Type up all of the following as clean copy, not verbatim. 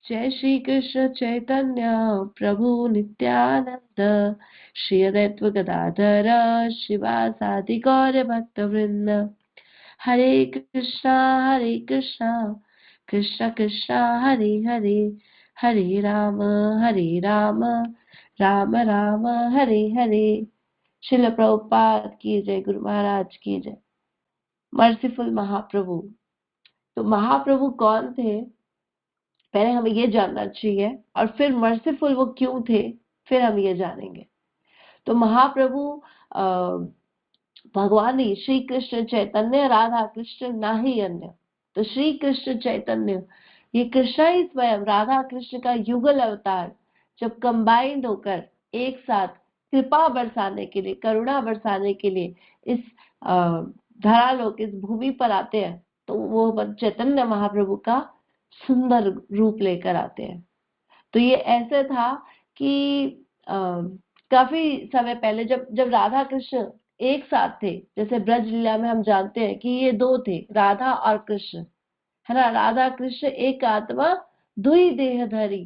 जय श्री कृष्ण चैतन्य प्रभु नित्यानंद, श्री अद्वैत गदाधर शिवासादि गौर भक्त वृंद। हरे कृष्णा कृष्ण कृष्णा हरे हरे, हरे राम राम राम हरे हरे। श्रील प्रभुपाद की जय, गुरु महाराज की जय। मर्सीफुल महाप्रभु। तो महाप्रभु कौन थे, पहले हमें ये जानना चाहिए, और फिर मर्सीफुल वो क्यों थे, फिर हम ये जानेंगे। तो महाप्रभु भगवान ही श्री कृष्ण चैतन्य, राधा कृष्ण ना ही अन्य। तो श्री कृष्ण चैतन्य ये कृष्ण ही स्वयं, राधा कृष्ण का युगल अवतार जब कंबाइंड होकर एक साथ कृपा बरसाने के लिए, करुणा बरसाने के लिए इस धरालोक, इस भूमि पर आते हैं, तो वो चैतन्य महाप्रभु का सुंदर रूप लेकर आते हैं। तो ये ऐसे था कि काफी समय पहले जब जब राधा कृष्ण एक साथ थे, जैसे ब्रज लीला में हम जानते हैं कि ये दो थे, राधा और कृष्ण, है ना। राधा कृष्ण एक आत्मा दुई देह धरी,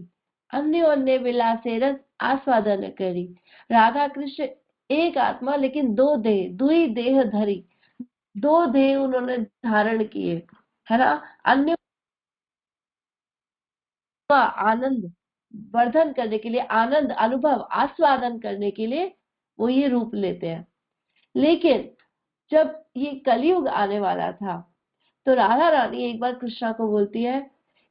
अन्योन्य विलासे रस आस्वादन करी। राधा कृष्ण एक आत्मा लेकिन दो देह, दुई देह धरी, दो देह उन्होंने धारण किए, है ना। अन्य का आनंद वर्धन करने के लिए, आनंद अनुभव आस्वादन करने के लिए वो ये रूप लेते हैं। लेकिन जब ये कलयुग आने वाला था, तो राधा रानी एक बार कृष्णा को बोलती है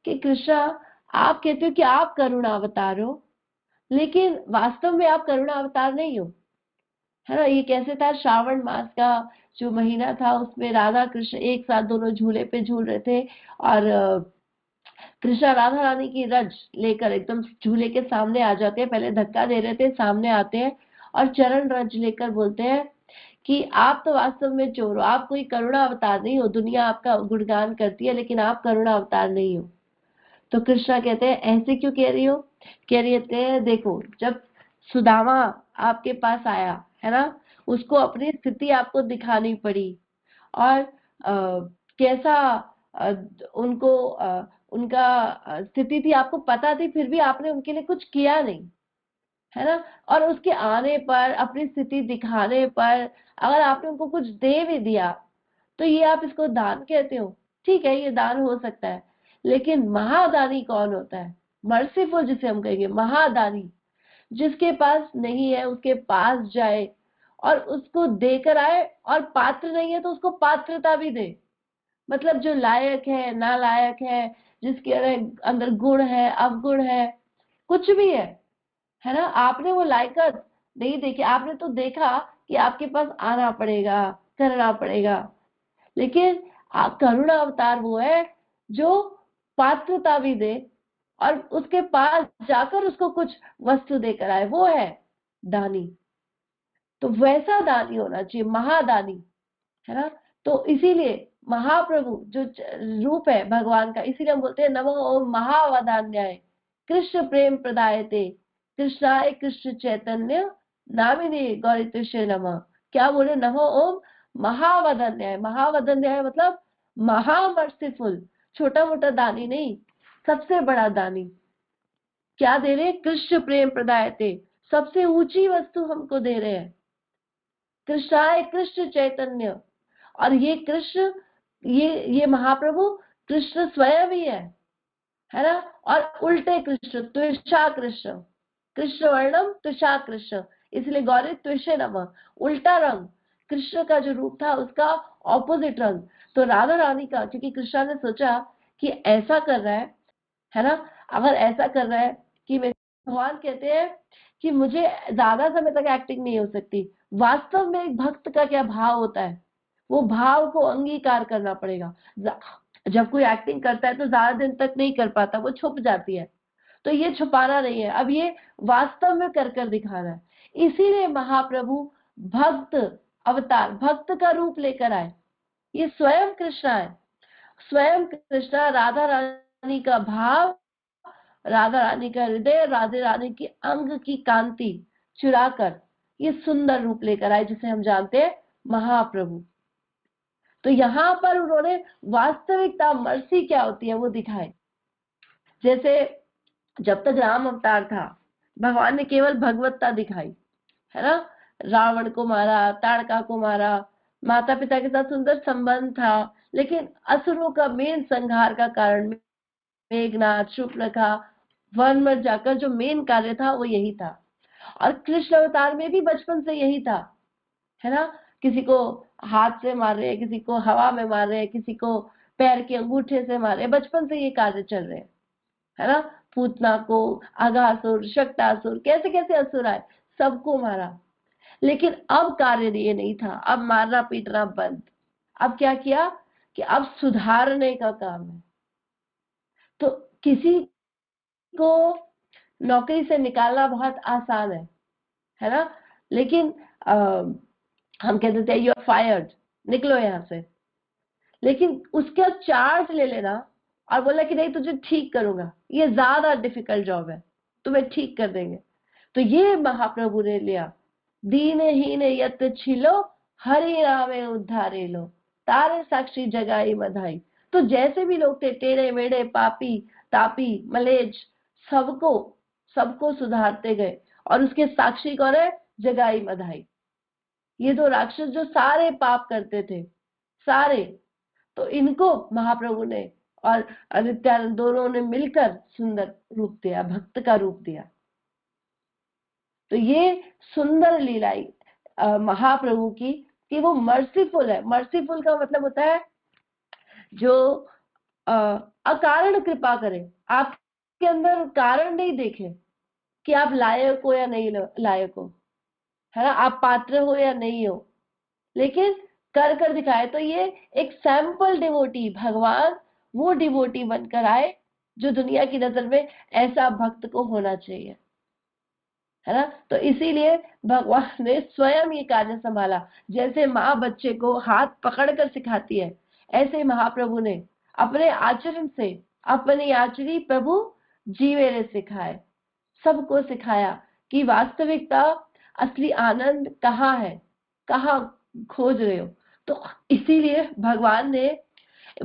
कि कृष्णा, आप कहते हो कि आप करुणा अवतार हो, लेकिन वास्तव में आप करुणा अवतार नहीं हो, है ना। ये कैसे था, श्रावण मास का जो महीना था उसमें राधा कृष्ण एक साथ दोनों झूले पे झूल रहे थे, और कृष्णा राधा रानी की रज लेकर एकदम झूले के सामने आ जाते हैं। पहले धक्का दे रहे थे, सामने आते हैं और चरण रज लेकर बोलते हैं कि आप तो वास्तव में चोर हो, आप कोई करुणा अवतार नहीं हो। दुनिया आपका गुणगान करती है लेकिन आप करुणा अवतार नहीं हो। तो कृष्णा कहते हैं ऐसे क्यों कह रही हो। कह रही है, देखो जब सुदामा आपके पास आया, है ना, उसको अपनी स्थिति आपको दिखानी पड़ी, और कैसा अ, उनको उनका स्थिति थी आपको पता थी, फिर भी आपने उनके लिए कुछ किया नहीं, है ना। और उसके आने पर, अपनी स्थिति दिखाने पर, अगर आपने उनको कुछ दे भी दिया, तो ये आप इसको दान कहते हो। ठीक है, ये दान हो सकता है, लेकिन महादानी कौन होता है। मर्सीफुल जिसे हम कहेंगे, महादानी, जिसके पास नहीं है उसके पास जाए और उसको देकर आए, और पात्र नहीं है तो उसको पात्रता भी दे। मतलब जो लायक है, नालायक है, जिसके अंदर गुण है, अवगुण है, कुछ भी है ना। आपने वो लायकात नहीं देखी, आपने तो देखा कि आपके पास आना पड़ेगा, करना पड़ेगा, लेकिन करुणा अवतार वो है जो पात्रता भी दे और उसके पास जाकर उसको कुछ वस्तु देकर आए, वो है दानी। तो वैसा दानी होना चाहिए, महादानी, है ना। तो इसीलिए महाप्रभु जो रूप है भगवान का, इसीलिए हम बोलते हैं नमो ओम महावदान्याय कृष्ण प्रेम प्रदायते कृष्णाय कृष्ण चैतन्य नामिने गौरीकृष्ण नमः। क्या बोले, नमो ओम महावदान्याय। महावदान्याय मतलब महामर्सीफुल, छोटा मोटा दानी नहीं, सबसे बड़ा दानी। क्या दे रहे, कृष्ण प्रेम प्रदायते, सबसे ऊंची वस्तु हमको दे रहे हैं। कृष्णाय कृष्ण चैतन्य, और ये कृष्ण, ये महाप्रभु कृष्ण स्वयं ही है ना। और उल्टे कृष्ण, त्विषा कृष्ण, कृष्ण वर्णम त्विषा कृष्ण, इसलिए गौरी त्विषे नमः, उल्टा रंग। कृष्ण का जो रूप था उसका ऑपोजिट रंग। तो राधा रानी का, क्योंकि कृष्ण ने सोचा कि ऐसा कर रहा है ना, अगर ऐसा कर रहा है कि भगवान कहते हैं कि मुझे ज्यादा समय तक एक्टिंग नहीं हो सकती। वास्तव में एक भक्त का क्या भाव होता है, वो भाव को अंगीकार करना पड़ेगा। जब कोई एक्टिंग करता है तो ज्यादा दिन तक नहीं कर पाता, वो छुप जाती है। तो ये छुपाना नहीं है, अब ये वास्तव में कर कर दिखाना है। इसीलिए महाप्रभु भक्त अवतार, भक्त का रूप लेकर आए। ये स्वयं कृष्ण है, स्वयं कृष्ण, राधा रानी का भाव, राधा रानी का हृदय, राधा रानी की अंग की कांति चुराकर ये सुंदर रूप लेकर आए, जिसे हम जानते हैं महाप्रभु। तो यहाँ पर उन्होंने वास्तविकता, मर्सी क्या होती है वो दिखाए। जैसे जब तक राम अवतार था भगवान ने केवल भगवत्ता दिखाई, है ना। रावण को मारा, ताड़का को मारा, माता पिता के साथ सुंदर संबंध था, लेकिन असुरों का मेन संहार का कारण मेघनाथ, शूर्पणखा, वन में जाकर जो मेन कार्य था वो यही था। और कृष्ण अवतार में भी बचपन से यही था, है ना। किसी को हाथ से मार रहे हैं, किसी को हवा में मार रहे हैं, किसी को पैर के अंगूठे से मार रहे हैं, बचपन से ये कार्य चल रहे हैं, है ना। पूतना को, अघासुर, शक्तासुर, कैसे कैसे असुर आए, सबको मारा। लेकिन अब कार्य ये नहीं था, अब मारना पीटना बंद। अब क्या किया कि अब सुधारने का काम है। तो किसी को नौकरी से निकालना बहुत आसान है ना। लेकिन हम कहते थे यू आर फायर्ड, निकलो यहां से। लेकिन उसका चार्ज ले लेना और बोला कि नहीं तुझे ठीक करूंगा, ये ज्यादा डिफिकल्ट जॉब है, तुम्हें ठीक कर देंगे। तो ये महाप्रभु ने लिया। दीनहीन यत छिलो, हरि नामे उद्धारे लो, तारे साक्षी जगाई मधाई। तो जैसे भी लोग थे, टेढ़े मेढ़े, पापी तापी मलेच्छ, सबको सबको सुधारते गए। और उसके साक्षी कौन है? जगाई मधाई। ये दो राक्षस जो सारे पाप करते थे, सारे, तो इनको महाप्रभु ने और नित्यानंद दोनों ने मिलकर सुंदर रूप दिया, भक्त का रूप दिया। तो ये सुंदर लीलाई महाप्रभु की, कि वो मर्सीफुल है। मर्सीफुल का मतलब होता है जो अकारण कृपा करे, आपके अंदर कारण नहीं देखे कि आप लायक हो या नहीं लायक हो, है ना, आप पात्र हो या नहीं हो, लेकिन कर कर दिखाए। तो ये एक सैंपल डिवोटी, भगवान वो डिवोटी बनकर आए जो दुनिया की नजर में ऐसा भक्त को होना चाहिए, है ना। तो इसीलिए भगवान ने स्वयं ये कार्य संभाला। जैसे माँ बच्चे को हाथ पकड़कर सिखाती है, ऐसे महाप्रभु ने अपने आचरण से, अपनी आचरी प्रभु जीवे ने सिखाए, सबको सिखाया कि वास्तविकता, असली आनंद कहाँ है, कहाँ खोज रहे हो। तो इसीलिए भगवान ने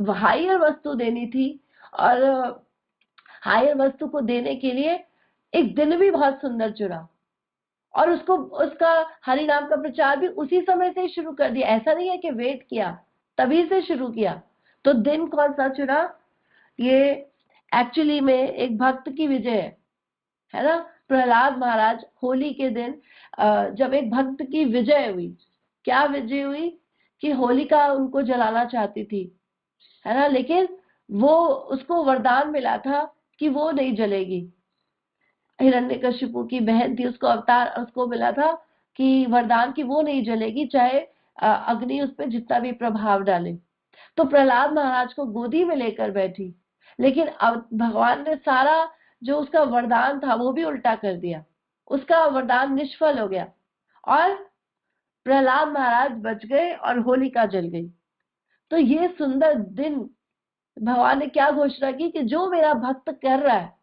हायर वस्तु देनी थी, और हायर वस्तु को देने के लिए एक दिन भी बहुत सुंदर चुना, और उसको, उसका हरि नाम का प्रचार भी उसी समय से शुरू कर दिया। ऐसा नहीं है कि वेट किया, तभी से शुरू किया। तो दिन कौन सा चुना? ये एक्चुअली में एक भक्त की विजय है ना। प्रहलाद महाराज होली के दिन जब एक भक्त की विजय हुई, क्या विजय हुई कि होलिका उनको जलाना चाहती थी, है ना, लेकिन वो, उसको वरदान मिला था कि वो नहीं जलेगी। हिरण्यकशिपु की बहन थी, उसको अवतार, उसको मिला था कि वरदान की वो नहीं जलेगी, चाहे अग्नि उस पर जितना भी प्रभाव डाले। तो प्रहलाद महाराज को गोदी में लेकर बैठी, लेकिन अब भगवान ने सारा जो उसका वरदान था वो भी उल्टा कर दिया, उसका वरदान निष्फल हो गया, और प्रहलाद महाराज बच गए और होलिका जल गई। तो ये सुंदर दिन भगवान ने क्या घोषणा की कि जो मेरा भक्त कर रहा है,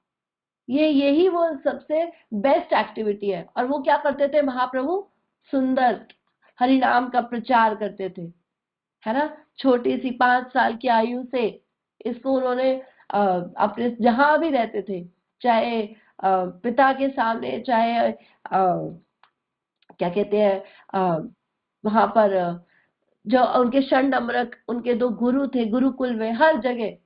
ये यही वो सबसे बेस्ट एक्टिविटी है। और वो क्या करते थे महाप्रभु? सुंदर हरि नाम का प्रचार करते थे, है ना। छोटी सी 5 साल की आयु से इसको उन्होंने अपने जहां भी रहते थे, चाहे पिता के सामने, चाहे क्या कहते हैं वहां पर जो उनके षंडमरक, उनके 2 गुरु थे, गुरुकुल में, हर जगह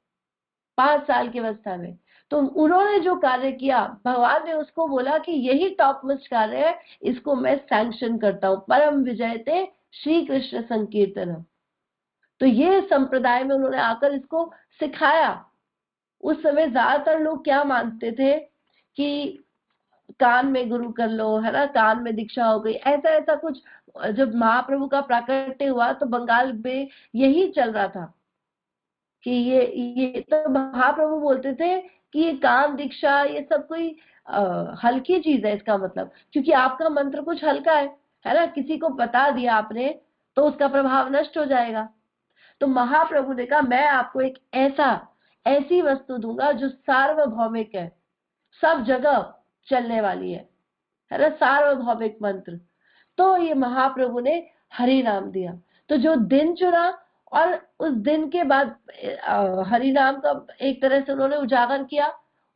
5 साल की अवस्था में। तो उन्होंने जो कार्य किया, भगवान ने उसको बोला कि यही टॉप मोस्ट कार्य है, इसको मैं सैंक्शन करता हूँ। परम विजयते श्री कृष्ण संकीर्तन। तो ये संप्रदाय में उन्होंने आकर इसको सिखाया। उस समय ज्यादातर लोग क्या मानते थे कि कान में गुरु कर लो, है ना, कान में दीक्षा हो गई, ऐसा ऐसा कुछ। जब महाप्रभु का प्राकट्य हुआ तो बंगाल में यही चल रहा था कि ये तो महाप्रभु बोलते थे कि ये कान दीक्षा, ये सब कोई हल्की चीज है इसका मतलब, क्योंकि आपका मंत्र कुछ हल्का है ना, किसी को बता दिया आपने तो उसका प्रभाव नष्ट हो जाएगा। तो महाप्रभु ने कहा मैं आपको एक ऐसी वस्तु दूंगा जो सार्वभौमिक है, सब जगह चलने वाली है ना, सार्वभौमिक मंत्र। तो ये महाप्रभु ने हरि नाम दिया। तो जो दिन चुना, और उस दिन के बाद हरि नाम का एक तरह से उन्होंने उजागर किया,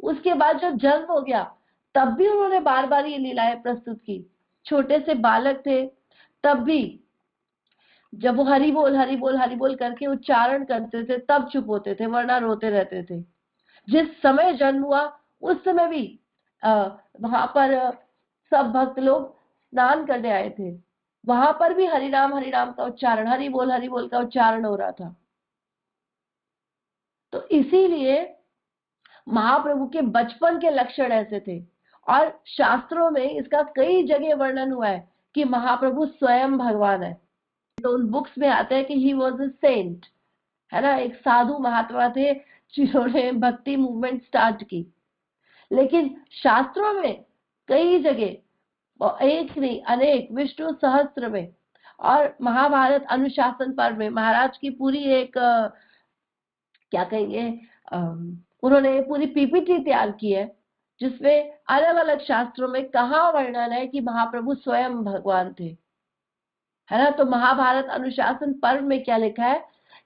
उसके बाद जब जन्म हो गया तब भी उन्होंने बार बार ये लीलाएं प्रस्तुत की। छोटे से बालक थे तब भी जब वो हरि बोल हरि बोल हरि बोल करके उच्चारण करते थे तब चुप होते थे, वरना रोते रहते थे। जिस समय जन्म हुआ उस समय भी वहां पर सब भक्त लोग स्नान करने आए थे, वहां पर भी हरि नाम का उच्चारण, हरि बोल का उच्चारण हो रहा था। तो इसीलिए महाप्रभु के बचपन के लक्षण ऐसे थे। और शास्त्रों में इसका कई जगह वर्णन हुआ है कि महाप्रभु स्वयं भगवान है। तो उन बुक्स में आता है कि ही वॉज अ सेंट, है ना, एक साधु महात्मा थे जिन्होंने भक्ति मूवमेंट स्टार्ट की। लेकिन शास्त्रों में कई जगह, एक नहीं अनेक, विष्णु सहस्त्र में और महाभारत अनुशासन पर्व में महाराज की पूरी एक क्या कहेंगे, उन्होंने पूरी पीपीटी तैयार की है जिसमें अलग अलग शास्त्रों में कहाँ वर्णन है कि महाप्रभु स्वयं भगवान थे, है ना। तो महाभारत अनुशासन पर्व में क्या लिखा है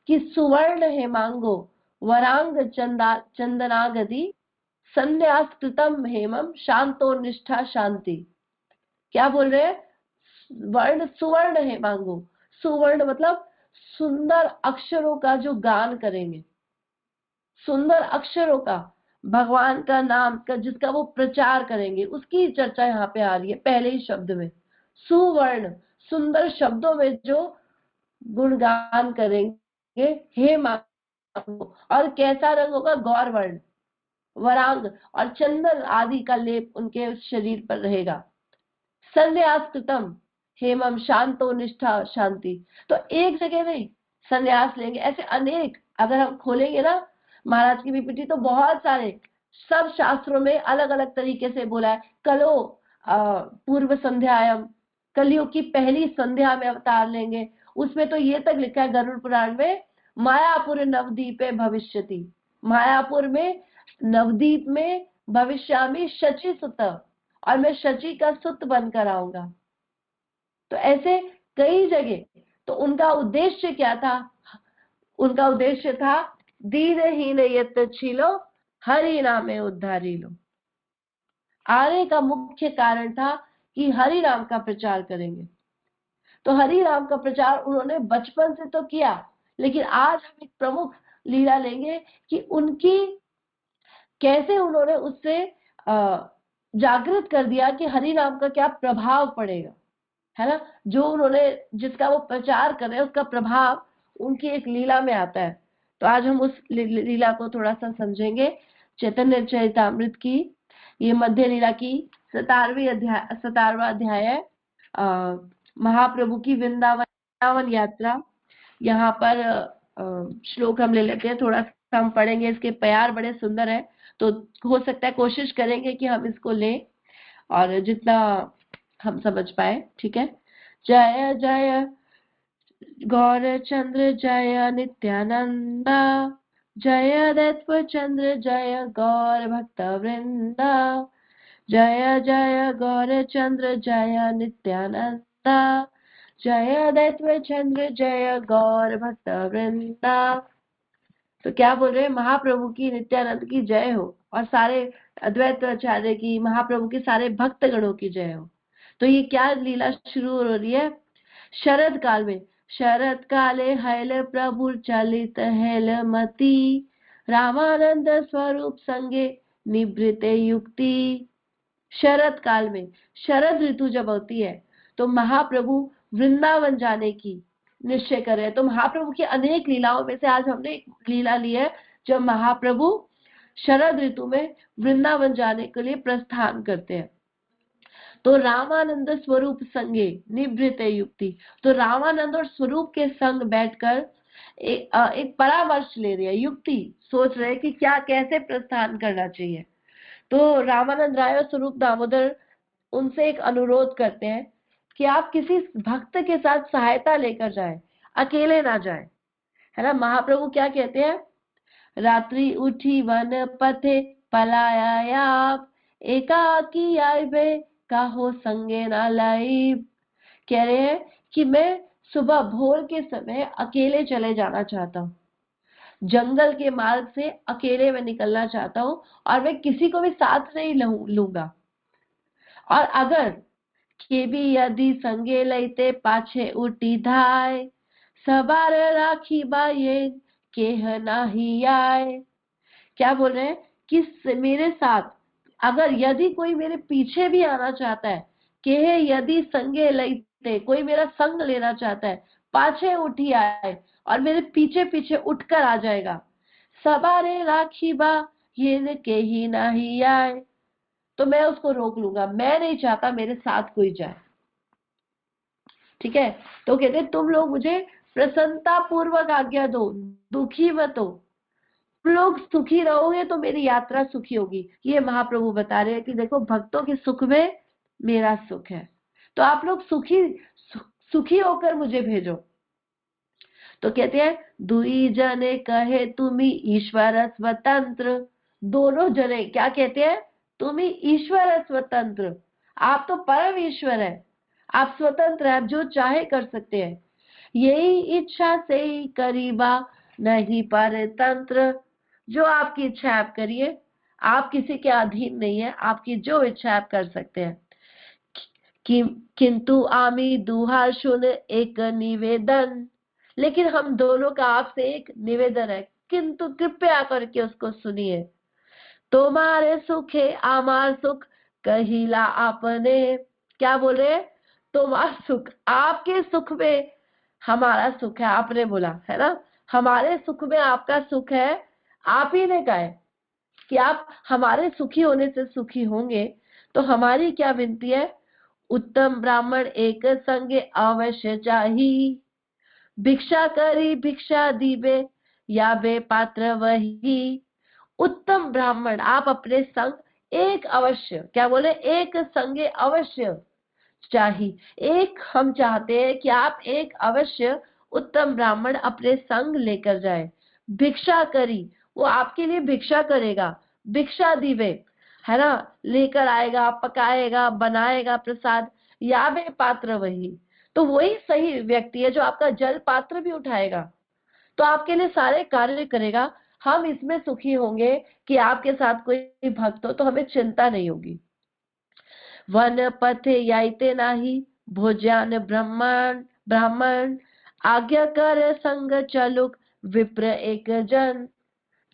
कि सुवर्ण हेमांगो वरांग चंदनागति संन्यास कृतम हेमम शांतो निष्ठा शांति। क्या बोल रहे हैं? वर्ण सुवर्ण हेमांगो, सुवर्ण मतलब सुंदर अक्षरों का जो गान करेंगे, सुंदर अक्षरों का, भगवान का नाम का जिसका वो प्रचार करेंगे, उसकी चर्चा यहाँ पे आ रही है पहले ही शब्द में। सुवर्ण, सुंदर शब्दों में जो गुणगान करेंगे, हे मांगो, और कैसा रंग होगा? गौर वर्ण, वरांग और चंदन आदि का लेप उनके शरीर पर रहेगा। संन्यास कृतम हेमम शांतो निष्ठा शांति। तो एक जगह नहीं, संन्यास लेंगे, ऐसे अनेक, अगर हम खोलेंगे ना महाराज की पीपीटी तो बहुत सारे, सब शास्त्रों में अलग अलग तरीके से बोला है। कलो पूर्व संध्यायम, कलयुग की पहली संध्या में अवतार लेंगे, उसमें तो ये तक लिखा है गरुड़ पुराण में, मायापुर नवदीपे भविष्यति, मायापुर में नवदीप में भविष्यामी शची सुत, और मैं शची का सुत बनकर आऊंगा। तो ऐसे कई जगह। तो उनका उद्देश्य क्या था? उनका उद्देश्य था दीनहीन यत छिलो हरि नामे उद्धारी लो। आने का मुख्य कारण था कि हरि नाम का प्रचार करेंगे। तो हरि नाम का प्रचार उन्होंने बचपन से तो किया, लेकिन आज हम एक प्रमुख लीला लेंगे कि उनकी कैसे उन्होंने उससे जागृत कर दिया कि हरि नाम का क्या प्रभाव पड़ेगा, है ना। जो उन्होंने, जिसका वो प्रचार कर रहे हैं, उसका प्रभाव उनकी एक लीला में आता है। तो आज हम उस लीला को थोड़ा सा समझेंगे। चैतन्य चरितामृत की ये मध्य लीला की 17वां अध्याय है। महाप्रभु की वृंदावन यात्रा। यहाँ पर श्लोक हम ले लेते हैं, थोड़ा सा हम पढ़ेंगे, इसके प्यार बड़े सुंदर है, तो हो सकता है कोशिश करेंगे कि हम इसको लें और जितना हम समझ पाए, ठीक है। जय जय गौरचंद्र जय नित्यानंद, जय दैत्व चंद्र जय गौर भक्त वृंदा, जय जय गौरचंद्र जय नित्यानंद, जय दैत्व चंद्र जय गौर भक्त वृंदा। तो क्या बोल रहे हैं? महाप्रभु की, नित्यानंद की जय हो, और सारे अद्वैत आचार्य की, महाप्रभु के सारे भक्त गणों की जय हो। तो ये क्या लीला शुरू हो रही है? शरद काल में, शरद काले हैल प्रभु चलित हैल मती, रामानंद स्वरूप संगे निवृत्ते युक्ति। शरद काल में, शरद ऋतु जब होती है तो महाप्रभु वृंदावन जाने की निश्चय कर रहे हैं। तो महाप्रभु की अनेक लीलाओं में से आज हमने एक लीला ली है जब महाप्रभु शरद ऋतु में वृंदावन जाने के लिए प्रस्थान करते हैं। तो रामानंद स्वरूप संगे निवृत्ते युक्ति, तो रामानंद और स्वरूप के संग बैठकर एक परामर्श ले रहे हैं, युक्ति सोच रहे हैं कि क्या, कैसे प्रस्थान करना चाहिए। तो रामानंद राय और स्वरूप दामोदर उनसे एक अनुरोध करते हैं कि आप किसी भक्त के साथ सहायता लेकर जाएं, अकेले ना जाएं, है ना। महाप्रभु क्या कहते हैं? रात्रि उठी वन पथे पलाया आप, एकाकी आए काहो संगे ना लाई। कह रहे हैं कि मैं सुबह भोर के समय अकेले चले जाना चाहता हूँ। जंगल के मार्ग से अकेले मैं निकलना चाहता हूँ और मैं किसी को भी साथ नहीं लूंगा। और अगर के भी यदि संगे लैते पाछे उठी धाय, सवार राखी बाये केह नाही आए। क्या बोल रहे हैं कि मेरे साथ अगर यदि कोई मेरे पीछे भी आना चाहता है, के यदि संगे लैते, कोई मेरा संग लेना चाहता है, पाछे उठी आए और मेरे पीछे पीछे उठकर आ जाएगा, सवारे राखी बा ये के ही नाही आए, तो मैं उसको रोक लूंगा। मैं नहीं चाहता मेरे साथ कोई जाए। ठीक है, तो कहते तुम लोग मुझे प्रसन्नता पूर्वक आज्ञा दो, दुखी मत हो। तुम लोग सुखी रहोगे तो मेरी यात्रा सुखी होगी। ये महाप्रभु बता रहे हैं कि देखो भक्तों के सुख में मेरा सुख है, तो आप लोग सुखी होकर मुझे भेजो। तो कहते हैं दुई जने कहे तुम्ही ईश्वर स्वतंत्र। दोनों जने क्या कहते हैं? तुम्ही ईश्वर स्वतंत्र, आप तो परम ईश्वर है, आप स्वतंत्र है, आप जो चाहे कर सकते हैं। यही इच्छा से ही करीबा नहीं पर तंत्र, जो आपकी इच्छा आप करिए, आप किसी के अधीन नहीं है, आपकी जो इच्छा आप कर सकते हैं। किंतु आमी दुहार सुन एक निवेदन, लेकिन हम दोनों का आपसे एक निवेदन है, किंतु कृपया करके उसको सुनिए। तुम्हारे सुखे आमार सुख कहिला आपने। क्या बोले? तुम्हारा सुख, आपके सुख में हमारा सुख है, आपने बोला है ना, हमारे सुख में आपका सुख है। आप ही ने कहा है कि आप हमारे सुखी होने से सुखी होंगे, तो हमारी क्या विनती है? उत्तम ब्राह्मण एक संगे अवश्य चाही, भिक्षा करी भिक्षा दीबे या बे पात्र वही। उत्तम ब्राह्मण आप अपने संग एक अवश्य, क्या बोले? एक संगे अवश्य चाहिए। एक हम चाहते हैं कि आप एक अवश्य उत्तम ब्राह्मण अपने संग लेकर जाए। भिक्षा करी, वो आपके लिए भिक्षा करेगा। भिक्षा दीवे, है ना, लेकर आएगा, पकाएगा, बनाएगा प्रसाद। यावे पात्र वही, तो वही सही व्यक्ति है जो आपका जल पात्र भी उठाएगा, तो आपके लिए सारे कार्य करेगा। हम इसमें सुखी होंगे कि आपके साथ कोई भक्त हो, तो हमें चिंता नहीं होगी। वन पथे याइते नाही, भोज्यान ब्राह्मण आज्ञा कर संग चलुक विप्र एक जन।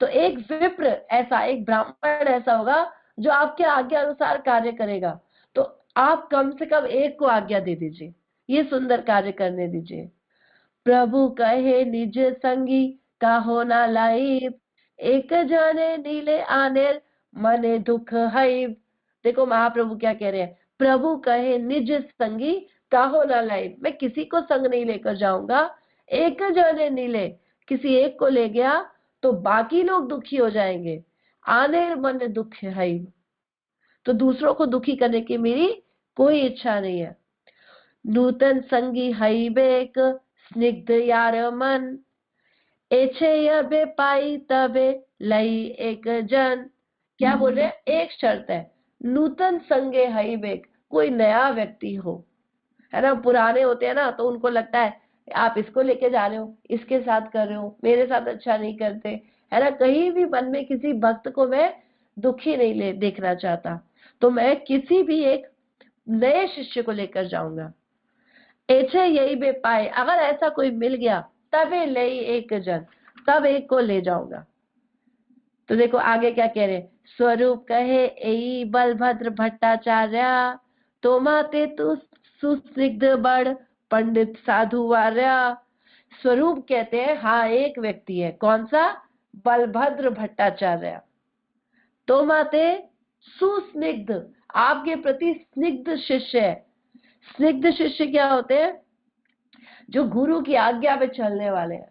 तो एक विप्र ऐसा, एक ब्राह्मण ऐसा होगा जो आपके आज्ञा अनुसार कार्य करेगा, तो आप कम से कम एक को आज्ञा दे दीजिए, ये सुंदर कार्य करने दीजिए। प्रभु कहे निज संगी का होना लाइब, एक जाने नीले आने मने दुख हईब। देखो महाप्रभु क्या कह रहे हैं, प्रभु कहे निज संगी का होना लाइब, मैं किसी को संग नहीं लेकर जाऊंगा। एक जाने नीले, किसी एक को ले गया तो बाकी लोग दुखी हो जाएंगे। आने मन दुख हईब, तो दूसरों को दुखी करने की मेरी कोई इच्छा नहीं है। नूतन संगी हईबेक स्निग्ध यार मन, एछे यबे पाई तबे लई एक जन। क्या बोल रहे हैं? एक शर्त है, नूतन संगे हईबेक, कोई नया व्यक्ति हो, है ना। पुराने होते हैं ना, तो उनको लगता है आप इसको लेके जा रहे हो, इसके साथ कर रहे हो, मेरे साथ अच्छा नहीं करते, है ना। कहीं भी मन में किसी भक्त को मैं दुखी नहीं देखना चाहता, तो मैं किसी भी एक नए शिष्य को लेकर जाऊंगा। ऐसे यही बे पाए, अगर ऐसा कोई मिल गया तबे ले एक जन, तब एक को ले जाऊंगा। तो देखो आगे क्या कह रहे, स्वरूप कहे एई बलभद्र भट्टाचार्य, तो माते तू सुस्निग्ध बड़ पंडित साधु वार्या। स्वरूप कहते हैं हाँ एक व्यक्ति है, कौन सा? बलभद्र भट्टाचार्य। तो माते सुस्निग्ध, आपके प्रति स्निग्ध शिष्य है। स्निग्ध शिष्य क्या होते हैं? जो गुरु की आज्ञा पे चलने वाले हैं,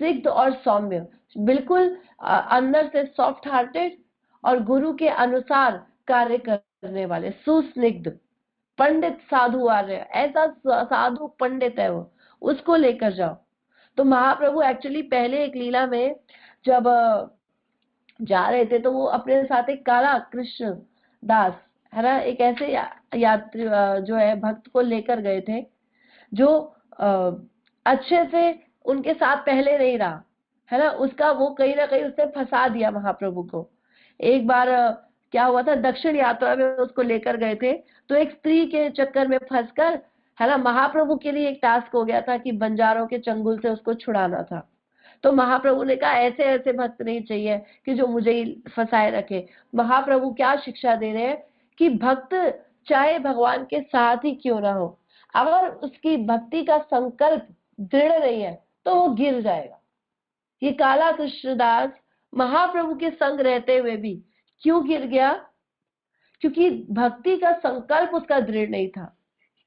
स्निग्ध और सौम्य, बिल्कुल अंदर से सॉफ्ट हार्टेड और गुरु के अनुसार कार्य करने वाले, सुस्निग्ध। पंडित साधु आर्य, ऐसा साधु पंडित है वो, उसको लेकर जाओ। तो महाप्रभु एक्चुअली पहले एक लीला में जब जा रहे थे, तो वो अपने साथ एक काला कृष्ण दास, है ना, एक ऐसे यात्री जो है भक्त को लेकर गए थे, जो अच्छे से उनके साथ पहले नहीं रहा, है ना, उसका वो कहीं ना कहीं उसने फंसा दिया महाप्रभु को। एक बार क्या हुआ था, दक्षिण यात्रा में उसको लेकर गए थे, तो एक स्त्री के चक्कर में फंसकर, है ना, महाप्रभु के लिए एक टास्क हो गया था कि बंजारों के चंगुल से उसको छुड़ाना था। तो महाप्रभु ने कहा ऐसे ऐसे भक्त नहीं चाहिए कि जो मुझे ही फंसाए रखे। महाप्रभु क्या शिक्षा दे रहे हैं कि भक्त चाहे भगवान के साथ ही क्यों ना हो, अगर उसकी भक्ति का संकल्प दृढ़ नहीं है तो वो गिर जाएगा। ये काला कृष्णदास महाप्रभु के संग रहते हुए भी क्यों गिर गया? क्योंकि भक्ति का संकल्प उसका दृढ़ नहीं था,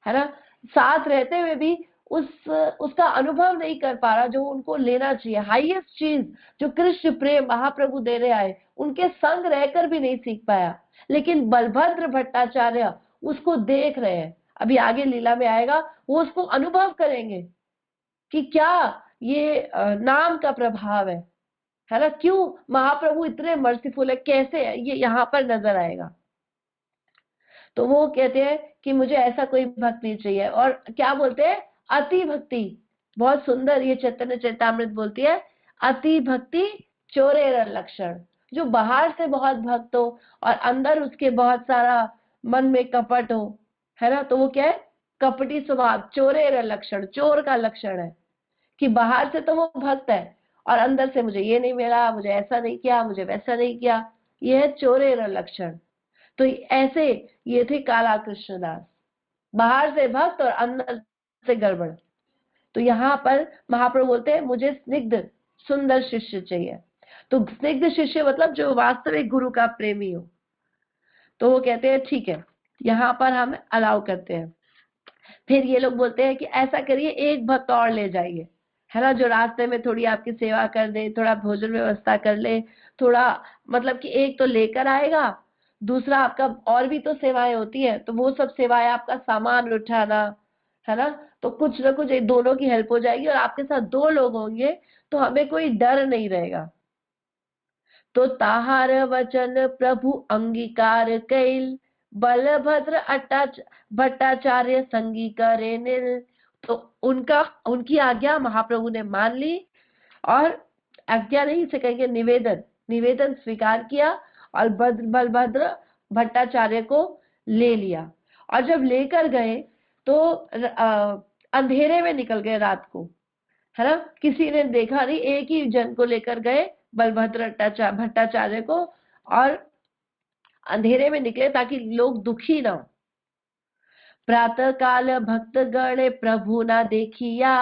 है ना। साथ रहते हुए भी उसका अनुभव नहीं कर पा रहा जो उनको लेना चाहिए। हाईएस्ट चीज जो कृष्ण प्रेम महाप्रभु दे रहे आए, उनके संग रहकर भी नहीं सीख पाया। लेकिन बलभद्र भट्टाचार्य उसको देख रहे हैं, अभी आगे लीला में आएगा, वो उसको अनुभव करेंगे कि क्या ये नाम का प्रभाव है ना, क्यों महाप्रभु इतने मर्सीफुल है, कैसे है, ये यहाँ पर नजर आएगा। तो वो कहते हैं कि मुझे ऐसा कोई भक्त नहीं चाहिए। और क्या बोलते हैं? अति भक्ति। बहुत सुंदर ये चैतन्य चरितामृत बोलती है, अति भक्ति चोरेर लक्षण। जो बाहर से बहुत भक्त हो और अंदर उसके बहुत सारा मन में कपट हो, है ना, तो वो क्या है? कपटी स्वभाव, चोरेर लक्षण, चोर का लक्षण है कि बाहर से तो वो भक्त है और अंदर से मुझे ये नहीं मिला, मुझे ऐसा नहीं किया, मुझे वैसा नहीं किया। ये है चोरेर लक्षण। तो ऐसे ये थे काला कृष्णदास, बाहर से भक्त और अंदर से गड़बड़। तो यहाँ पर महाप्रभु बोलते हैं मुझे स्निग्ध सुंदर शिष्य चाहिए। तो स्निग्ध शिष्य मतलब जो वास्तविक गुरु का प्रेमी हो। तो वो कहते हैं ठीक है, यहाँ पर हम अलाउ करते हैं। फिर ये लोग बोलते हैं कि ऐसा करिए, एक भक्त और ले जाइए, है ना, जो रास्ते में थोड़ी आपकी सेवा कर दे, थोड़ा भोजन व्यवस्था कर ले, थोड़ा मतलब कि एक तो लेकर आएगा, दूसरा आपका और भी तो सेवाएं होती है, तो वो सब सेवाएं, आपका सामान उठाना, है ना, तो कुछ ना कुछ एक दोनों की हेल्प हो जाएगी और आपके साथ दो लोग होंगे तो हमें कोई डर नहीं रहेगा। तो ताहार वचन प्रभु अंगीकार कैल, बलभद्र भट्टाचार्य संगी करे निल। तो उनकी आज्ञा महाप्रभु ने मान ली, और आज्ञा नहीं से कहेंगे निवेदन, निवेदन स्वीकार किया और बलभद्र भट्टाचार्य को ले लिया। और जब लेकर गए तो अंधेरे में निकल गए रात को, है ना, किसी ने देखा नहीं, एक ही जन को लेकर गए, बलभद्र भट्टाचार्य को, और अंधेरे में निकले ताकि लोग दुखी ना हो। प्रातः काल भक्त गण प्रभु ना देखिया,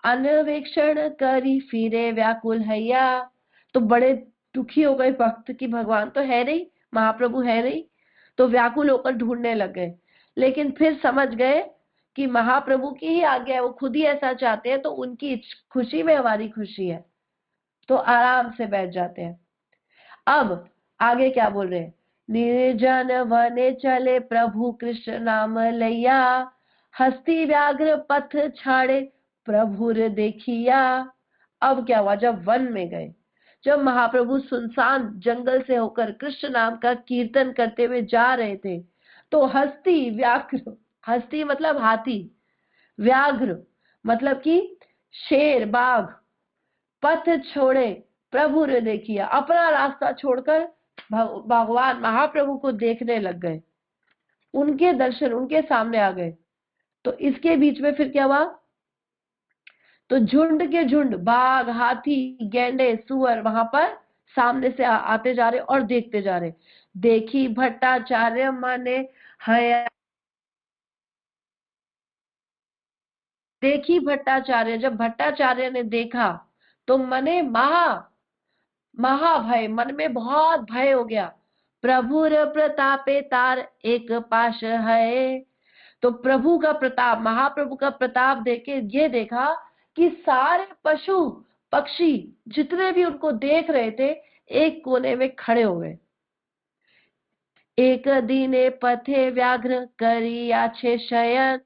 अन्वेक्षण करी फिरे व्याकुल हैया। तो बड़े दुखी हो गए भक्त की भगवान तो है नहीं, महाप्रभु है नहीं, तो व्याकुल होकर ढूंढने लग गए। लेकिन फिर समझ गए कि महाप्रभु की ही आज्ञा है, वो खुद ही ऐसा चाहते हैं, तो उनकी खुशी में हमारी खुशी है, तो आराम से बैठ जाते हैं। अब आगे क्या बोल रहे हैं? निर्जन वने चले प्रभु कृष्ण नाम लैया, हस्ती व्याघ्र पथ छाड़े प्रभु रे देखिया। अब क्या हुआ? जब वन में गए, जब महाप्रभु सुनसान जंगल से होकर कृष्ण नाम का कीर्तन करते हुए जा रहे थे, तो हस्ती व्याघ्र, हस्ती मतलब हाथी, व्याघ्र मतलब कि शेर, बाघ, पथ छोड़े प्रभु ने देखिया, अपना रास्ता छोड़कर भगवान महाप्रभु को देखने लग गए, उनके दर्शन उनके सामने आ गए। तो इसके बीच में फिर क्या हुआ? तो झुंड के झुंड बाघ, हाथी, गैंडे, सुअर वहां पर सामने से आते जा रहे और देखते जा रहे। देखी भट्टाचार्य माने हया, देखी भट्टाचार्य, जब भट्टाचार्य ने देखा तो मने महाभय, मन में बहुत भय हो गया। प्रभुर प्रतापे तार एक पाश है। तो प्रभु का प्रताप, महाप्रभु का प्रताप देखे ये देखा कि सारे पशु पक्षी जितने भी उनको देख रहे थे एक कोने में खड़े हो गए। एक दीने पथे व्याघ्र करी आछे शयन,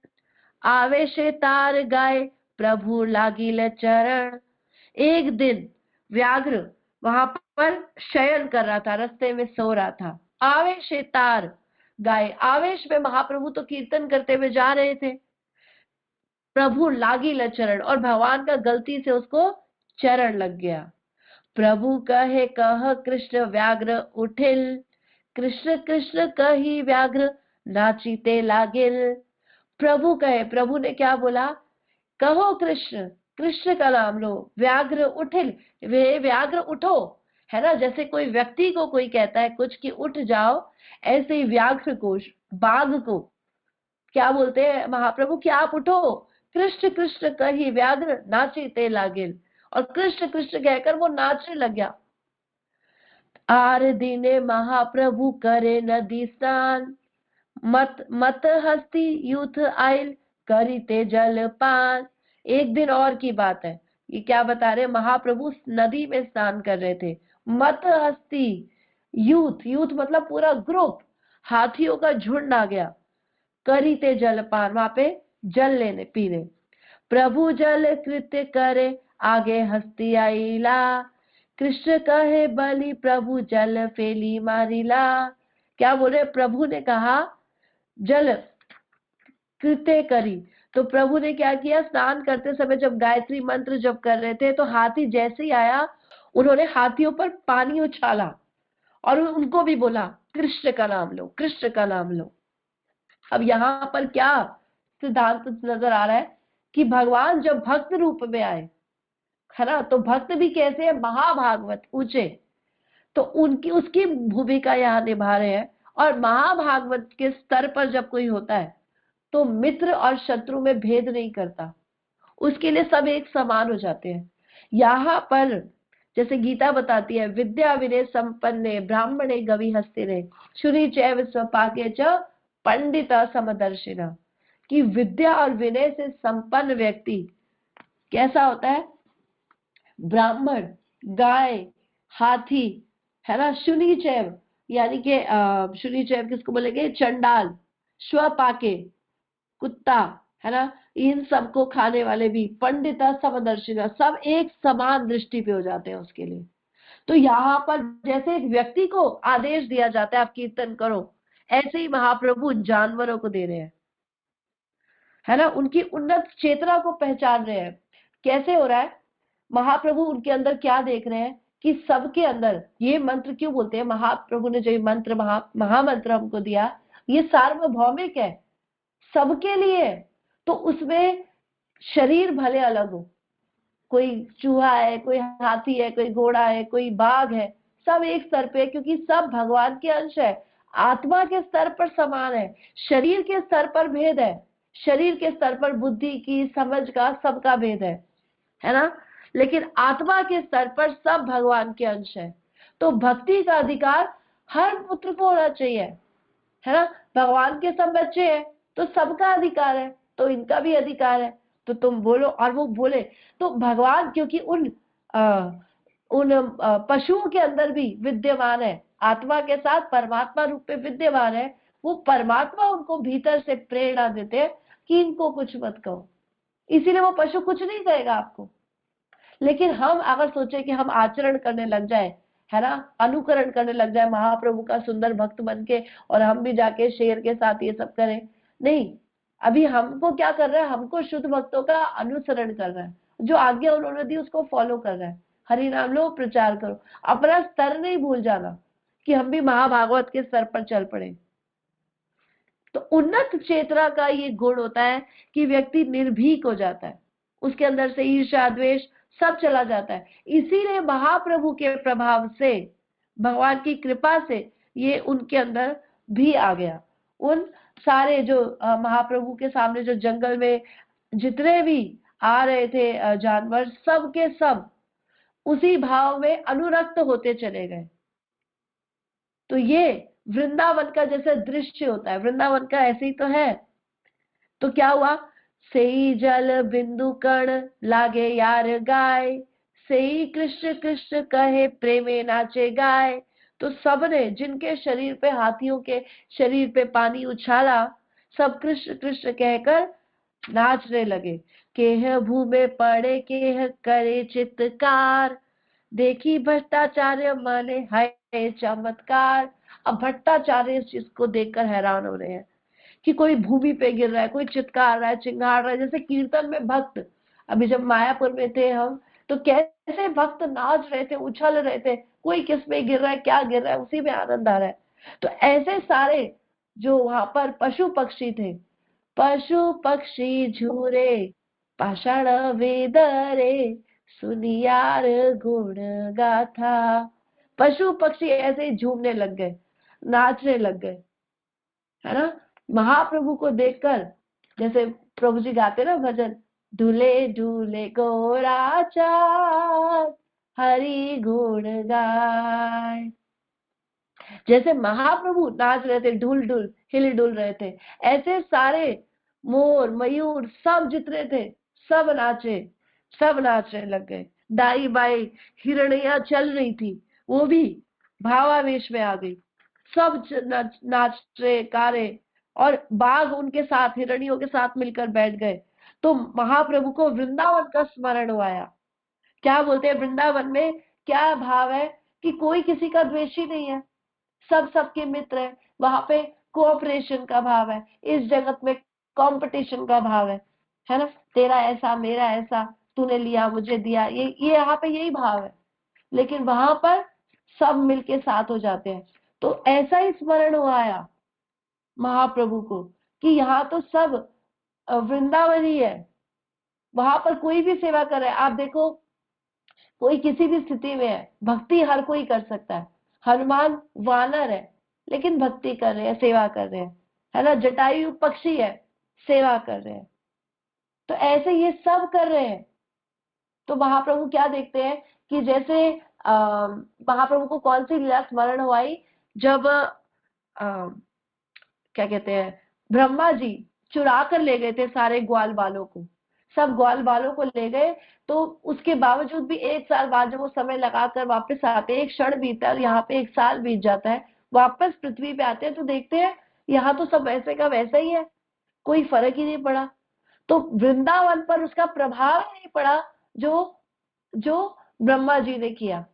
आवेशे तार गाय प्रभु लागिल चरण। एक दिन व्याघ्र वहां पर शयन कर रहा था, रास्ते में सो रहा था। आवेश तार गाय, आवेश में महाप्रभु तो कीर्तन करते हुए जा रहे थे, प्रभु लागी चरण, और भगवान का गलती से उसको चरण लग गया। प्रभु कहे कह कृष्ण व्याघ्र उठिल, कृष्ण कृष्ण कही व्याघ्र नाचिते लागिल। प्रभु कहे, प्रभु ने क्या बोला, कहो कृष्ण, कृष्ण का नाम लो, व्याघ्र उठिल, वे व्याघ्र उठो, है ना। जैसे कोई व्यक्ति को कोई कहता है कुछ कि उठ जाओ, ऐसे ही व्याघ्र को, बाघ को क्या बोलते हैं महाप्रभु कि आप उठो, कृष्ण कृष्ण कही व्याघ्र नाचिते लागिल, और कृष्ण कृष्ण कहकर वो नाचने लग गया। आर दिने महाप्रभु करे नदी स्नान, मत मत हस्ती यूथ आइल करीते जलपान। एक दिन और की बात है, ये क्या बता रहे, महाप्रभु नदी में स्नान कर रहे थे, मत हस्ती यूथ, यूथ मतलब पूरा ग्रुप, हाथियों का झुंड आ गया, करीते जलपान, वहां पे जल लेने पीने। प्रभु जल कृत्य करे आगे हस्ती आईला, कृष्ण कहे बलि प्रभु जल फेली मारिला। क्या बोले, प्रभु ने कहा जल कृत्य करी, तो प्रभु ने क्या किया, स्नान करते समय जब गायत्री मंत्र जब कर रहे थे तो हाथी जैसे ही आया, उन्होंने हाथियों पर पानी उछाला और उनको भी बोला कृष्ण का नाम लो, कृष्ण का नाम लो। अब यहाँ पर क्या सिद्धांत नजर आ रहा है कि भगवान जब भक्त रूप में आए, है ना, तो भक्त भी कैसे है, महाभागवत ऊंचे, तो उनकी उसकी भूमिका यहाँ निभा रहे हैं। और महाभागवत के स्तर पर जब कोई होता है तो मित्र और शत्रु में भेद नहीं करता, उसके लिए सब एक समान हो जाते हैं। यहाँ पर जैसे गीता बताती है, विद्या विनय संपन्ने ब्राह्मणे गवि हस्तिने शुनि चैव स्वपाके च पंडित समदर्शिना, कि विद्या और विनय से संपन्न व्यक्ति कैसा होता है, ब्राह्मण, गाय, हाथी, है ना, शुनि चैव, यानी कि शुनि चैव किसको बोलेंगे, चंडाल, स्वपाके कुत्ता, है ना, इन सबको खाने वाले भी, पंडिता समदर्शिना, सब एक समान दृष्टि पे हो जाते हैं उसके लिए। तो यहाँ पर जैसे एक व्यक्ति को आदेश दिया जाता है आप कीर्तन करो, ऐसे ही महाप्रभु जानवरों को दे रहे हैं, है ना, उनकी उन्नत चेतना को पहचान रहे हैं। कैसे हो रहा है, महाप्रभु उनके अंदर क्या देख रहे हैं कि सबके अंदर ये मंत्र क्यों बोलते हैं, महाप्रभु ने जो ये मंत्र महामंत्र हमको दिया, ये सार्वभौमिक है, सबके लिए। तो उसमें शरीर भले अलग हो, कोई चूहा है, कोई हाथी है, कोई घोड़ा है, कोई बाघ है, सब एक स्तर पे है, क्योंकि सब भगवान के अंश है। आत्मा के स्तर पर समान है, शरीर के स्तर पर भेद है, शरीर के स्तर पर बुद्धि की समझ का सबका भेद है ना, लेकिन आत्मा के स्तर पर सब भगवान के अंश है। तो भक्ति का अधिकार हर पुत्र को होना चाहिए, है ना, भगवान के सब बच्चे हैं तो सबका अधिकार है, तो इनका भी अधिकार है, तो तुम बोलो। और वो बोले तो भगवान, क्योंकि उन पशुओं के अंदर भी विद्यमान है, आत्मा के साथ परमात्मा रूप में विद्यमान है, वो परमात्मा उनको भीतर से प्रेरणा देते हैं कि इनको कुछ मत कहो, इसीलिए वो पशु कुछ नहीं कहेगा आपको। लेकिन हम अगर सोचे कि हम आचरण करने लग जाए, है ना, अनुकरण करने लग जाए महाप्रभु का सुंदर भक्त बन के, और हम भी जाके शेर के साथ ये सब करें, नहीं, अभी हमको क्या कर रहा है, हमको शुद्ध भक्तों का अनुसरण कर रहा है, जो आज्ञा उन्होंने दी उसको फॉलो कर रहा है, हरि नाम लो, प्रचार करो, अपना स्तर नहीं भूल जाना कि हम भी महाभागवत के स्तर पर चल पड़े। तो उन्नत चेतना का ये गुण होता है कि व्यक्ति निर्भीक हो जाता है, उसके अंदर से ईर्ष्या द्वेष सब चला जाता है। इसीलिए महाप्रभु के प्रभाव से, भगवान की कृपा से ये उनके अंदर भी आ गया। उन सारे जो महाप्रभु के सामने जो जंगल में जितने भी आ रहे थे जानवर, सब के सब उसी भाव में अनुरक्त होते चले गए। तो ये वृंदावन का जैसे दृश्य होता है, वृंदावन का ऐसे ही तो है। तो क्या हुआ, सेई जल बिंदु कण लागे यार गाय, सेई कृष्ण कृष्ण कहे प्रेमे नाचे गाय। तो सबने, जिनके शरीर पे, हाथियों के शरीर पे पानी उछाला, सब कृष्ण कृष्ण कहकर नाचने लगे। केह भूमे पड़े केह करे चित्कार, देखी भट्टाचार्य माने हाय चमत्कार। अब भट्टाचार्य इस चीज को देखकर हैरान हो रहे हैं कि कोई भूमि पे गिर रहा है, कोई चित्कार रहा है, चिंगाड़ रहा है, जैसे कीर्तन में भक्त। अभी जब मायापुर में थे हम, तो कैसे भक्त नाच रहे थे, उछल रहे थे, कोई किस में गिर रहा है, क्या गिर रहा है, उसी में आनंद आ रहा है। तो ऐसे सारे जो वहां पर पशु पक्षी थे, पशु पक्षी झूरे पाषाण वेद रे, सुनियार गुण गाथा। पशु पक्षी ऐसे ही झूमने लग गए, नाचने लग गए, है ना। महाप्रभु को देखकर, जैसे प्रभु जी गाते ना भजन, ढूले ढूले गोराचार हरि गुण गाय। जैसे महाप्रभु नाच रहे थे, ढूल ढूल हिल डुल रहे थे, ऐसे सारे मोर मयूर सब जितने थे, सब नाचे, सब नाचने लग गए। दाई बाई हिरणिया चल रही थी, वो भी भावावेश में आ गई, सब नाच रहे गा रहे, और बाघ उनके साथ, हिरणियों के साथ मिलकर बैठ गए। तो महाप्रभु को वृंदावन का स्मरण आया। क्या बोलते हैं, वृंदावन में क्या भाव है कि कोई किसी का द्वेषी नहीं है, सब सबके मित्र है। वहां पे कोऑपरेशन का भाव है, इस जगत में कंपटीशन का भाव है ना। तेरा ऐसा मेरा ऐसा, तूने लिया मुझे दिया, ये यहाँ पे यही भाव है। लेकिन वहां पर सब मिलके साथ हो जाते हैं। तो ऐसा ही स्मरण हुआ आया महाप्रभु को कि यहाँ तो सब वृंदावन ही है, वहां पर कोई भी सेवा कर रहा है। आप देखो, कोई किसी भी स्थिति में है, भक्ति हर कोई कर सकता है। हनुमान वानर है, लेकिन भक्ति कर रहे हैं, सेवा कर रहे हैं, है ना। जटायु पक्षी है, सेवा कर रहे हैं। तो ऐसे ये सब कर रहे हैं। तो महाप्रभु क्या देखते हैं कि जैसे महाप्रभु को कौन सी लीला स्मरण हुई, जब क्या कहते हैं, ब्रह्मा जी चुरा कर ले गए थे सारे ग्वाल बालों को, सब ग्वाल बालों को ले गए। तो उसके बावजूद भी 1 साल बाद जब वो समय लगाकर वापस आते हैं, एक क्षण बीता है और यहाँ पे 1 साल बीत जाता है, वापस पृथ्वी पे आते हैं, तो देखते हैं यहाँ तो सब वैसे का वैसा ही है, कोई फर्क ही नहीं पड़ा। तो वृंदावन पर उसका प्रभाव ही नहीं पड़ा जो जो ब्रह्मा जी ने किया।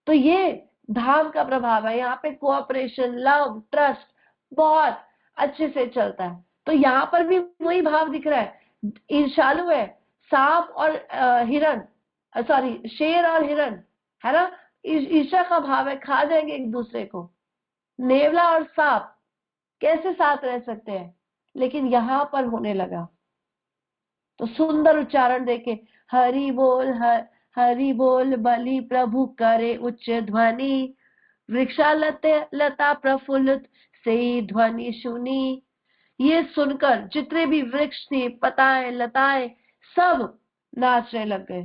तो ये धाम का प्रभाव है। यहाँ पे कोऑपरेशन, लव, ट्रस्ट बहुत अच्छे से चलता है। तो यहाँ पर भी वही भाव दिख रहा है। ईर्ष्यालु है, सांप और हिरण, सॉरी शेर और हिरण, है ना। ईर्ष्या का भाव है, खा जाएंगे एक दूसरे को। नेवला और सांप कैसे साथ रह सकते हैं, लेकिन यहाँ पर होने लगा। तो सुंदर उच्चारण देके, हरि बोल हरि बोल बलि प्रभु करे उच्च ध्वनि, वृक्षा लता प्रफुल्लित से ध्वनि सुनी। ये सुनकर जितने भी वृक्ष थे, पताएं लताएं, सब नाचने लग गए,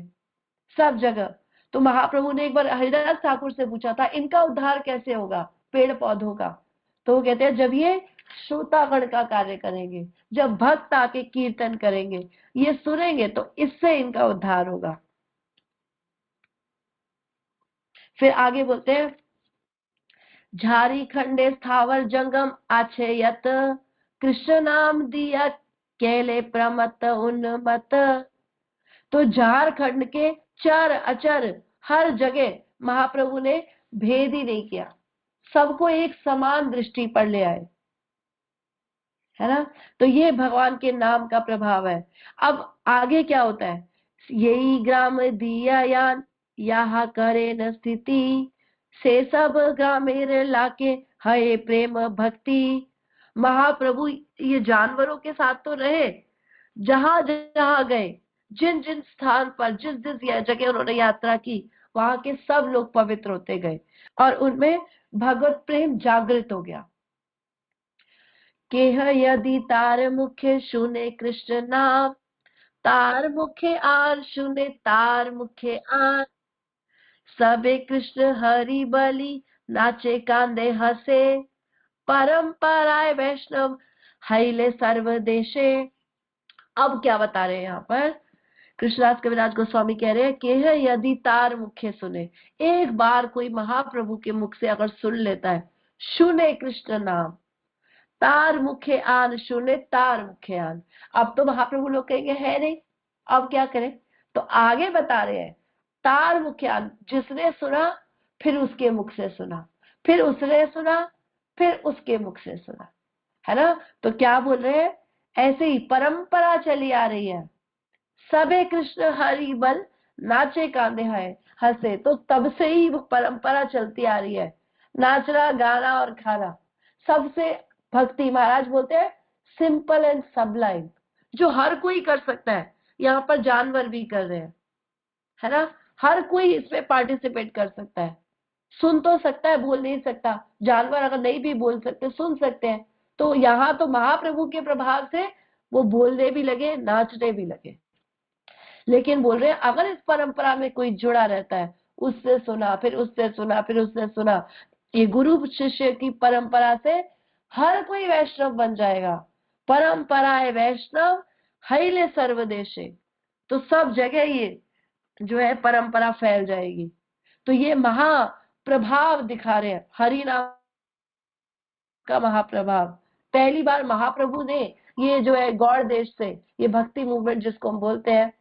सब जगह। तो महाप्रभु ने एक बार हरिदास ठाकुर से पूछा था, इनका उद्धार कैसे होगा पेड़ पौधों का। तो वो कहते हैं, जब ये श्रोतागण का कार्य करेंगे, जब भक्त आके कीर्तन करेंगे, ये सुनेंगे, तो इससे इनका उद्धार होगा। फिर आगे बोलते हैं, झारी खंडे स्थावर जंगम आछेयत, कृष्ण नाम दिया केले प्रमत उन्मत। तो झारखंड के चर अचर हर जगह महाप्रभु ने भेद ही नहीं किया, सबको एक समान दृष्टि पर ले आए, है ना। तो ये भगवान के नाम का प्रभाव है। अब आगे क्या होता है, यही ग्राम दिया यान यहाँ करे न स्थिति, से सब ग्रामेर लाके है प्रेम भक्ति। महाप्रभु ये जानवरों के साथ तो रहे, जहां जहां गए, जिन जिन स्थान पर, जिस जिस जगह उन्होंने यात्रा की, वहां के सब लोग पवित्र होते गए और उनमें भगवत प्रेम जागृत हो गया। केह यदि तार मुख्य सुने कृष्ण नाम, तार मुख्य आर सुने तार मुख्य आर, सबे कृष्ण हरि बलि नाचे कांदे हसे, परंपराए वैष्णव हैले सर्व देशे। अब क्या बता रहे हैं यहाँ पर, कृष्णदास कविराज गोस्वामी कह रहे हैं कि यदि तार मुख्य सुने, एक बार कोई महाप्रभु के मुख से अगर सुन लेता है, सुने कृष्ण नाम, तार मुखे आन सुने तार मुखे आन। अब तो महाप्रभु लोग कहेंगे है नहीं, अब क्या करें। तो आगे बता रहे हैं, तार मुखे आन, जिसने सुना फिर उसके मुख से सुना, फिर उसने सुना फिर उसके मुख से सुना, है ना। तो क्या बोल रहे हैं, ऐसे ही परंपरा चली आ रही है, सबे कृष्ण हरि बल नाचे कांदे हंसे। तो तब से ही वो परंपरा चलती आ रही है, नाचना गाना और खाना। सबसे भक्ति महाराज बोलते हैं सिंपल एंड सबलाइन, जो हर कोई कर सकता है। यहाँ पर जानवर भी कर रहे हैं, है ना। हर कोई इसमें पार्टिसिपेट कर सकता है, सुन तो सकता है, बोल नहीं सकता। जानवर अगर नहीं भी बोल सकते, सुन सकते हैं। तो यहाँ तो महाप्रभु के प्रभाव से वो बोलने भी लगे, नाचने भी लगे। लेकिन बोल रहे हैं अगर इस परंपरा में कोई जुड़ा रहता है, उससे सुना, फिर उससे सुना, फिर उससे सुना, ये गुरु शिष्य की परंपरा से हर कोई वैष्णव बन जाएगा। परंपराए वैष्णव हईले सर्वदेशे। तो सब जगह ये जो है परंपरा फैल जाएगी। तो ये महाप्रभाव दिखा रहे हैं, हरि नाम का महाप्रभाव। पहली बार महाप्रभु ने ये जो है गौड़ देश से ये भक्ति मूवमेंट जिसको हम बोलते हैं,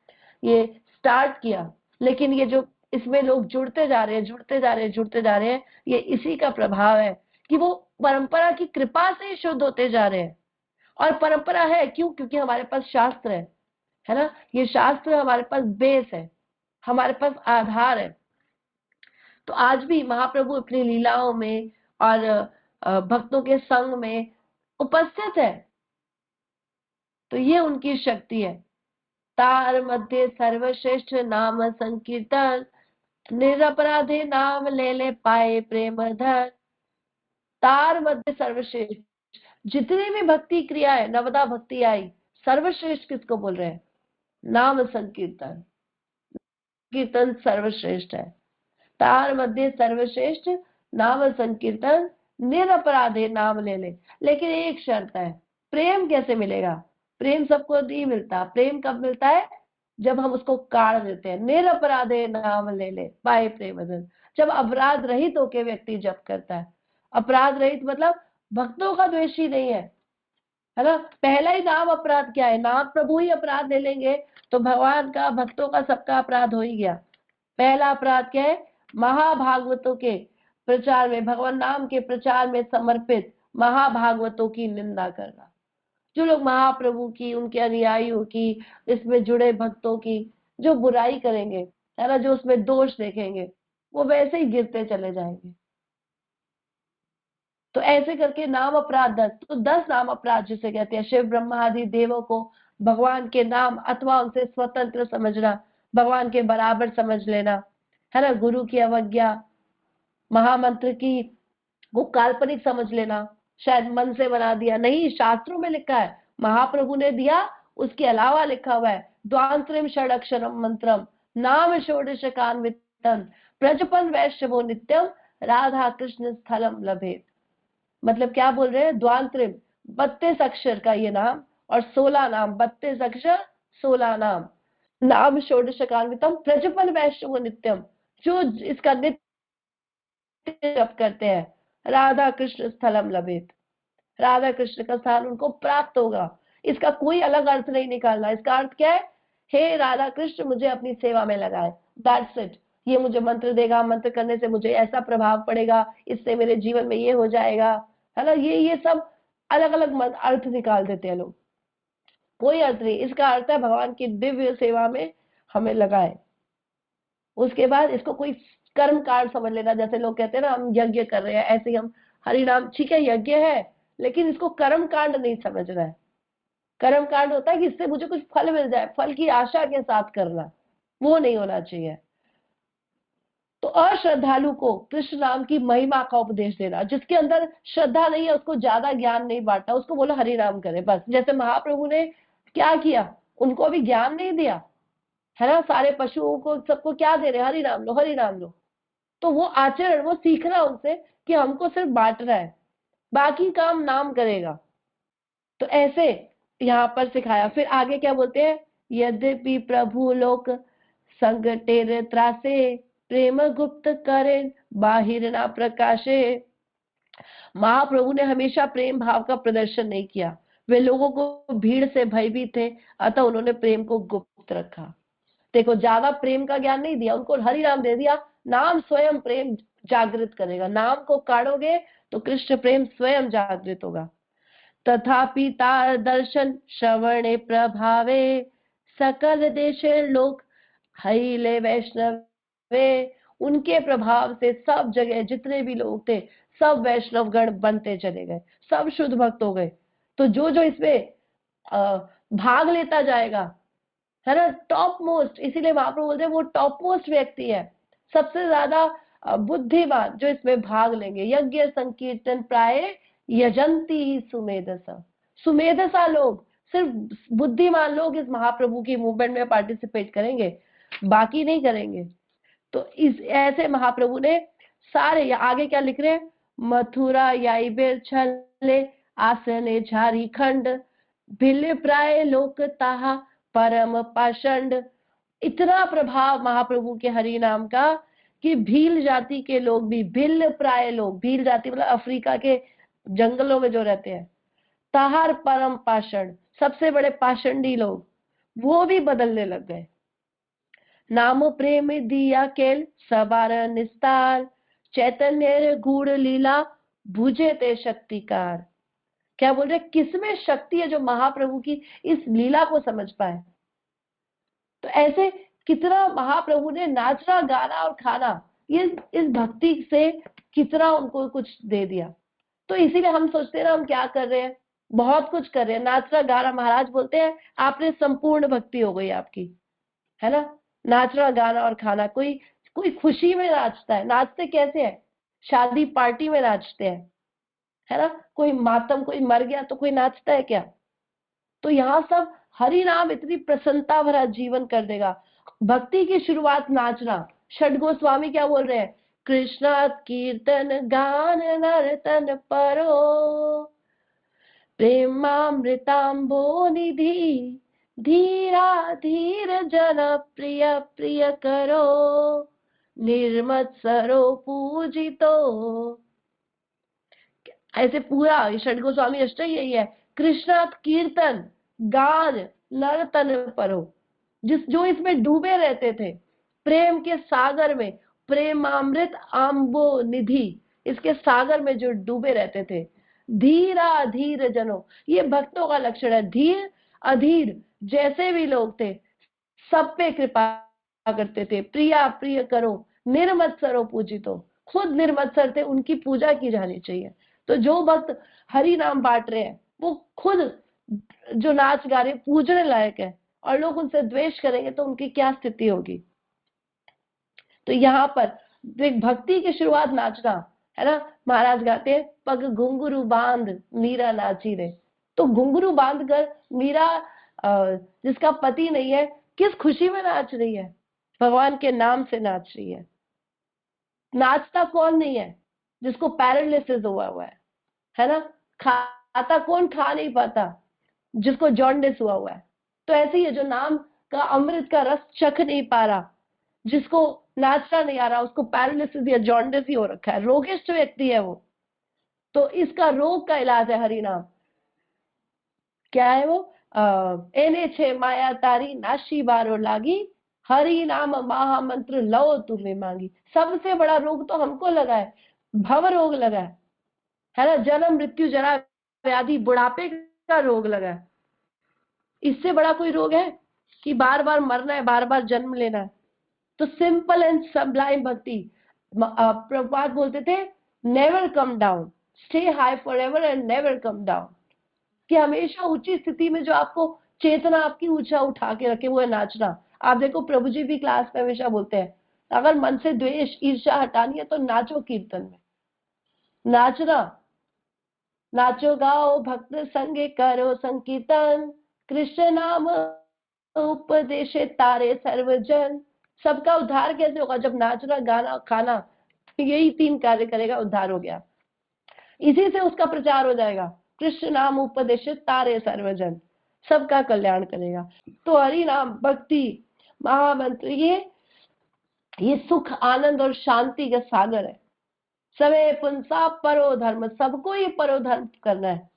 ये स्टार्ट किया। लेकिन ये जो इसमें लोग जुड़ते जा रहे हैं, जुड़ते जा रहे हैं, जुड़ते जा रहे हैं, ये इसी का प्रभाव है कि वो परंपरा की कृपा से शुद्ध होते जा रहे हैं। और परंपरा है क्यों? क्योंकि हमारे पास शास्त्र है ना। ये शास्त्र हमारे पास बेस है, हमारे पास आधार है। तो आज भी महाप्रभु अपनी लीलाओं में और भक्तों के संग में उपस्थित है। तो ये उनकी शक्ति है। तार मध्य सर्वश्रेष्ठ नाम संकीर्तन, निरपराधे नाम ले ले पाए प्रेम धन। तार मध्य सर्वश्रेष्ठ, जितनी भी भक्ति क्रिया है, नवदा भक्ति आई, सर्वश्रेष्ठ किसको बोल रहे हैं? नाम संकीर्तन। कीर्तन सर्वश्रेष्ठ है। तार मध्य सर्वश्रेष्ठ नाम संकीर्तन, निरपराधे नाम ले ले। लेकिन एक शर्त है, प्रेम कैसे मिलेगा? प्रेम सबको नहीं मिलता। प्रेम कब मिलता है? जब हम उसको काढ़ देते हैं। निरपराधे नाम ले ले पाए प्रेम धन। जब अपराध रहित होके व्यक्ति जप करता है। अपराध रहित मतलब भक्तों का द्वेषी नहीं है ना। पहला ही नाम अपराध क्या है? नाम प्रभु ही अपराध ले लेंगे तो भगवान का, भक्तों का, सबका अपराध हो ही गया। पहला अपराध क्या है? महाभागवतों के प्रचार में, भगवान नाम के प्रचार में समर्पित महाभागवतों की निंदा करना। जो लोग महाप्रभु की, उनके अनुयायियों की, इसमें जुड़े भक्तों की जो बुराई करेंगे, है ना, जो उसमें दोष देखेंगे, वो वैसे ही गिरते चले जाएंगे। तो ऐसे करके नाम अपराध 10, तो 10 नाम अपराध जिसे कहते हैं। शिव ब्रह्मा आदि देवों को भगवान के नाम अथवा उनसे स्वतंत्र समझना, भगवान के बराबर समझ लेना, है ना। गुरु की अवज्ञा, महामंत्र की वो काल्पनिक समझ लेना, शायद मन से बना दिया। नहीं, शास्त्रों में लिखा है, महाप्रभु ने दिया, उसके अलावा लिखा हुआ है द्वांत्रिम षडक्षरम मंत्रम नाम षोडश कान्वितम प्रजपन वैष्णवो नित्यम राधा कृष्ण स्थलम लभेत। मतलब क्या बोल रहे हैं? द्वांत्रिम 32 अक्षर का ये नाम और 16 नाम, 32 अक्षर 16 नाम, नाम षोडश कान्वितम प्रजपन वैष्णवो नित्यम, जो इसका नित्य जप करते हैं राधा कृष्ण स्थलम लभेत, राधा कृष्ण का स्थान उनको प्राप्त होगा। इसका कोई अलग अर्थ नहीं निकालना। इसका अर्थ क्या है? हे राधा कृष्ण मुझे अपनी सेवा में लगाए, दैट्स इट। ये मुझे मंत्र देगा, मंत्र करने से मुझे ऐसा प्रभाव पड़ेगा, इससे मेरे जीवन में ये हो जाएगा, है ना। ये सब अलग अलग अर्थ निकाल देते हैं लोग। कोई अर्थ नहीं। इसका अर्थ है भगवान की दिव्य सेवा में हमें लगाए। उसके बाद इसको कोई कर्म कांड समझ लेना। जैसे लोग कहते हैं ना हम यज्ञ कर रहे हैं, ऐसे ही हम हरि नाम, ठीक है यज्ञ है, लेकिन इसको कर्म कांड नहीं समझना है। कर्म कांड होता है कि इससे मुझे कुछ फल मिल जाए, फल की आशा के साथ करना, वो नहीं होना चाहिए। तो अश्रद्धालु को कृष्ण नाम की महिमा का उपदेश देना। जिसके अंदर श्रद्धा नहीं है उसको ज्यादा ज्ञान नहीं बांटना, उसको बोलो हरि नाम करे बस। जैसे महाप्रभु ने क्या किया, उनको भी ज्ञान नहीं दिया, है ना। सारे पशुओं को, सबको क्या दे रहे? हरि नाम लो, हरि नाम लो। तो वो आचरण, वो सीखना उनसे कि हमको सिर्फ बांटना है, बाकी काम नाम करेगा। तो ऐसे यहाँ पर सिखाया। फिर आगे क्या बोलते हैं? यद्यपि प्रभु लोक संकटेर त्रासे प्रेम गुप्त करें बाहिर ना प्रकाशे। महाप्रभु ने हमेशा प्रेम भाव का प्रदर्शन नहीं किया। वे लोगों को भीड़ से भयभीत थे, अतः उन्होंने प्रेम को गुप्त रखा। देखो, ज्यादा प्रेम का ज्ञान नहीं दिया उनको, हरि नाम दे दिया। नाम स्वयं प्रेम जागृत करेगा। नाम को काढ़ोगे तो कृष्ण प्रेम स्वयं जागृत होगा। तथापि तार दर्शन श्रवणे प्रभावे सकल देशे लोक हईले वैष्णवे, उनके प्रभाव से सब जगह जितने भी लोग थे सब वैष्णव गण बनते चले गए, सब शुद्ध भक्त हो गए। तो जो जो इसमें भाग लेता जाएगा, है ना, टॉप मोस्ट, इसीलिए महाप्रभु बोलते हैं वो टॉप मोस्ट व्यक्ति है, सबसे ज्यादा बुद्धिमान जो इसमें भाग लेंगे। यज्ञ संकीर्तन प्राय यजंती ही सुमेधसा, सुमेधसा लोग, सिर्फ बुद्धिमान लोग इस महाप्रभु की मूवमेंट में पार्टिसिपेट करेंगे, बाकी नहीं करेंगे। तो इस ऐसे महाप्रभु ने सारे, या आगे क्या लिख रहे हैं, मथुरा याइबेर छले आसने झारीखंड भिल्ल प्राय लोक ताहा परम पाषंड। इतना प्रभाव महाप्रभु के हरि नाम का कि भील जाति के लोग भी, भिल्ल प्राय लोग, भील जाति मतलब अफ्रीका के जंगलों में जो रहते हैं, ताहार परम पाषण, सबसे बड़े पाषंडी लोग, वो भी बदलने लग गए। नाम प्रेम दिया केल सबार निस्तार, चैतन्य गूढ़ लीला भुजे ते शक्तिकार। क्या बोल रहे, किसमें शक्ति है जो महाप्रभु की इस लीला को समझ पाए। तो ऐसे कितना महाप्रभु ने नाचना गाना और खाना, ये इस भक्ति से कितना उनको कुछ दे दिया। तो इसीलिए हम सोचते हैं ना, हम क्या कर रहे हैं, बहुत कुछ कर रहे हैं, नाचना गाना। महाराज बोलते हैं आपने संपूर्ण भक्ति हो गई आपकी, है ना। नाचना गाना और खाना, कोई कोई खुशी में नाचता है, नाचते कैसे है, शादी पार्टी में नाचते हैं, है ना। कोई मातम, कोई मर गया तो कोई नाचता है क्या। तो यहाँ सब हरि नाम इतनी प्रसन्नता भरा जीवन कर देगा। भक्ति की शुरुआत नाचना। षड गोस्वामी क्या बोल रहे हैं, कृष्ण कीर्तन गान नर्तन परो प्रेमामृतांबो निधि धीरा धीर जन प्रिय प्रिय करो निर्मत्सरो पूजितो। ऐसे पूरा षड गोस्वामी अष्टक यही है, कृष्ण कीर्तन गान नर्तन परो, जो इसमें डूबे रहते थे प्रेम के सागर में, प्रेमामृत आम्बो निधि, इसके सागर में जो डूबे रहते थे। धीरा धीर जनो, ये भक्तों का लक्षण है। धीर अधीर जैसे भी लोग थे सब पे कृपा करते थे। प्रिया प्रिय करो निर्मत्सरो पूजितो, खुद निर्मत्सर थे, उनकी पूजा की जानी चाहिए। तो जो भक्त हरि नाम बांट रहे हैं वो खुद जो नाच गा रहे पूजने लायक है, और लोग उनसे द्वेष करेंगे तो उनकी क्या स्थिति होगी। तो यहाँ पर एक भक्ति की शुरुआत नाचना, है ना। महाराज गाते हैं पग घुंघरू बांध मीरा नाची रे। तो घुंघरू बांध कर मीरा, जिसका पति नहीं है, किस खुशी में नाच रही है, भगवान के नाम से नाच रही है। नाचता कौन नहीं है, जिसको पैरालिसिस हुआ है ना। खाता कौन, खा नहीं पाता, जिसको जॉन्डिस हुआ है। तो ऐसे ही है जो नाम का अमृत का रस चख नहीं पा रहा, जिसको नाचना नहीं आ रहा, उसको पैरालिसिस या जॉन्डिस ही हो रखा है, रोगिष्ठ व्यक्ति है वो। तो इसका रोग का इलाज है हरि नाम। क्या है वो, एने छे माया तारी नाशी बारो लागी, हरि नाम महामंत्र लो तुम्हें मांगी। सबसे बड़ा रोग तो हमको लगा है, भव रोग लगा है ना, जन्म मृत्यु जरा व्याधि बुढ़ापे का रोग लगा है। इससे बड़ा कोई रोग है कि बार बार मरना है, बार बार जन्म लेना है। तो सिंपल एंड सबलाइम भक्ति, प्रभुपाद बोलते थे never come down, stay high for ever and never come down, कि हमेशा ऊंची स्थिति में जो आपको चेतना आपकी ऊंचा उठा के रखे वो है नाचना। आप देखो प्रभु जी भी क्लास में हमेशा बोलते हैं अगर मन से द्वेष ईर्ष्या हटानी है तो नाचो, कीर्तन में नाचना, नाचो गाओ भक्त संगे करो संकीर्तन, कृष्ण नाम उपदेश तारे सर्वजन। सबका उद्धार कैसे होगा, जब नाचना गाना खाना, यही 3 कार्य करेगा, उद्धार हो गया। इसी से उसका प्रचार हो जाएगा, कृष्ण नाम उपदेश तारे सर्वजन, सबका कल्याण करेगा। तो हरि नाम भक्ति महामंत्र ये सुख आनंद और शांति का सागर है। सवे पुंसा परो धर्म, सबको ये परो धर्म करना है।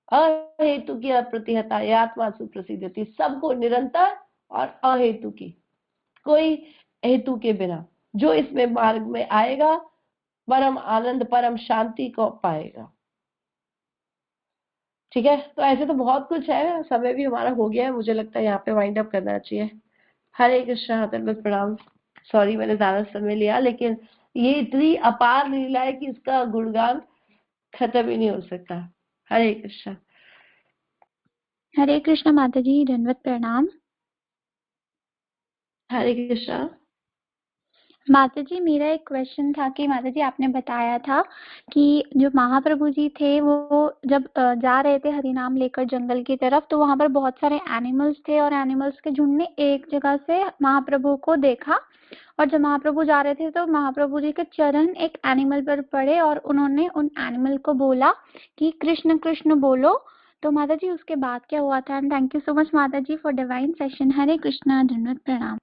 अहेतु की अप्रतिहता आत्मा सुप्रसिद्ध थी, सबको निरंतर और अहेतु की, कोई हेतु के बिना, जो इसमें मार्ग में आएगा परम आनंद परम शांति को पाएगा। ठीक है, तो ऐसे तो बहुत कुछ है, समय भी हमारा हो गया है, मुझे लगता है यहाँ पे वाइंड अप करना चाहिए। हरे कृष्णा, दंडवत प्रणाम। सॉरी मैंने ज्यादा समय लिया, लेकिन ये इतनी अपार लीला है कि इसका गुणगान खत्म ही नहीं हो सकता। हरे कृष्णा। हरे कृष्णा माता जी, दंडवत प्रणाम। हरे कृष्णा। माता जी, मेरा एक क्वेश्चन था कि माता जी आपने बताया था कि जो महाप्रभु जी थे वो जब जा रहे थे हरि नाम लेकर जंगल की तरफ, तो वहां पर बहुत सारे एनिमल्स थे और एनिमल्स के झुंड ने एक जगह से महाप्रभु को देखा। और जब महाप्रभु जा रहे थे तो महाप्रभु जी के चरण एक एनिमल पर पड़े और उन्होंने उन एनिमल को बोला कि कृष्ण कृष्ण बोलो। तो माता जी उसके बाद क्या हुआ था? And thank you so much माता जी फॉर डिवाइन सेशन। हरे कृष्णा, धन्यवाद, प्रणाम।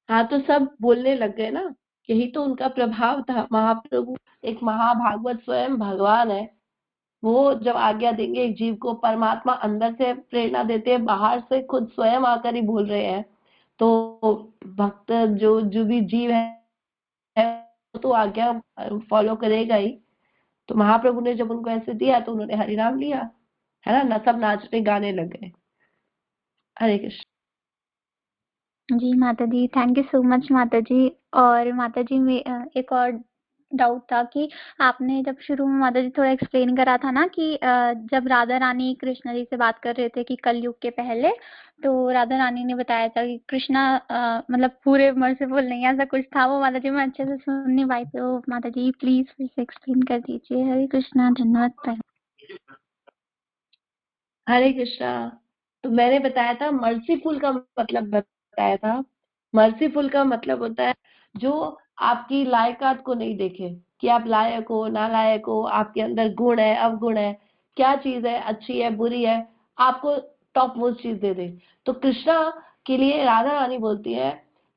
हाँ, तो सब बोलने लग गए ना, यही तो उनका प्रभाव था। महाप्रभु एक महाभागवत स्वयं भगवान है। वो जब आज्ञा देंगे एक जीव को, परमात्मा अंदर से प्रेरणा देते हैं, बाहर से खुद स्वयं आकर ही बोल रहे हैं। तो भक्त जो जो भी जीव है वो तो आज्ञा फॉलो करेगा ही। तो महाप्रभु ने जब उनको ऐसे दिया तो उन्होंने हरि नाम लिया, है ना। सब नाचने गाने लग गए। हरे कृष्ण। जी माता जी, थैंक यू सो मच माता जी। और माता जी में एक और डाउट था कि आपने जब शुरू में माता जी थोड़ा एक्सप्लेन करा था ना कि जब राधा रानी कृष्णा जी से बात कर रहे थे कि कलयुग के पहले, तो राधा रानी ने बताया था कि कृष्णा मतलब पूरे मर्सीफुल नहीं, ऐसा कुछ था। वो माता जी मैं अच्छे से सुन नहीं पाई, तो माता जी प्लीज फिर से एक्सप्लेन कर दीजिए। हरे कृष्णा, धन्यवाद। हरे कृष्णा। तो मैंने बताया था मर्सीफुल का मतलब बताया था। मर्सीफुल का मतलब होता है जो आपकी लायकात को नहीं देखे कि आप लायक हो नालायक हो, आपके अंदर गुण है अवगुण है, क्या चीज है अच्छी है बुरी है, आपको टॉप मोस्ट चीज दे दे। तो कृष्णा के लिए राधा रानी बोलती है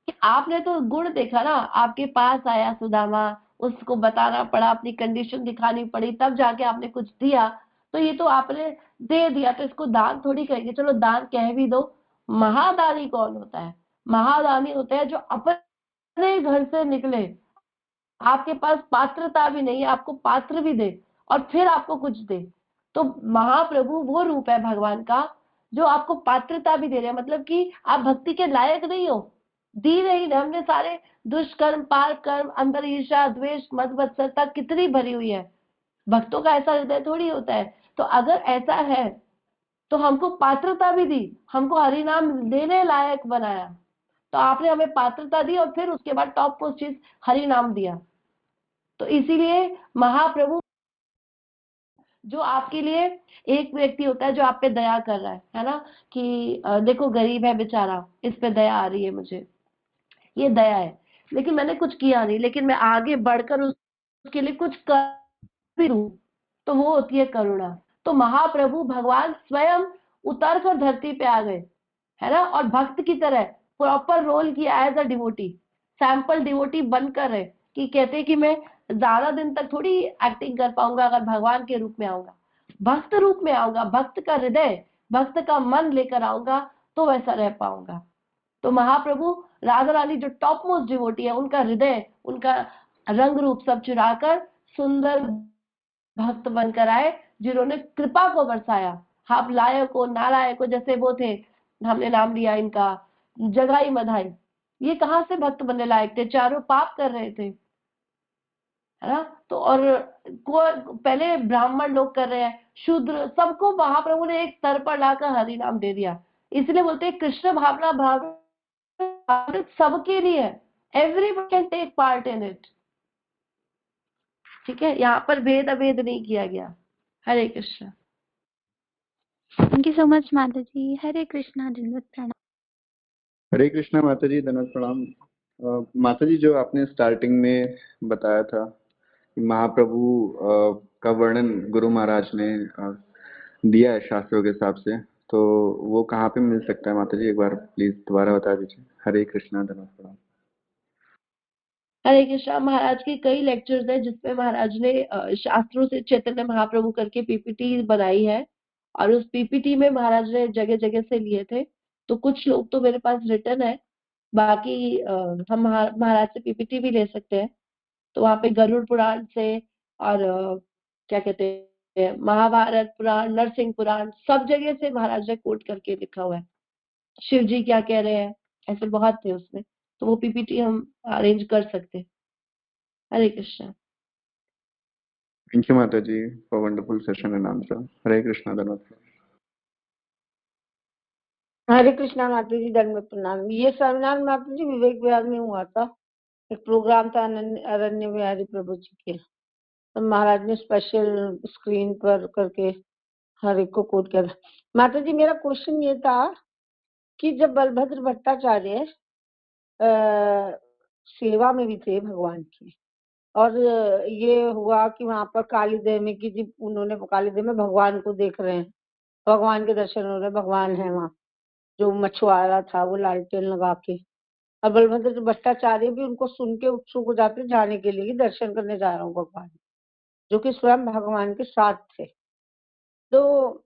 कि आपने तो गुण देखा ना, आपके पास आया सुदामा, उसको बताना पड़ा, अपनी कंडीशन दिखानी पड़ी, तब जाके आपने कुछ दिया। तो ये तो आपने दे दिया, तो इसको दान थोड़ी कहेंगे। चलो दान कह भी दो। महादानी कौन होता है? महादानी होता है जो अपने घर से निकले, आपके पास पात्रता भी नहीं, आपको पात्र भी दे और फिर आपको कुछ दे। तो महाप्रभु वो रूप है भगवान का जो आपको पात्रता भी दे रहे हैं, मतलब कि आप भक्ति के लायक नहीं हो, दी नहीं ना, हमने सारे दुष्कर्म पाप कर्म, अंदर ईर्ष्या द्वेष मद मत्सरता कितनी भरी हुई है। भक्तों का ऐसा हृदय थोड़ी होता है। तो अगर ऐसा है तो हमको पात्रता भी दी, हमको हरि नाम देने लायक बनाया। तो आपने हमें पात्रता दी और फिर उसके बाद टॉप पोस्ट चीज हरि नाम दिया। तो इसीलिए महाप्रभु जो आपके लिए एक व्यक्ति होता है जो आप पे दया कर रहा है ना, कि देखो गरीब है बेचारा, इस पे दया आ रही है मुझे, ये दया है। लेकिन मैंने कुछ किया नहीं, लेकिन मैं आगे बढ़कर उसके लिए कुछ कर भी दूं, तो वो होती है करुणा। तो महाप्रभु भगवान स्वयं उतर कर धरती पे आ गए, है ना, और भक्त की तरह प्रॉपर रोल किया as a devotee, sample devotee बनकर है। कि कहते हैं कि मैं ज्यादा दिन तक थोड़ी एक्टिंग कर पाऊंगा अगर भगवान के रूप में आऊंगा, भक्त रूप में आऊंगा, भक्त का हृदय भक्त का मन लेकर आऊंगा, तो वैसा रह पाऊंगा। तो महाप्रभु राधा रानी जो टॉप मोस्ट डिवोटी है, उनका हृदय उनका रंग रूप सब चुराकर सुंदर भक्त बनकर आए, जिन्होंने कृपा को बरसाया। आप लायक हो नालायक हो, जैसे वो थे, हमने नाम लिया इनका, जगाई मधाई, ये कहाँ से भक्त बनने लायक थे? चारों पाप कर रहे थे, है ना। तो और को पहले ब्राह्मण लोग कर रहे हैं, शूद्र, सबको महाप्रभु ने एक स्तर पर लाकर हरि नाम दे दिया। इसलिए बोलते हैं कृष्ण भावना भाव सबके लिए है, everyone can take part in it. ठीक है, यहाँ पर भेद अभेद नहीं किया गया। Hare Krishna. Thank you so much माता जी। हरे कृष्णा, धन्यवाद, प्रणाम। हरे कृष्णा माता जी, धन्यवाद प्रणाम। माता जी जो आपने स्टार्टिंग में बताया था कि महाप्रभु का वर्णन गुरु महाराज ने दिया है शास्त्रों के हिसाब से, तो वो कहाँ पे मिल सकता है माता जी? एक बार प्लीज दोबारा बता दीजिए। हरे कृष्णा, धन्यवाद प्रणाम। हरे कृष्णा महाराज के कई लेक्चर्स हैं जिसमें महाराज ने शास्त्रों से चैतन्य महाप्रभु करके पीपीटी बनाई है, और उस पीपीटी में महाराज ने जगह जगह से लिए थे। तो कुछ लोग तो मेरे पास रिटर्न है, बाकी हम महाराज से पीपीटी भी ले सकते हैं। तो वहां पे गरुड़ पुराण से और क्या कहते हैं, महाभारत पुराण, नरसिंह पुराण, सब जगह से महाराज ने कोट करके लिखा हुआ है। शिव जी क्या कह रहे हैं, ऐसे बहुत थे उसमें, तो वो पीपीटी हम अरेंज कर सकते हैं। हरे कृष्णा। थैंक यू माता जी for wonderful session and answer. Hare Krishna धन्यवाद। हरे कृष्णा माता जी, दंडवत प्रणाम। ये सेमिनार माता जी विवेक विहार में हुआ था, एक प्रोग्राम था अरण्य बिहारी प्रभु जी के, तो महाराज ने स्पेशल स्क्रीन पर करके हर एक को कोट किया था। माता जी मेरा क्वेश्चन ये था कि जब बलभद्र भट्टाचार्य सेवा में भी थे भगवान की, और ये हुआ कि वहां पर कालीदेव में कि जी उन्होंने कालीदेव में भगवान को देख रहे हैं, भगवान के दर्शन हो रहे हैं, भगवान है वहाँ, जो मछुआरा था वो लालटेन लगा के, और बलभद्र भट्टाचार्य भी उनको सुन के उत्सुक हो जाते जाने के लिए कि दर्शन करने जा रहा हूँ भगवान, जो कि स्वयं भगवान के साथ थे। तो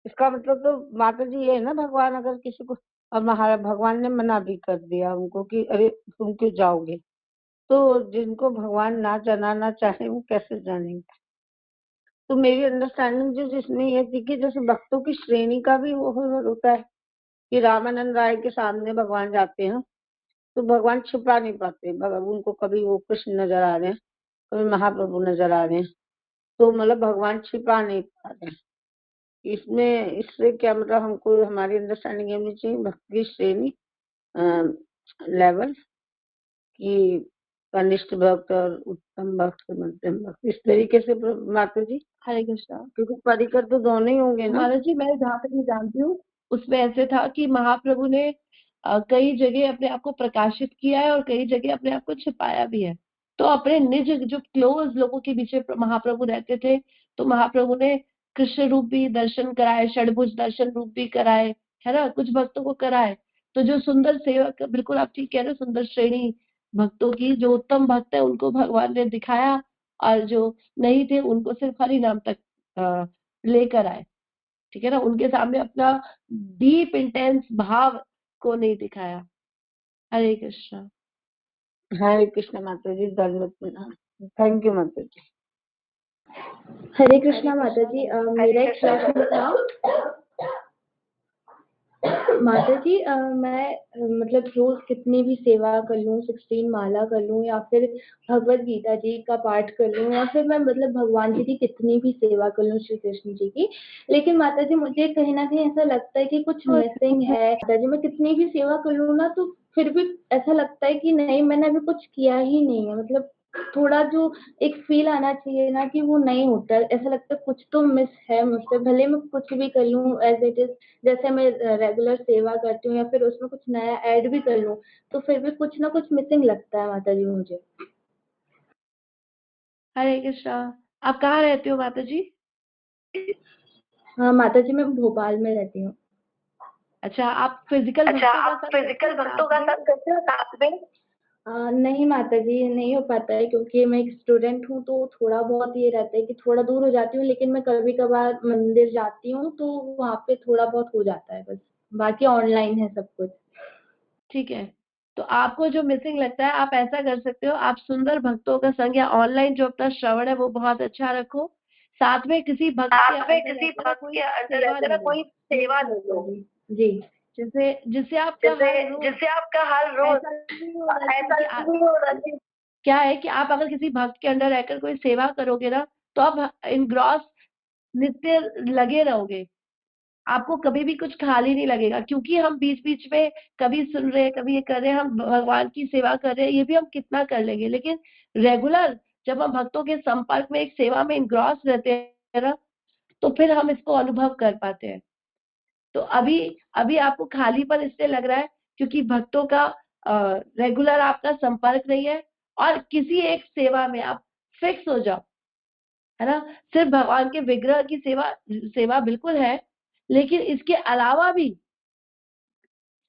इसका मतलब तो माता जी ये है ना, भगवान अगर किसी को, और महाराज भगवान ने मना भी कर दिया उनको कि अरे तुम क्यों जाओगे, तो जिनको भगवान ना जाना चाहे वो कैसे जानेंगे। तो मेरी अंडरस्टैंडिंग जो जिसमें ये थी कि जैसे भक्तों की श्रेणी का भी वो होता है कि रामानंद राय के सामने भगवान जाते हैं तो भगवान छुपा नहीं पाते, उनको कभी वो कृष्ण नजर आ रहे हैं, कभी महाप्रभु नजर आ रहे हैं, तो मतलब भगवान छिपा नहीं पा रहे हैं। इसमें इससे क्या मतलब हमको हमारी अंडरस्टैंडिंग होनी चाहिए भक्ति श्रेणी लेवल की, कनिष्ठ भक्त और उत्तम भक्त, मध्यम भक्त, इस तरीके से माता जी। हरे कृष्णा। क्योंकि परिकर तो दोनों ही होंगे ना। महाराज जी मैं जहाँ तक मैं जानती हूँ उसमें ऐसे था कि महाप्रभु ने कई जगह अपने आप को प्रकाशित किया है और कई जगह अपने आप को छिपाया भी है। तो अपने निज जो क्लोज लोगों के बीच में महाप्रभु रहते थे, तो महाप्रभु ने कृष्ण रूप भी दर्शन कराए, षडभुज दर्शन रूप भी कराए, है ना, कुछ भक्तों को कराए। तो जो सुंदर सेवक, बिल्कुल आप ठीक कह रहे हो, सुंदर श्रेणी भक्तों की, जो उत्तम भक्त है उनको भगवान ने दिखाया, और जो नहीं थे उनको सिर्फ हरि नाम तक लेकर आए। ठीक है ना, उनके सामने अपना डीप इंटेंस भाव को नहीं दिखाया। हरे कृष्णा। हरे कृष्ण माता जी, धन्यवाद प्रणाम। थैंक यू माता जी। हरे कृष्णा माता जी, मेरा एक प्रश्न था माता जी। मैं मतलब रोज कितनी भी सेवा कर लूं, 16 माला कर लूं, या फिर भगवत गीता जी का पाठ कर लूं, या फिर मैं मतलब भगवान जी की कितनी भी सेवा कर लूं, श्री कृष्ण जी की, लेकिन माता जी मुझे कहीं ना कहीं ऐसा लगता है कि कुछ मिसिंग है। माता जी मैं कितनी भी सेवा कर लूं ना, तो फिर भी ऐसा लगता है कि नहीं, मैंने अभी कुछ किया ही नहीं है। मतलब थोड़ा जो एक फील आना चाहिए ना कि वो नहीं होता, ऐसा लगता है कुछ तो मिस है मुझसे, भले मैं कुछ भी कर लूं एज इट इज, जैसे मैं रेगुलर सेवा करती हूँ या फिर उसमें कुछ नया ऐड भी कर लूं, तो फिर भी कुछ ना कुछ मिसिंग लगता है माता जी मुझे। हरे कृष्णा। आप कहाँ रहते हो माता जी? हाँ माता जी, मैं भोपाल में रहती हूँ। अच्छा, आप फिजिकल भक्तों का संग करते हो साथ में? नहीं माता जी, नहीं हो पाता है क्योंकि मैं एक स्टूडेंट हूँ, तो थोड़ा बहुत ये रहता है कि थोड़ा दूर हो जाती हूँ, लेकिन मैं कभी कभार मंदिर जाती हूँ तो वहाँ पे थोड़ा बहुत हो जाता है बस, बाकी ऑनलाइन है सब कुछ। ठीक है, तो आपको जो मिसिंग लगता है आप ऐसा कर सकते हो, आप सुंदर भक्तों का संग या ऑनलाइन जो अपना श्रवण है वो बहुत अच्छा रखो, साथ में किसी भक्त के अंडर रहकर कोई सेवा ले लो। जी। जिससे आपका हर रोज ऐसा नहीं हो रहा कि क्या है कि आप अगर किसी भक्त के अंडर रहकर कोई सेवा करोगे ना, तो आप इनग्रॉस नित्य लगे रहोगे, आपको कभी भी कुछ खाली नहीं लगेगा, क्योंकि हम बीच बीच में कभी सुन रहे हैं, कभी ये कर रहे हैं, हम भगवान की सेवा कर रहे हैं, ये भी हम कितना कर लेंगे, लेकिन रेगुलर जब हम भक्तों के संपर्क में एक सेवा में इनग्रॉस रहते हैं ना, तो फिर हम इसको अनुभव कर पाते हैं। तो अभी अभी आपको खालीपन इसलिए लग रहा है क्योंकि भक्तों का रेगुलर आपका संपर्क नहीं है, और किसी एक सेवा में आप फिक्स हो जाओ, है ना। सिर्फ भगवान के विग्रह की सेवा सेवा बिल्कुल है, लेकिन इसके अलावा भी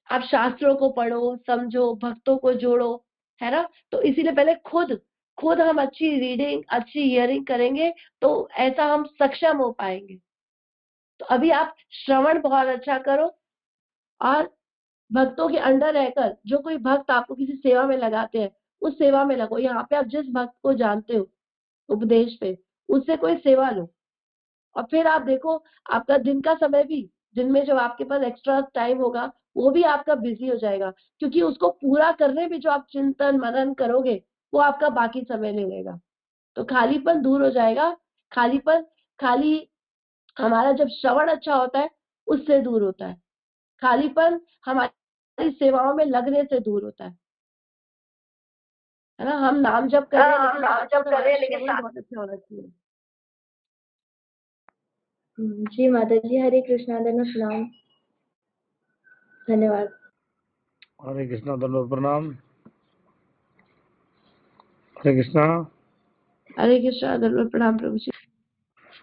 आप शास्त्रों को पढ़ो, समझो, भक्तों को जोड़ो, है ना। तो इसीलिए पहले खुद खुद हम अच्छी रीडिंग, अच्छी हियरिंग करेंगे, तो ऐसा हम सक्षम हो पाएंगे। तो अभी आप श्रवण बहुत अच्छा करो, और भक्तों के अंडर रहकर जो कोई भक्त आपको किसी सेवा में लगाते हैं उस सेवा में लगो। यहाँ पे आप जिस भक्त को जानते हो उपदेश पे, उससे कोई सेवा लो, और फिर आप देखो आपका दिन का समय भी दिन में जब आपके पास एक्स्ट्रा टाइम होगा वो भी आपका बिजी हो जाएगा, क्योंकि उसको पूरा करने में जो आप चिंतन मनन करोगे वो आपका बाकी समय ले लेगा। तो खालीपन दूर हो जाएगा। खालीपन खाली हमारा जब श्रवण अच्छा होता है उससे दूर होता है। खालीपन हमारी सेवाओं में लगने से दूर होता है ना। हम नाम जप कर रहे हैं लेकिन साथ साथ हमारा श्रवण बहुत अच्छा होना चाहिए। जी माता जी, हरे कृष्णा, धन्यवाद, प्रणाम, धन्यवाद। हरे कृष्णा, दंडवत प्रणाम। हरे कृष्णा। हरे कृष्णा, धन्यवाद, प्रणाम प्रभु जी।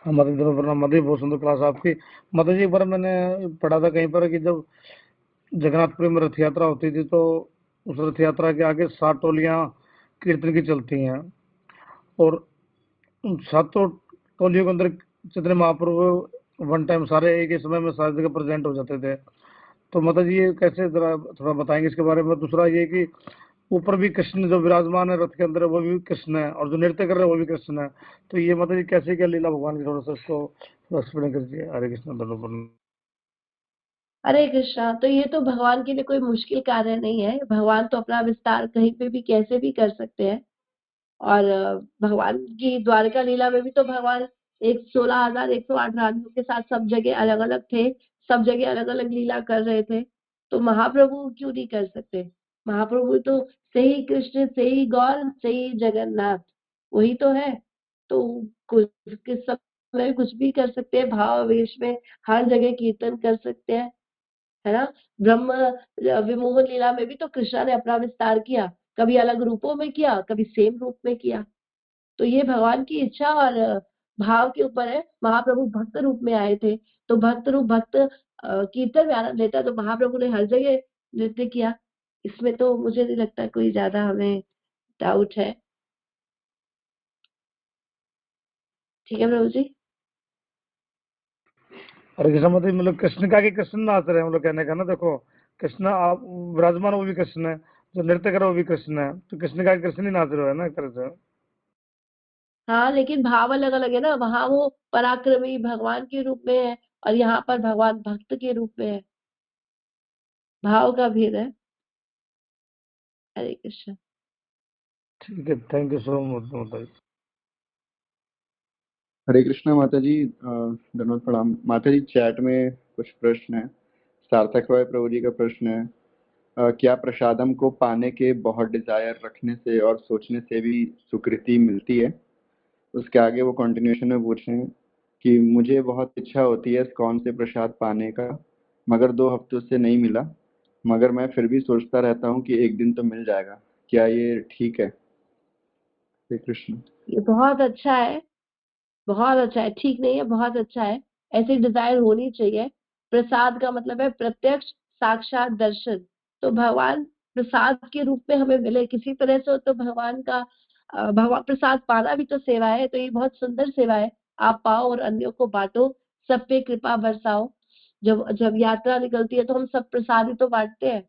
हाँ माता जी, दंडवत प्रणाम। माता जी बहुत सुंदर क्लास आपकी। माता जी एक बार मैंने पढ़ा था कहीं पर कि जब जगन्नाथपुरी में रथ यात्रा होती थी तो उस रथ यात्रा के आगे 7 टोलियां कीर्तन की चलती हैं, और उन 7 टोलियों के अंदर जितने महाप्रभु वन टाइम सारे एक ही समय में सारी जगह प्रेजेंट हो जाते थे। तो माता जी ये कैसे, जरा थोड़ा बताएंगे इसके बारे में। दूसरा ये कि ऊपर भी कृष्ण जो विराजमान है रथ के अंदर वो भी कृष्ण है, और जो नृत्य कर रहे हैं वो भी कृष्ण है। तो ये माता जी कैसे क्या लीला भगवान की, थोड़ा सा इसको एक्सप्लेन कर दीजिए। हरे कृष्ण, दंडवत। हरे कृष्णा। तो ये तो भगवान के लिए कोई मुश्किल कार्य नहीं है। भगवान तो अपना विस्तार कहीं पे भी कैसे भी कर सकते हैं। और भगवान की द्वारका लीला में भी तो भगवान एक 16,108 रानियों के साथ सब जगह अलग अलग थे, सब जगह अलग अलग लीला कर रहे थे। तो महाप्रभु क्यों नहीं कर सकते। महाप्रभु तो सही कृष्ण, सही गौर, सही जगन्नाथ, वही तो है। तो कुछ किस समय कुछ भी कर सकते हैं, भाव वेश में हर जगह कीर्तन कर सकते हैं, है ना। ब्रह्म विमोहन लीला में भी तो कृष्णा ने अपना विस्तार किया, कभी अलग रूपों में किया, कभी सेम रूप में किया। तो ये भगवान की इच्छा और भाव के ऊपर है। महाप्रभु भक्त रूप में आए थे, तो भक्त रूप भक्त कीर्तन में आनंद लेता है, तो महाप्रभु ने हर जगह नृत्य किया। इसमें तो मुझे नहीं लगता कोई ज्यादा हमें डाउट है। ठीक है प्रभु जी। हरे कृष्ण। माता जी मतलब कृष्ण का कि कृष्ण नाच रहे हैं, मतलब कहने का ना, देखो कृष्ण आप विराजमान वो भी कृष्ण है, जो नृत्य कर रहा है वो भी कृष्ण है, तो कृष्ण का कि कृष्ण ही नाच रहे हैं ना एक तरह से। हाँ, लेकिन भाव अलग अलग है ना। वहां वो पराक्रमी भगवान के रूप में है और यहाँ पर भगवान भक्त के रूप में है। भाव का भेद है। हरे कृष्ण। ठीक है, थैंक यू सो मच माता जी। हरे कृष्णा माता जी, धन्यवाद, प्रणाम। माता जी चैट में कुछ प्रश्न है। सार्थक रॉय प्रभु जी का प्रश्न है, क्या प्रसादम को पाने के बहुत डिजायर रखने से और सोचने से भी सुकृति मिलती है? उसके आगे वो कंटिन्यूएशन में पूछ रहे हैं कि मुझे बहुत इच्छा होती है इस्कॉन से प्रसाद पाने का, मगर 2 हफ्तों से नहीं मिला, मगर मैं फिर भी सोचता रहता हूँ कि एक दिन तो मिल जाएगा। क्या ये ठीक है? श्री कृष्ण। ये बहुत अच्छा है, बहुत अच्छा है। ठीक नहीं है, बहुत अच्छा है। ऐसी डिजायर होनी चाहिए। प्रसाद का मतलब है प्रत्यक्ष साक्षात दर्शन। तो भगवान प्रसाद के रूप में हमें मिले किसी तरह से, तो भगवान का भगवान प्रसाद पाना भी तो सेवा है। तो ये बहुत सुंदर सेवा है। आप पाओ और अन्यों को बांटो, सब पे कृपा बरसाओ। जब जब यात्रा निकलती है तो हम सब प्रसाद ही तो बांटते हैं,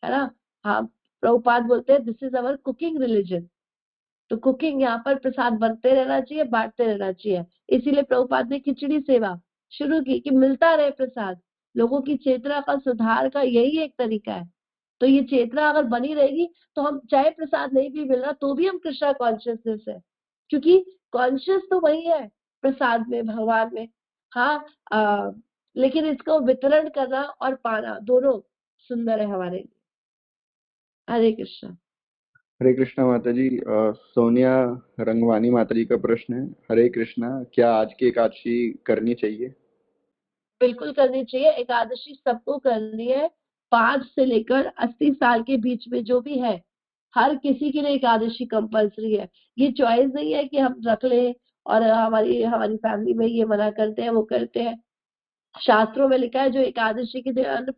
है ना। हाँ, प्रभुपाद बोलते हैं this is our cooking religion. तो कुकिंग, यहाँ पर प्रसाद बनते रहना चाहिए, बांटते रहना चाहिए। इसीलिए प्रभुपाद ने खिचड़ी सेवा शुरू की कि मिलता रहे प्रसाद। लोगों की चेतना का सुधार का यही एक तरीका है। तो ये चेतना अगर बनी रहेगी तो हम चाहे प्रसाद नहीं भी मिल रहा तो भी हम कृष्णा कॉन्शियसनेस है, क्योंकि कॉन्शियस तो वही है प्रसाद में, भगवान में। हाँ, लेकिन इसको वितरण करना और पाना दोनों सुंदर है हमारे लिए। हरे कृष्णा। हरे कृष्णा माता जी, सोनिया रंगवानी माता जी का प्रश्न है, हरे कृष्णा, क्या आज की एकादशी करनी चाहिए? बिल्कुल करनी चाहिए। एकादशी सबको करनी है। 5 से लेकर 80 साल के बीच में जो भी है, हर किसी के लिए एकादशी कंपलसरी है। ये चॉइस नहीं है कि हम रख लें और हमारी हमारी फैमिली में ये मना करते हैं, वो करते हैं। शास्त्रों में लिखा है जो एकादशी के दिन अन्न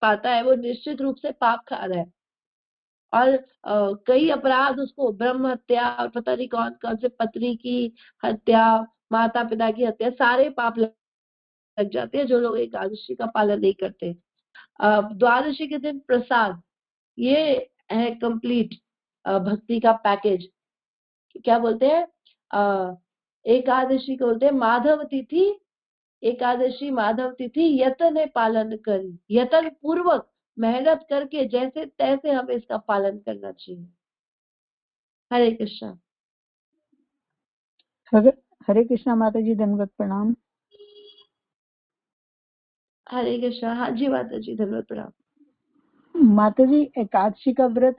पाता है वो निश्चित रूप से पाप खा रहा है। और कई अपराध उसको, ब्रह्म हत्या और पता नहीं कौन कौन से पत्नी की हत्या, माता पिता की हत्या, सारे पाप लग जाते हैं जो लोग एकादशी का पालन नहीं करते। द्वादशी के दिन प्रसाद, ये है कंप्लीट भक्ति का पैकेज। क्या बोलते हैं, एकादशी को बोलते हैं माधव तिथि एकादशी माधव तिथि यतन पालन करी, यतन पूर्वक मेहनत करके जैसे तैसे हमें इसका पालन करना चाहिए। हरे कृष्णा। हरे हरे कृष्णा माता जी, दंडवत प्रणाम। हरे कृष्णा। हाँ जी माता जी, धन्यवाद प्रणाम। माता जी, एकादशी का व्रत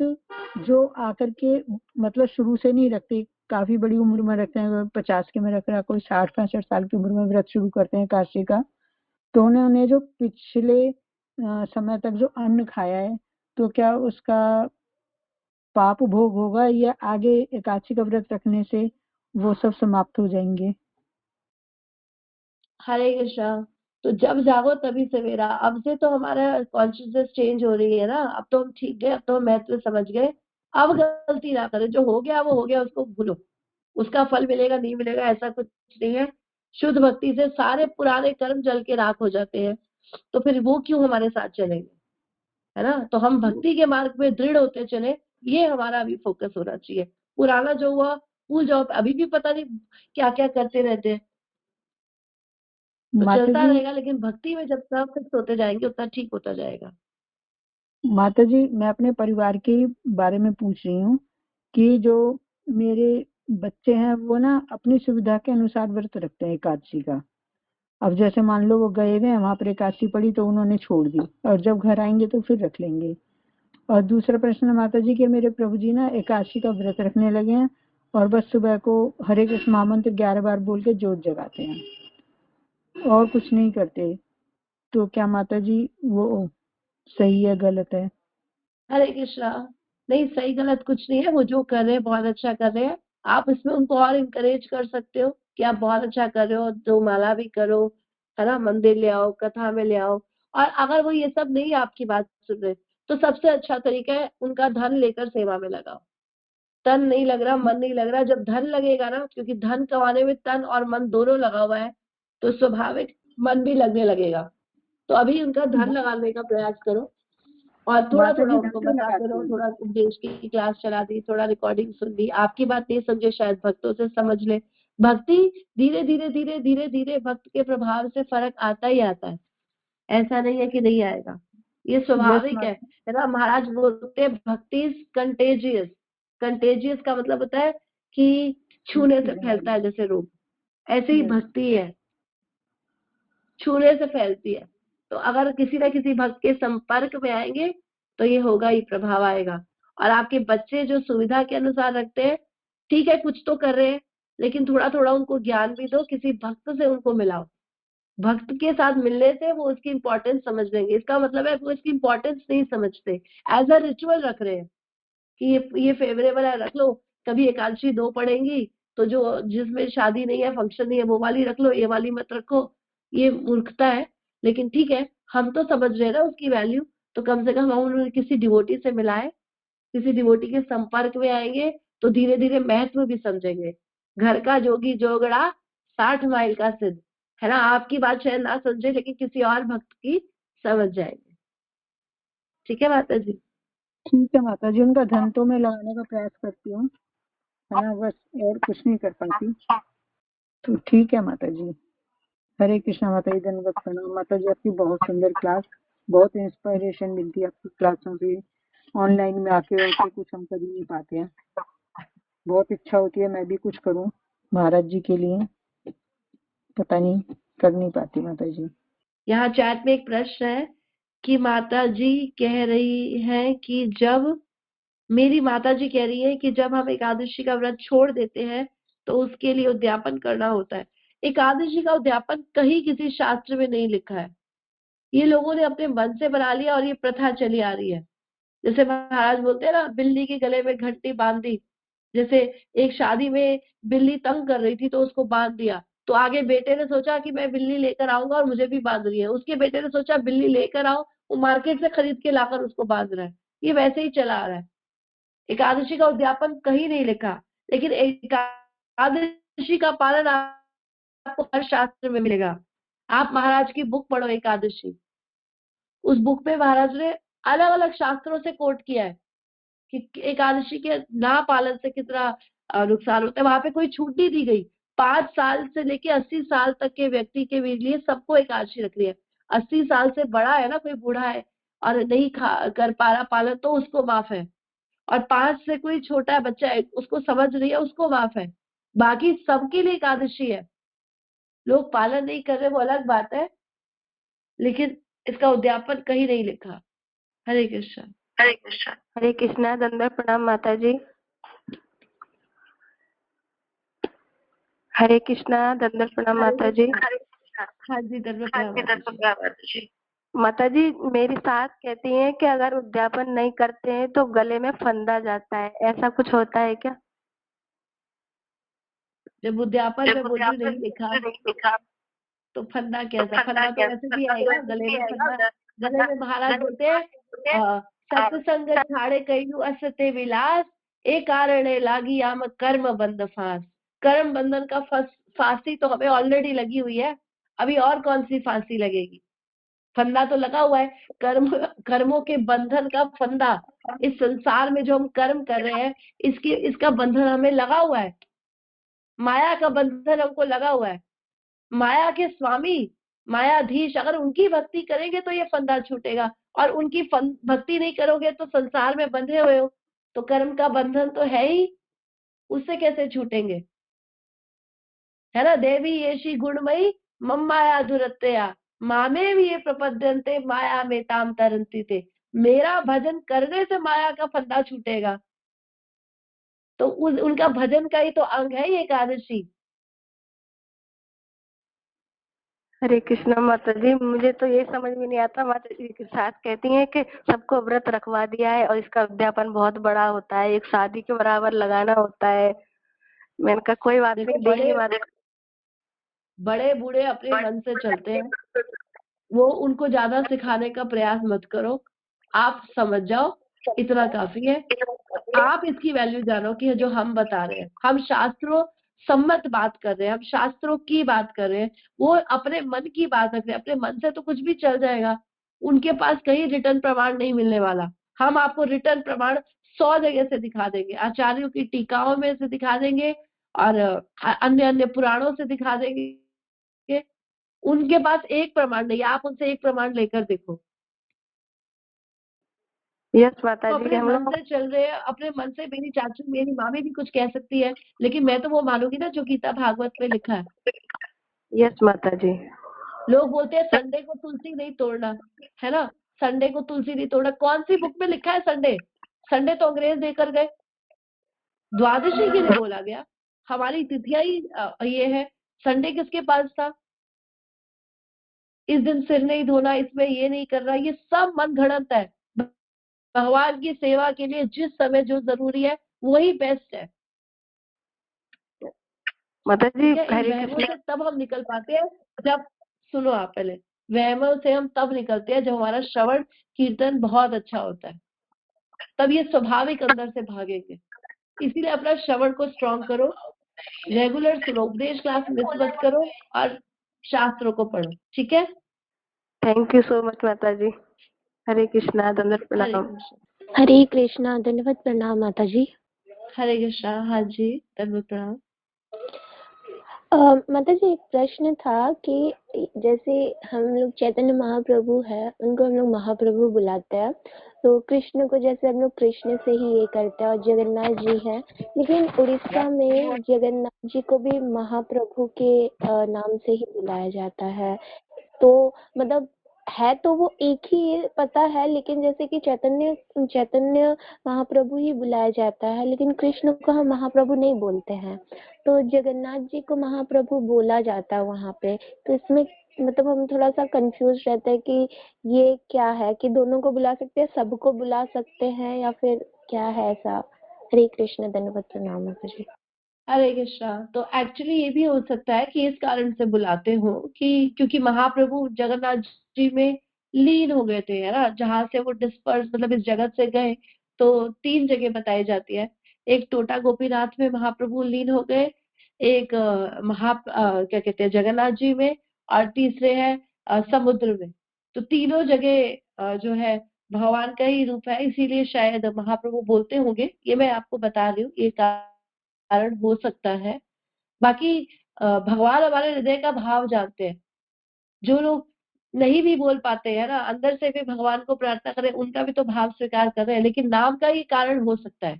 जो आकर के मतलब शुरू से नहीं रखते, काफी बड़ी उम्र में रखते हैं, 50 के में रख रहा, कोई 60-65 साल की उम्र में व्रत शुरू करते हैं एकादशी का, तो उन्होंने जो पिछले समय तक जो अन्न खाया है, तो क्या उसका पाप भोग होगा या आगे एकादशी का व्रत रखने से वो सब समाप्त हो जाएंगे? हरे कृष्णा। तो जब जागो तभी सवेरा, अब से तो हमारा कॉन्शियसनेस चेंज हो रही है ना, अब तो हम ठीक गए, अब तो हम महत्व समझ गए, अब गलती ना करें, जो हो गया वो हो गया, उसको भूलो, उसका फल मिलेगा नहीं मिलेगा ऐसा कुछ नहीं है। शुद्ध भक्ति से सारे पुराने कर्म जल के राख हो जाते हैं, तो फिर वो क्यों हमारे साथ चलेंगे, है ना। तो हम भक्ति के मार्ग में दृढ़ होते चले, ये हमारा अभी फोकस होना चाहिए। पुराना जो हुआ भूल जाओ, अभी भी पता नहीं क्या क्या करते रहते हैं, तो माता चलता जी, रहेगा, लेकिन भक्ति में जब तक फिक्स होते जाएंगे उतना ठीक होता जाएगा। माता जी, मैं अपने परिवार के बारे में पूछ रही हूँ कि जो मेरे बच्चे हैं वो ना अपनी सुविधा के अनुसार व्रत रखते हैं एकादशी का। अब जैसे मान लो वो गए हुए हैं, वहां पर एकादशी पड़ी तो उन्होंने छोड़ दी, और जब घर आएंगे तो फिर रख लेंगे। और दूसरा प्रश्न है माता जी कि मेरे प्रभु जी ना एकादशी का व्रत रखने लगे हैं, और बस सुबह को हरे कृष्ण महामंत्र 11 बार बोल के जोत जगाते हैं और कुछ नहीं करते, तो क्या माता जी वो सही है गलत है? हरे कृष्णा। नहीं, सही गलत कुछ नहीं है, वो जो कर रहे हैं बहुत अच्छा कर रहे हैं। आप इसमें उनको और इनकरेज कर सकते हो कि आप बहुत अच्छा कर रहे हो, दो माला भी करो, है ना, मंदिर ले आओ, कथा में ले आओ। और अगर वो ये सब नहीं आपकी बात सुन रहे, तो सबसे अच्छा तरीका है उनका धन लेकर सेवा में लगाओ। तन नहीं लग रहा, मन नहीं लग रहा, जब धन लगेगा ना, क्योंकि धन कमाने में तन और मन दोनों लगा हुआ है, तो स्वाभाविक मन भी लगने लगेगा। तो अभी उनका धन लगाने का प्रयास करो, और थोड़ा माता थोड़ा जी धन उनको तो बताते लगाती रहो, हूँ। थोड़ा उपदेश की क्लास चला दी, थोड़ा रिकॉर्डिंग सुन ली, आपकी बात नहीं समझे शायद भक्तों से समझ ले। भक्ति धीरे धीरे धीरे धीरे धीरे भक्त के प्रभाव से फर्क आता ही आता है, ऐसा नहीं है कि नहीं आएगा, ये यस स्वाभाविक माता। है ना। महाराज बोलते हैं भक्ति कंटेजियस। कंटेजियस का मतलब होता है कि छूने से फैलता है, जैसे रोग, ऐसे ही यस। भक्ति है, छूने से फैलती है। तो अगर किसी न किसी भक्त के संपर्क में आएंगे तो ये होगा ही, प्रभाव आएगा। और आपके बच्चे जो सुविधा के अनुसार रखते हैं, ठीक है कुछ तो कर रहे हैं, लेकिन थोड़ा थोड़ा उनको ज्ञान भी दो, किसी भक्त से उनको मिलाओ। भक्त के साथ मिलने से वो उसकी इंपॉर्टेंस समझ लेंगे, इसका मतलब है वो इसकी इंपॉर्टेंस नहीं समझते, एज अ रिचुअल रख रहे हैं कि ये फेवरेबल है, रख लो। कभी एकादशी 2 पड़ेंगी, तो जो जिसमें शादी नहीं है, फंक्शन नहीं है, वो वाली रख लो, ये वाली मत रखो। ये मूर्खता है, लेकिन ठीक है, हम तो समझ रहे हैं ना उसकी वैल्यू, तो कम से कम हम उन्हें किसी डिवोटी से मिलाए, किसी डिवोटी के संपर्क में आएंगे तो धीरे धीरे महत्व भी समझेंगे। घर का जोगी जोगड़ा 60 माइल का सिद्ध, है ना। आपकी बात शायद ना समझे, लेकिन किसी और भक्त की समझ जाएंगे। ठीक है माता जी। ठीक है माता जी, उनका धन तो मैं लगाने का प्रयास करती हूँ, है ना, बस और कुछ नहीं कर पाती। तो ठीक है माता जी। हरे कृष्णा माता जी, धन्यवाद प्रणाम। माता जी आपकी बहुत सुंदर क्लास, बहुत इंस्पायरेशन मिलती है आपकी क्लासों से। ऑनलाइन में आके होके कुछ हम कर ही नहीं पाते हैं, बहुत इच्छा होती है मैं भी कुछ करूं महाराज जी के लिए, पता नहीं कर नहीं पाती माता जी। यहाँ चैट में एक प्रश्न है कि माता जी कह रही है कि जब मेरी माता जी कह रही है कि जब हम एकादशी का व्रत छोड़ देते हैं तो उसके लिए उद्यापन करना होता है। एकादशी का उद्यापन कहीं किसी शास्त्र में नहीं लिखा है, ये लोगों ने अपने मन से बना लिया और ये प्रथा चली आ रही है। जैसे महाराज बोलते हैं ना, बिल्ली के गले में घंटी बांध दी। जैसे एक शादी में बिल्ली तंग कर रही थी तो उसको बांध दिया, तो आगे बेटे ने सोचा कि मैं बिल्ली लेकर आऊंगा और मुझे भी बांध रही है, उसके बेटे ने सोचा बिल्ली लेकर आओ, वो मार्केट से खरीद के लाकर उसको बांध रहा है। ये वैसे ही चला आ रहा है। एकादशी का उद्यापन कहीं नहीं लिखा, लेकिन एकादशी का पालन आपको हर शास्त्र में मिलेगा। आप महाराज की बुक पढ़ो एकादशी, उस बुक में महाराज ने अलग अलग शास्त्रों से कोट किया है कि एकादशी के ना पालन से कितना नुकसान होता है, वहां पे कोई छूट नहीं दी गई। 5 साल से लेके 80 साल तक के व्यक्ति के लिए सबको एकादशी रख रही है। 80 साल से बड़ा है ना, कोई बूढ़ा है और नहीं कर पा रहा पालन, तो उसको माफ है। और 5 से कोई छोटा बच्चा है, उसको समझ रही है, उसको माफ है। बाकी सबके लिए एकादशी है। लोग पालन नहीं कर रहे वो अलग बात है, लेकिन इसका उद्यापन कहीं नहीं लिखा। हरे कृष्ण। हरे कृष्ण। हरे कृष्णा। दंडवत प्रणाम माता जी। हरे कृष्णा। दंडवत प्रणाम माता जी। हाँ जी, दंडवत प्रणाम माता जी। माता जी, मेरी सास कहती हैं कि अगर उद्यापन नहीं करते हैं तो गले में फंदा जाता है, ऐसा कुछ होता है क्या? जब उद्यापन में बोल नहीं लिखा तो फंदा कैसा? फंदा तो वैसे भी आएगा गले में। फंदा गले में महाराज बोलते हैं सत्संग छाड़े कईनु असते विलास, एक कारण लागी आम कर्म बंध फांस। कर्म बंधन का फांसी तो हमें ऑलरेडी लगी हुई है, अभी और कौन सी फांसी लगेगी? फंदा तो लगा हुआ है। कर्मों के बंधन का फंदा, इस संसार में जो हम कर्म कर रहे हैं इसका बंधन हमें लगा हुआ है। माया का बंधन हमको लगा हुआ है। माया के स्वामी, मायाधीश, अगर उनकी भक्ति करेंगे तो ये फंदा छूटेगा, और उनकी भक्ति नहीं करोगे तो संसार में बंधे हुए हो, तो कर्म का बंधन तो है ही, उससे कैसे छूटेंगे? है ना। देवी येषि गुणमयी मम माया दुरत्या, मामे भी ये प्रपद्यन्ते माया में ताम तरंती थे। मेरा भजन करने से माया का फंदा छूटेगा, तो उनका भजन का ही तो अंग है ये एकादशी। हरे कृष्णा माता जी, मुझे तो ये समझ में नहीं आता। माता जी की सास कहती हैं कि सबको व्रत रखवा दिया है और इसका उद्यापन बहुत बड़ा होता है, एक शादी के बराबर लगाना होता है। मैंने कहा कोई बात नहीं, देंगे माता। बड़े बूढ़े अपने मन से चलते हैं, वो उनको ज्यादा सिखाने का प्रयास मत करो। आप समझ जाओ, इतना काफी है। आप इसकी वैल्यू जानो कि जो हम बता रहे हैं, हम शास्त्रों सम्मत बात कर रहे हैं, हम शास्त्रों की बात कर रहे हैं। वो अपने मन की बात रख रहे हैं, अपने मन से तो कुछ भी चल जाएगा। उनके पास कहीं रिटर्न प्रमाण नहीं मिलने वाला। हम आपको रिटर्न प्रमाण 100 जगह से दिखा देंगे, आचार्यों की टीकाओं में से दिखा देंगे और अन्य अन्य पुराणों से दिखा देंगे। उनके पास एक प्रमाण नहीं, आप उनसे एक प्रमाण लेकर देखो। यस माता तो जी। अपने हम मन लोग से चल रहे हैं, अपने मन से मेरी चाची मेरी माँ भी कुछ कह सकती है, लेकिन मैं तो वो मानूंगी ना जो गीता भागवत में लिखा है। यस माता जी। लोग बोलते हैं संडे को तुलसी नहीं तोड़ना, है ना। संडे को तुलसी नहीं तोड़ना, कौन सी बुक में लिखा है संडे? संडे तो अंग्रेज देकर गए, द्वादशी के लिए बोला गया। हमारी तिथियां ही ये है। संडे किसके पास था? इस दिन सिर नहीं धोना, इसमें ये नहीं करना, ये सब मन घड़ंत है। भगवान की सेवा के लिए जिस समय जो जरूरी है वही बेस्ट है। माता जी। ठीक है। इन हरे वहमों कृष्ण। से तब हम निकल पाते हैं जब, सुनो आप पहले, वहमों से हम तब निकलते हैं जब हमारा श्रवण कीर्तन बहुत अच्छा होता है, तब ये स्वाभाविक अंदर से भागेंगे। इसीलिए अपना श्रवण को स्ट्रॉन्ग करो, रेगुलर सुनो, उपदेश क्लास मिस मत करो और शास्त्रों को पढ़ो। ठीक है। थैंक यू सो मच माता जी। हरे कृष्णा। दंडवत हरे प्रणाम। कृष्ण। हरे कृष्णा। दंडवत प्रणाम माता जी। हरे कृष्णा। हाँ जी, दंडवत प्रणाम। माता जी, एक प्रश्न था कि जैसे हम लोग चैतन्य महाप्रभु है, उनको हम लोग महाप्रभु बुलाते हैं, तो कृष्ण को जैसे हम लोग कृष्ण से ही ये करते हैं, और जगन्नाथ जी है, लेकिन उड़ीसा में जगन्नाथ जी को भी महाप्रभु के नाम से ही बुलाया जाता है। तो मतलब है तो वो एक ही पता है, लेकिन जैसे कि चैतन्य चैतन्य महाप्रभु ही बुलाया जाता है, लेकिन कृष्ण को हम महाप्रभु नहीं बोलते हैं, तो जगन्नाथ जी को महाप्रभु बोला जाता है वहां पे। तो इसमें मतलब हम थोड़ा सा कंफ्यूज रहते हैं कि ये क्या है, कि दोनों को बुला सकते हैं, सबको बुला सकते हैं, या फिर क्या है ऐसा? हरे कृष्ण। धन्यवाद। प्रणाम माता जी। हरे कृष्णा। तो एक्चुअली ये भी हो सकता है कि इस कारण से बुलाते हो कि क्योंकि महाप्रभु जगन्नाथ जी में लीन हो गए थे, है ना। जहां से वो डिस्पर्स मतलब इस जगत से गए, तो 3 जगह बताई जाती है। एक टोटा गोपीनाथ में महाप्रभु लीन हो गए, एक क्या कहते हैं जगन्नाथ जी में, और तीसरे है समुद्र में। तो तीनों जगह जो है भगवान का ही रूप है, इसीलिए शायद महाप्रभु बोलते होंगे। ये मैं आपको बता रही हूँ, ये कारण हो सकता है। बाकी भगवान हमारे हृदय का भाव जानते हैं। जो लोग नहीं भी बोल पाते हैं ना, अंदर से भी भगवान को प्रार्थना करें, उनका भी तो भाव स्वीकार कर रहे हैं, लेकिन नाम का ही कारण हो सकता है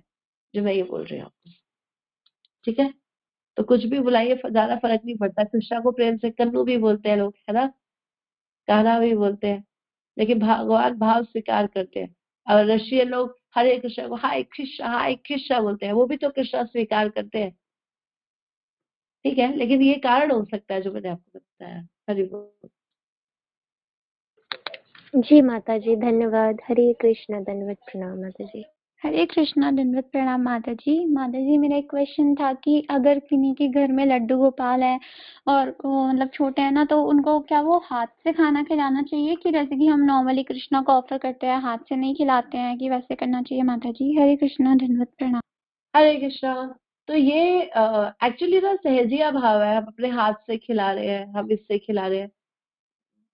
जो मैं ये बोल रही हूँ आपको। ठीक है, तो कुछ भी बुलाइए, ज्यादा फर्क नहीं पड़ता। कृष्णा को प्रेम से कन्नू भी बोलते हैं लोग, है ना, कान्हा भी बोलते हैं, लेकिन भगवान भाव स्वीकार करते हैं। और रशियन लोग हरे कृष्णा को हाय कृष्णा बोलते हैं, वो भी तो कृष्णा स्वीकार करते हैं। ठीक है, लेकिन ये कारण हो सकता है जो मैंने आपको बताया। हरि बोल। जी माता जी, धन्यवाद। हरे कृष्णा, दंडवत प्रणाम माता जी। हरे कृष्णा, दंडवत प्रणाम माता जी। माता जी, मेरा एक क्वेश्चन था कि अगर किन्हीं के घर में लड्डू गोपाल है और वो मतलब छोटे हैं ना, तो उनको क्या वो हाथ से खाना खिलाना चाहिए कि जैसे कि हम नॉर्मली कृष्णा को ऑफर करते हैं हाथ से नहीं खिलाते हैं, कि वैसे करना चाहिए माता जी? हरे कृष्णा, दंडवत प्रणाम। हरे कृष्णा। तो ये एक्चुअली ना सहजिया भाव है, हम अपने हाथ से खिला रहे हैं, हम इससे खिला रहे हैं।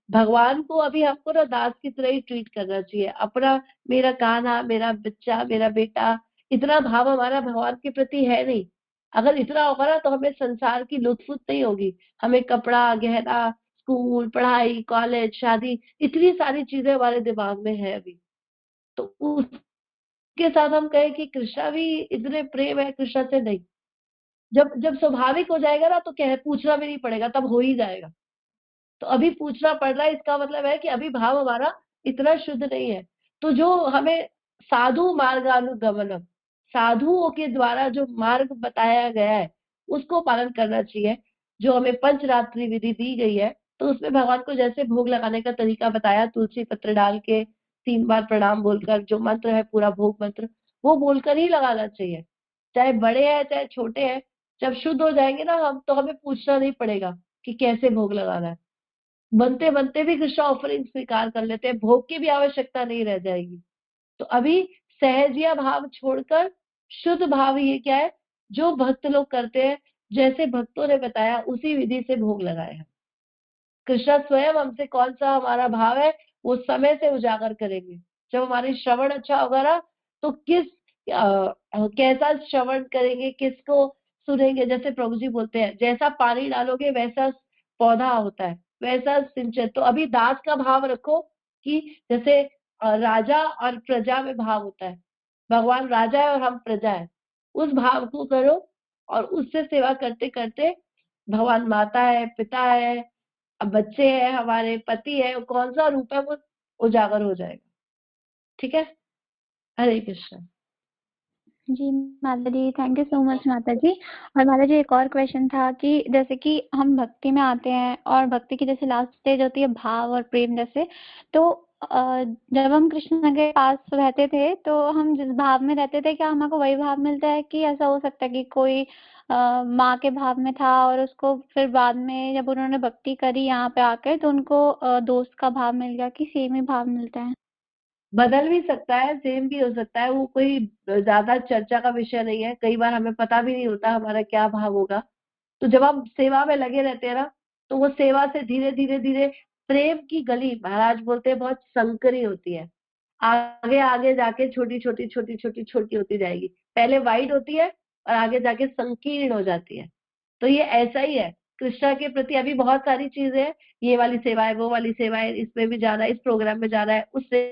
भगवान को अभी हमको ना दास की तरह ही ट्रीट करना चाहिए। अपना मेरा कान्हा, मेरा बच्चा, मेरा बेटा, इतना भाव हमारा भगवान के प्रति है नहीं। अगर इतना होगा ना तो हमें संसार की लुत्फ नहीं होगी। हमें कपड़ा, गहना, स्कूल, पढ़ाई, कॉलेज, शादी, इतनी सारी चीजें हमारे दिमाग में है अभी। तो उसके साथ हम कहें कि कृष्णा भी इतने प्रेम है, कृष्णा से नहीं। जब जब स्वाभाविक हो जाएगा ना तो कह पूछना भी नहीं पड़ेगा, तब हो ही जाएगा। तो अभी पूछना पड़ रहा है, इसका मतलब है कि अभी भाव हमारा इतना शुद्ध नहीं है। तो जो हमें साधु मार्गानुगमनम, साधुओं के द्वारा जो मार्ग बताया गया है उसको पालन करना चाहिए। जो हमें पंचरात्रि विधि दी गई है, तो उसमें भगवान को जैसे भोग लगाने का तरीका बताया, तुलसी पत्र डाल के 3 बार प्रणाम बोलकर, जो मंत्र है पूरा भोग मंत्र वो बोलकर ही लगाना चाहिए। चाहे बड़े हैं चाहे छोटे हैं, जब शुद्ध हो जाएंगे ना हम, तो हमें पूछना नहीं पड़ेगा कि कैसे भोग लगाना है। बनते बनते भी कृष्ण ऑफरिंग स्वीकार कर लेते हैं, भोग की भी आवश्यकता नहीं रह जाएगी। तो अभी सहजिया भाव छोड़कर शुद्ध भाव ये क्या है, जो भक्त लोग करते हैं, जैसे भक्तों ने बताया उसी विधि से भोग लगाए हैं। कृष्ण स्वयं हमसे कौन सा हमारा भाव है वो समय से उजागर करेंगे। जब हमारी श्रवण अच्छा होगा ना, तो कैसा श्रवण करेंगे, किसको सुनेंगे। जैसे प्रभु जी बोलते हैं, जैसा पानी डालोगे वैसा पौधा होता है, वैसा सिंचन। तो अभी दास का भाव रखो कि जैसे राजा और प्रजा में भाव होता है, भगवान राजा है और हम प्रजा है, उस भाव को करो। और उससे सेवा करते करते भगवान माता है, पिता है, अब बच्चे हैं, हमारे पति है, कौन सा रूप है वो उजागर हो जाएगा। ठीक है, हरे कृष्ण। जी माता जी, थैंक यू सो मच माता जी। और माता जी, एक और क्वेश्चन था कि जैसे कि हम भक्ति में आते हैं और भक्ति की जैसे लास्ट स्टेज होती है भाव और प्रेम जैसे, तो जब हम कृष्ण के पास रहते थे तो हम जिस भाव में रहते थे, क्या हमको वही भाव मिलता है कि ऐसा हो सकता है कि कोई माँ के भाव में था और उसको फिर बाद में जब उन्होंने भक्ति करी यहाँ पे आकर तो उनको दोस्त का भाव मिल गया, कि सेम ही भाव मिलता है? बदल भी सकता है, सेम भी हो सकता है, वो कोई ज्यादा चर्चा का विषय नहीं है। कई बार हमें पता भी नहीं होता हमारा क्या भाव होगा। तो जब हम सेवा में लगे रहते हैं ना, तो वो सेवा से धीरे धीरे धीरे प्रेम की गली, महाराज बोलते हैं, बहुत संकरी होती है। आगे आगे जाके छोटी छोटी छोटी छोटी छोटी होती जाएगी। पहले वाइड होती है और आगे जाके संकीर्ण हो जाती है। तो ये ऐसा ही है कृष्णा के प्रति। अभी बहुत सारी चीजें हैं, ये वाली सेवा है, वो वाली सेवा है, इसमें भी जाना है, इस प्रोग्राम में जाना है, उससे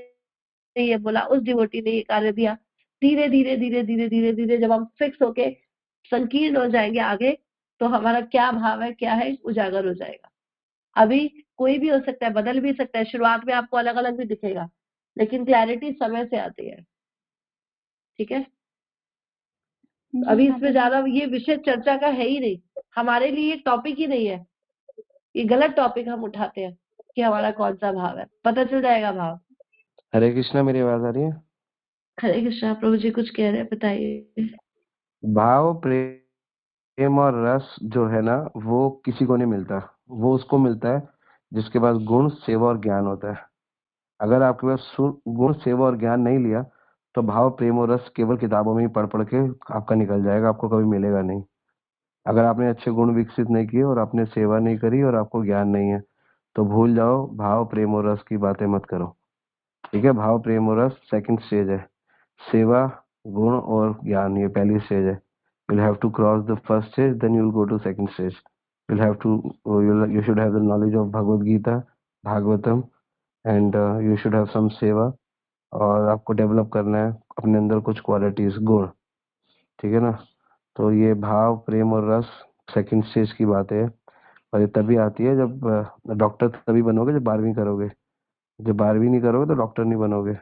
ये बोला, उस डिवोटी ने ये कार्य दिया। धीरे धीरे धीरे धीरे धीरे धीरे जब हम फिक्स होके संकीर्ण हो जाएंगे आगे, तो हमारा क्या भाव है क्या है उजागर हो जाएगा। अभी कोई भी हो सकता है, बदल भी सकता है, शुरुआत में आपको अलग अलग भी दिखेगा, लेकिन क्लैरिटी समय से आती है। ठीक है, जी अभी माता इसमें जी। ज्यादा ये विषय चर्चा का है ही नहीं, हमारे लिए ये टॉपिक ही नहीं है। ये गलत टॉपिक हम उठाते हैं कि हमारा कौन सा भाव है, पता चल जाएगा भाव। हरे कृष्णा, मेरी आवाज आ रही है? हरे कृष्णा। प्रभु जी कुछ कह रहे हैं, बताइए। भाव, प्रेम और रस जो है ना, वो किसी को नहीं मिलता। वो उसको मिलता है जिसके पास गुण, सेवा और ज्ञान होता है। अगर आपके पास गुण, सेवा और ज्ञान नहीं लिया, तो भाव, प्रेम और रस केवल किताबों में ही पढ़ पढ़ के आपका निकल जाएगा, आपको कभी मिलेगा नहीं। अगर आपने अच्छे गुण विकसित नहीं किए और आपने सेवा नहीं करी और आपको ज्ञान नहीं है, तो भूल जाओ, भाव, प्रेम और रस की बातें मत करो। ठीक है, भाव, प्रेम और रस सेकंड स्टेज है। सेवा, गुण और ज्ञान ये पहली स्टेज है। You'll have to cross the first stage, then you'll go to second stage. you should have the knowledge of Bhagavad Gita, Bhagavatam, and you should have some सेवा, और आपको डेवलप करना है अपने अंदर कुछ क्वालिटीज, गुण, ठीक है ना। तो ये भाव, प्रेम और रस सेकंड स्टेज की बात है, और ये तभी आती है जब डॉक्टर तभी बनोगे जब 12वीं करोगे। जब 12वीं नहीं करोगे तो डॉक्टर नहीं बनोगे।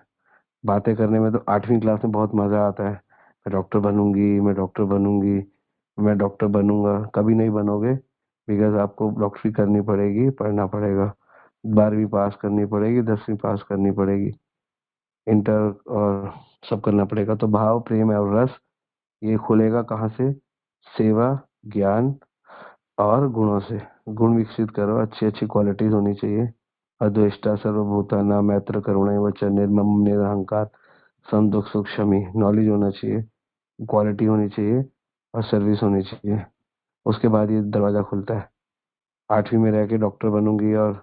बातें करने में तो 8वीं क्लास में बहुत मजा आता है, मैं डॉक्टर बनूंगी, मैं डॉक्टर बनूंगी, मैं डॉक्टर बनूंगा। कभी नहीं बनोगे, बिकॉज आपको डॉक्टरी करनी पड़ेगी, पढ़ना पड़ेगा, 12वीं पास करनी पड़ेगी, 10वीं पास करनी पड़ेगी, इंटर और सब करना पड़ेगा। तो भाव, प्रेम और रस ये खुलेगा कहाँ से? सेवा, ज्ञान और गुणों से। गुण विकसित करो, अच्छी अच्छी क्वालिटीज होनी चाहिए। अद्वेष्टा सर्वभूतानां मैत्र करुणा वच निर्मम निरहंकार सम दुख सुख शमी। नॉलेज होना चाहिए, क्वालिटी होनी चाहिए और सर्विस होनी चाहिए। उसके बाद ये दरवाजा खुलता है। 8वीं में रह के डॉक्टर बनूंगी और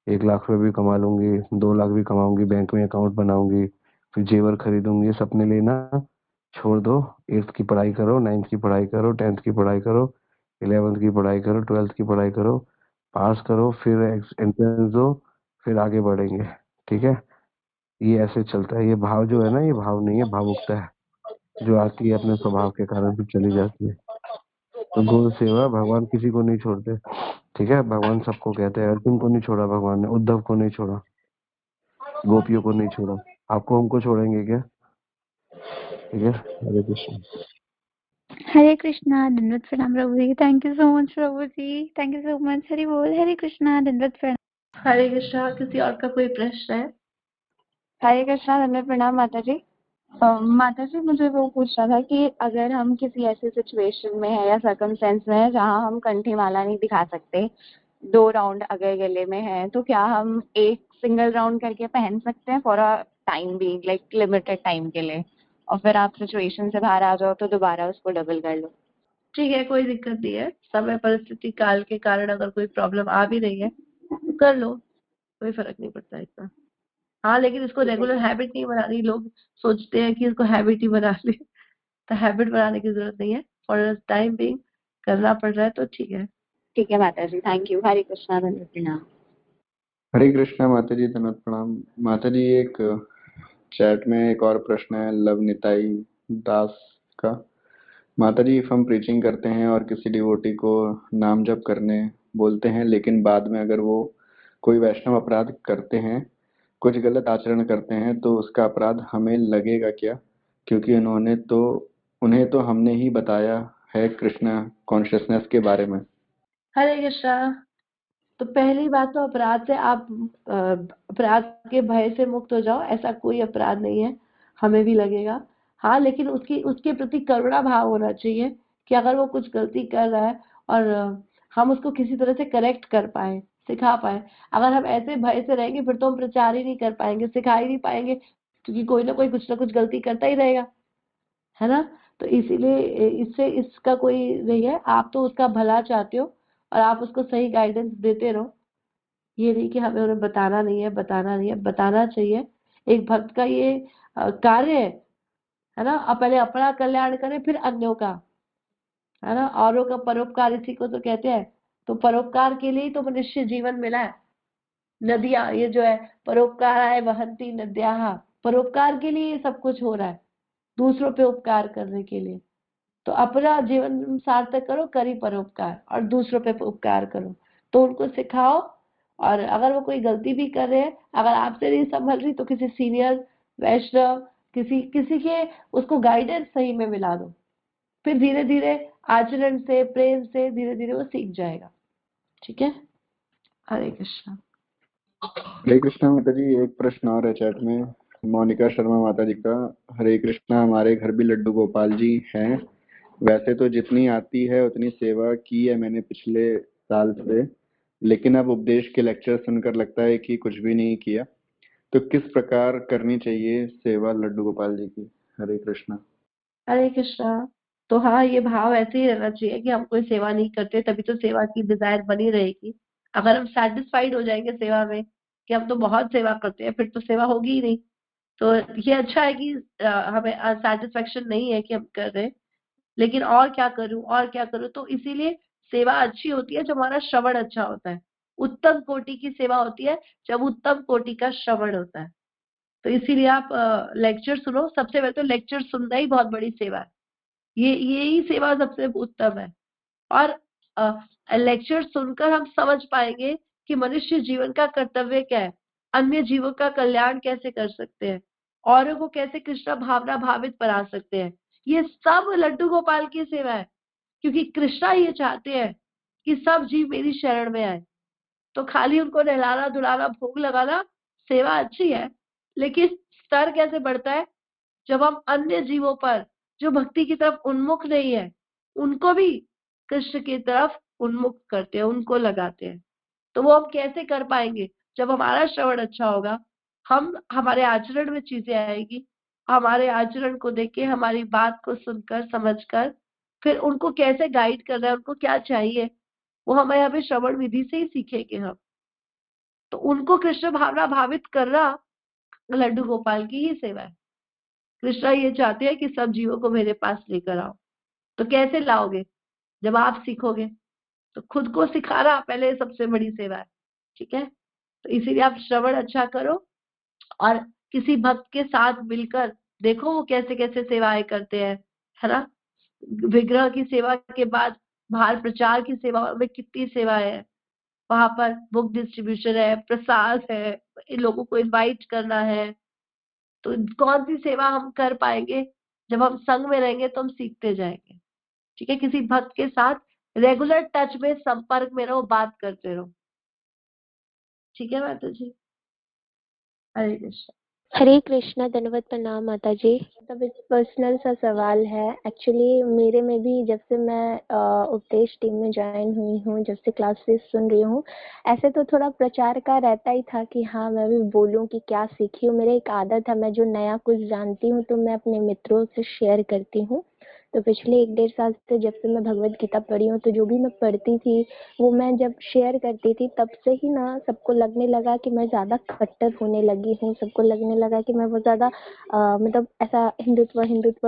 1 लाख रुपए भी कमा लूंगी, 2 लाख भी कमाऊंगी, बैंक में अकाउंट बनाऊंगी, फिर जेवर खरीदूंगी, ये सपने लेना छोड़ दो। 8th की पढ़ाई करो, 9th की पढ़ाई करो, 10th की पढ़ाई करो, 11th की पढ़ाई करो, 12th की पढ़ाई करो, पास करो, फिर एंट्रेंस दो, फिर आगे बढ़ेंगे, ठीक है। ये ऐसे चलता है। ये भाव जो है ना, ये भाव नहीं है, भावुकता है, जो आती है अपने स्वभाव के कारण फिर चली जाती है। तो गौ सेवा, भगवान किसी को नहीं छोड़ते, ठीक है। भगवान सबको कहते हैं। अर्जुन को नहीं छोड़ा भगवान ने, उद्धव को नहीं छोड़ा, गोपियों को नहीं छोड़ा, आपको हमको छोड़ेंगे क्या? ठीक है। हरे कृष्ण। हरे कृष्णा, दंडवत प्रणाम प्रभु जी। थैंक यू सो मच प्रभु जी, thank you so much. Hari बोल। हरे कृष्णा, दंडवत प्रणाम। हरे कृष्णा। किसी और का कोई प्रश्न है? हरे कृष्णा, दंडवत प्रणाम माता जी। माता जी, मुझे वो पूछना था कि अगर हम किसी ऐसे सिचुएशन में है या सर्कमस्टेंस में है जहाँ हम कंठी माला नहीं दिखा सकते, 2 राउंड अगर गले में है, तो क्या हम एक सिंगल राउंड करके पहन सकते हैं for a time being, like limited time के लिए, और फिर आप सिचुएशन से बाहर आ जाओ तो दोबारा उसको डबल कर लो? ठीक है, कोई दिक्कत नहीं है। समय, परिस्थिति, काल के कारण अगर कोई प्रॉब्लम आ भी रही है तो कर लो, कोई फर्क नहीं पड़ता इतना। हाँ, लेकिन इसको रेगुलर हैबिट नहीं बनानी। लोग सोचते हैं कि इसको हैबिट ही बना ले, तो हैबिट बनाने की जरूरत नहीं है। फॉर टाइम बीइंग करना पड़ रहा है तो ठीक है। ठीक है माता जी, थैंक यू। हरे कृष्णा, दंडवत प्रणाम। हरे कृष्णा माता जी, धन्यवाद प्रणाम। माता जी, एक चैट में एक और प्रश्न है लवनिताई दास का। माता जी, इफ हम प्रीचिंग करते हैं और किसी डिवोटी को नाम जप करने बोलते हैं, लेकिन बाद में अगर वो कोई वैष्णव अपराध करते हैं, कुछ गलत आचरण करते हैं, तो उसका अपराध हमें लगेगा क्या? क्योंकि उन्हें तो हमने ही बताया है कृष्ण कॉन्शियसनेस के बारे में। हरे कृष्णा। तो पहली बात तो अपराध से आप अपराध के भय से मुक्त हो जाओ। ऐसा कोई अपराध नहीं है, हमें भी लगेगा। हाँ, लेकिन उसके प्रति करुणा भाव होना चाहिए कि अगर वो कुछ गलती कर रहा है और हम उसको किसी तरह से करेक्ट कर पाए, सिखा पाए। अगर हम ऐसे भय से रहेंगे फिर तो हम प्रचार ही नहीं कर पाएंगे, सिखा ही नहीं पाएंगे, क्योंकि कोई ना कोई कुछ ना कुछ गलती करता ही रहेगा, है ना। तो इसीलिए इससे इसका कोई नहीं है। आप तो उसका भला चाहते हो और आप उसको सही गाइडेंस देते रहो। ये नहीं कि हमें उन्हें बताना नहीं है, बताना नहीं है, बताना चाहिए। एक भक्त का ये कार्य है ना। अब पहले अपना कल्याण करे फिर अन्यों का, है ना। औरों का परोपकार इसी को तो कहते हैं। तो परोपकार के लिए ही तो मनुष्य जीवन मिला है। नदियां, ये जो है परोपकार है वहंती नद्याः, परोपकार के लिए ये सब कुछ हो रहा है, दूसरों पे उपकार करने के लिए। तो अपना जीवन सार्थक करो, करी परोपकार, और दूसरों पे उपकार करो, तो उनको सिखाओ। और अगर वो कोई गलती भी कर रहे हैं, अगर आपसे नहीं संभल रही, तो किसी सीनियर वैष्णव, किसी किसी के उसको गाइडेंस सही में मिला दो। फिर धीरे धीरे आचरण से, प्रेम से धीरे धीरे वो सीख जाएगा। ठीक है। हरे कृष्णा। हरे कृष्णा माता जी, एक प्रश्न और है चैट में मोनिका शर्मा माता जी का। हरे कृष्णा, हमारे घर भी लड्डू गोपाल जी हैं। वैसे तो जितनी आती है उतनी सेवा की है मैंने पिछले साल से, लेकिन अब उपदेश के लेक्चर सुनकर लगता है कि कुछ भी नहीं किया। तो किस प्रकार करनी चाहिए सेवा लड्डू गोपाल जी की? हरे कृष्णा। हरे कृष्णा। तो हाँ, ये भाव ऐसे ही रहना चाहिए कि हम कोई सेवा नहीं करते, तभी तो सेवा की डिजायर बनी रहेगी। अगर हम सेटिस्फाइड हो जाएंगे सेवा में कि हम तो बहुत सेवा करते हैं, फिर तो सेवा होगी ही नहीं। तो ये अच्छा है कि हमें सेटिस्फेक्शन नहीं है कि हम कर रहे हैं, लेकिन और क्या करूं, और क्या करूं। तो इसीलिए सेवा अच्छी होती है जब हमारा श्रवण अच्छा होता है। उत्तम कोटि की सेवा होती है जब उत्तम कोटि का श्रवण होता है। तो इसीलिए आप लेक्चर सुनो। सबसे पहले तो लेक्चर सुनना ही बहुत बड़ी सेवा है। यही सेवा सबसे उत्तम है। और लेक्चर सुनकर हम समझ पाएंगे कि मनुष्य जीवन का कर्तव्य क्या है, अन्य जीवों का कल्याण कैसे कर सकते हैं, औरों को कैसे कृष्ण भावना भावित बना सकते हैं। ये सब लड्डू गोपाल की सेवा है, क्योंकि कृष्णा ये चाहते हैं कि सब जीव मेरी शरण में आए। तो खाली उनको नहलाना धुलाना भोग लगाना सेवा अच्छी है, लेकिन स्तर कैसे बढ़ता है जब हम अन्य जीवों पर जो भक्ति की तरफ उन्मुख नहीं है उनको भी कृष्ण की तरफ उन्मुख करते हैं, उनको लगाते हैं। तो वो हम कैसे कर पाएंगे? जब हमारा श्रवण अच्छा होगा, हमारे आचरण में चीजें आएगी, हमारे आचरण को देख के, हमारी बात को सुनकर समझकर फिर उनको कैसे गाइड करना है, उनको क्या चाहिए, वो हमें हमें श्रवण विधि से ही सीखेंगे हम। तो उनको कृष्ण भावना भावित करना लड्डू गोपाल की ही सेवा है। कृष्णा ये चाहते हैं कि सब जीवों को मेरे पास लेकर आओ। तो कैसे लाओगे? जब आप सीखोगे। तो खुद को सिखाना पहले सबसे बड़ी सेवा है। ठीक है, तो इसीलिए आप श्रवण अच्छा करो और किसी भक्त के साथ मिलकर देखो वो कैसे कैसे सेवाएं करते हैं, है ना। विग्रह की सेवा के बाद बाहर प्रचार की सेवा में कितनी सेवाएं है। वहां पर बुक डिस्ट्रीब्यूशन है, प्रसाद है, इन लोगों को इनवाइट करना है। तो कौन सी सेवा हम कर पाएंगे? जब हम संग में रहेंगे तो हम सीखते जाएंगे। ठीक है, किसी भक्त के साथ रेगुलर टच में, संपर्क में रहो, बात करते रहो। ठीक है माता जी, हरे कृष्ण। हरे कृष्णा, दंडवत प्रणाम माता जी। तब एक पर्सनल सा सवाल है। एक्चुअली मेरे में भी जब से मैं उपदेश टीम में ज्वाइन हुई हूँ, जब से क्लासेस सुन रही हूँ, ऐसे तो थोड़ा प्रचार का रहता ही था कि हाँ मैं भी बोलूँ कि क्या सीखी हूँ। मेरा एक आदत है, मैं जो नया कुछ जानती हूँ तो मैं अपने मित्रों से शेयर करती हूँ। तो पिछले 1-1.5 साल से जब से मैं भगवत गीता पढ़ी हूँ, तो जो भी मैं पढ़ती थी वो मैं जब शेयर करती थी तब से ही ना सबको लगने लगा कि मैं ज़्यादा कट्टर होने लगी हूँ। सबको लगने लगा कि मैं बहुत ज़्यादा मतलब ऐसा हिंदुत्व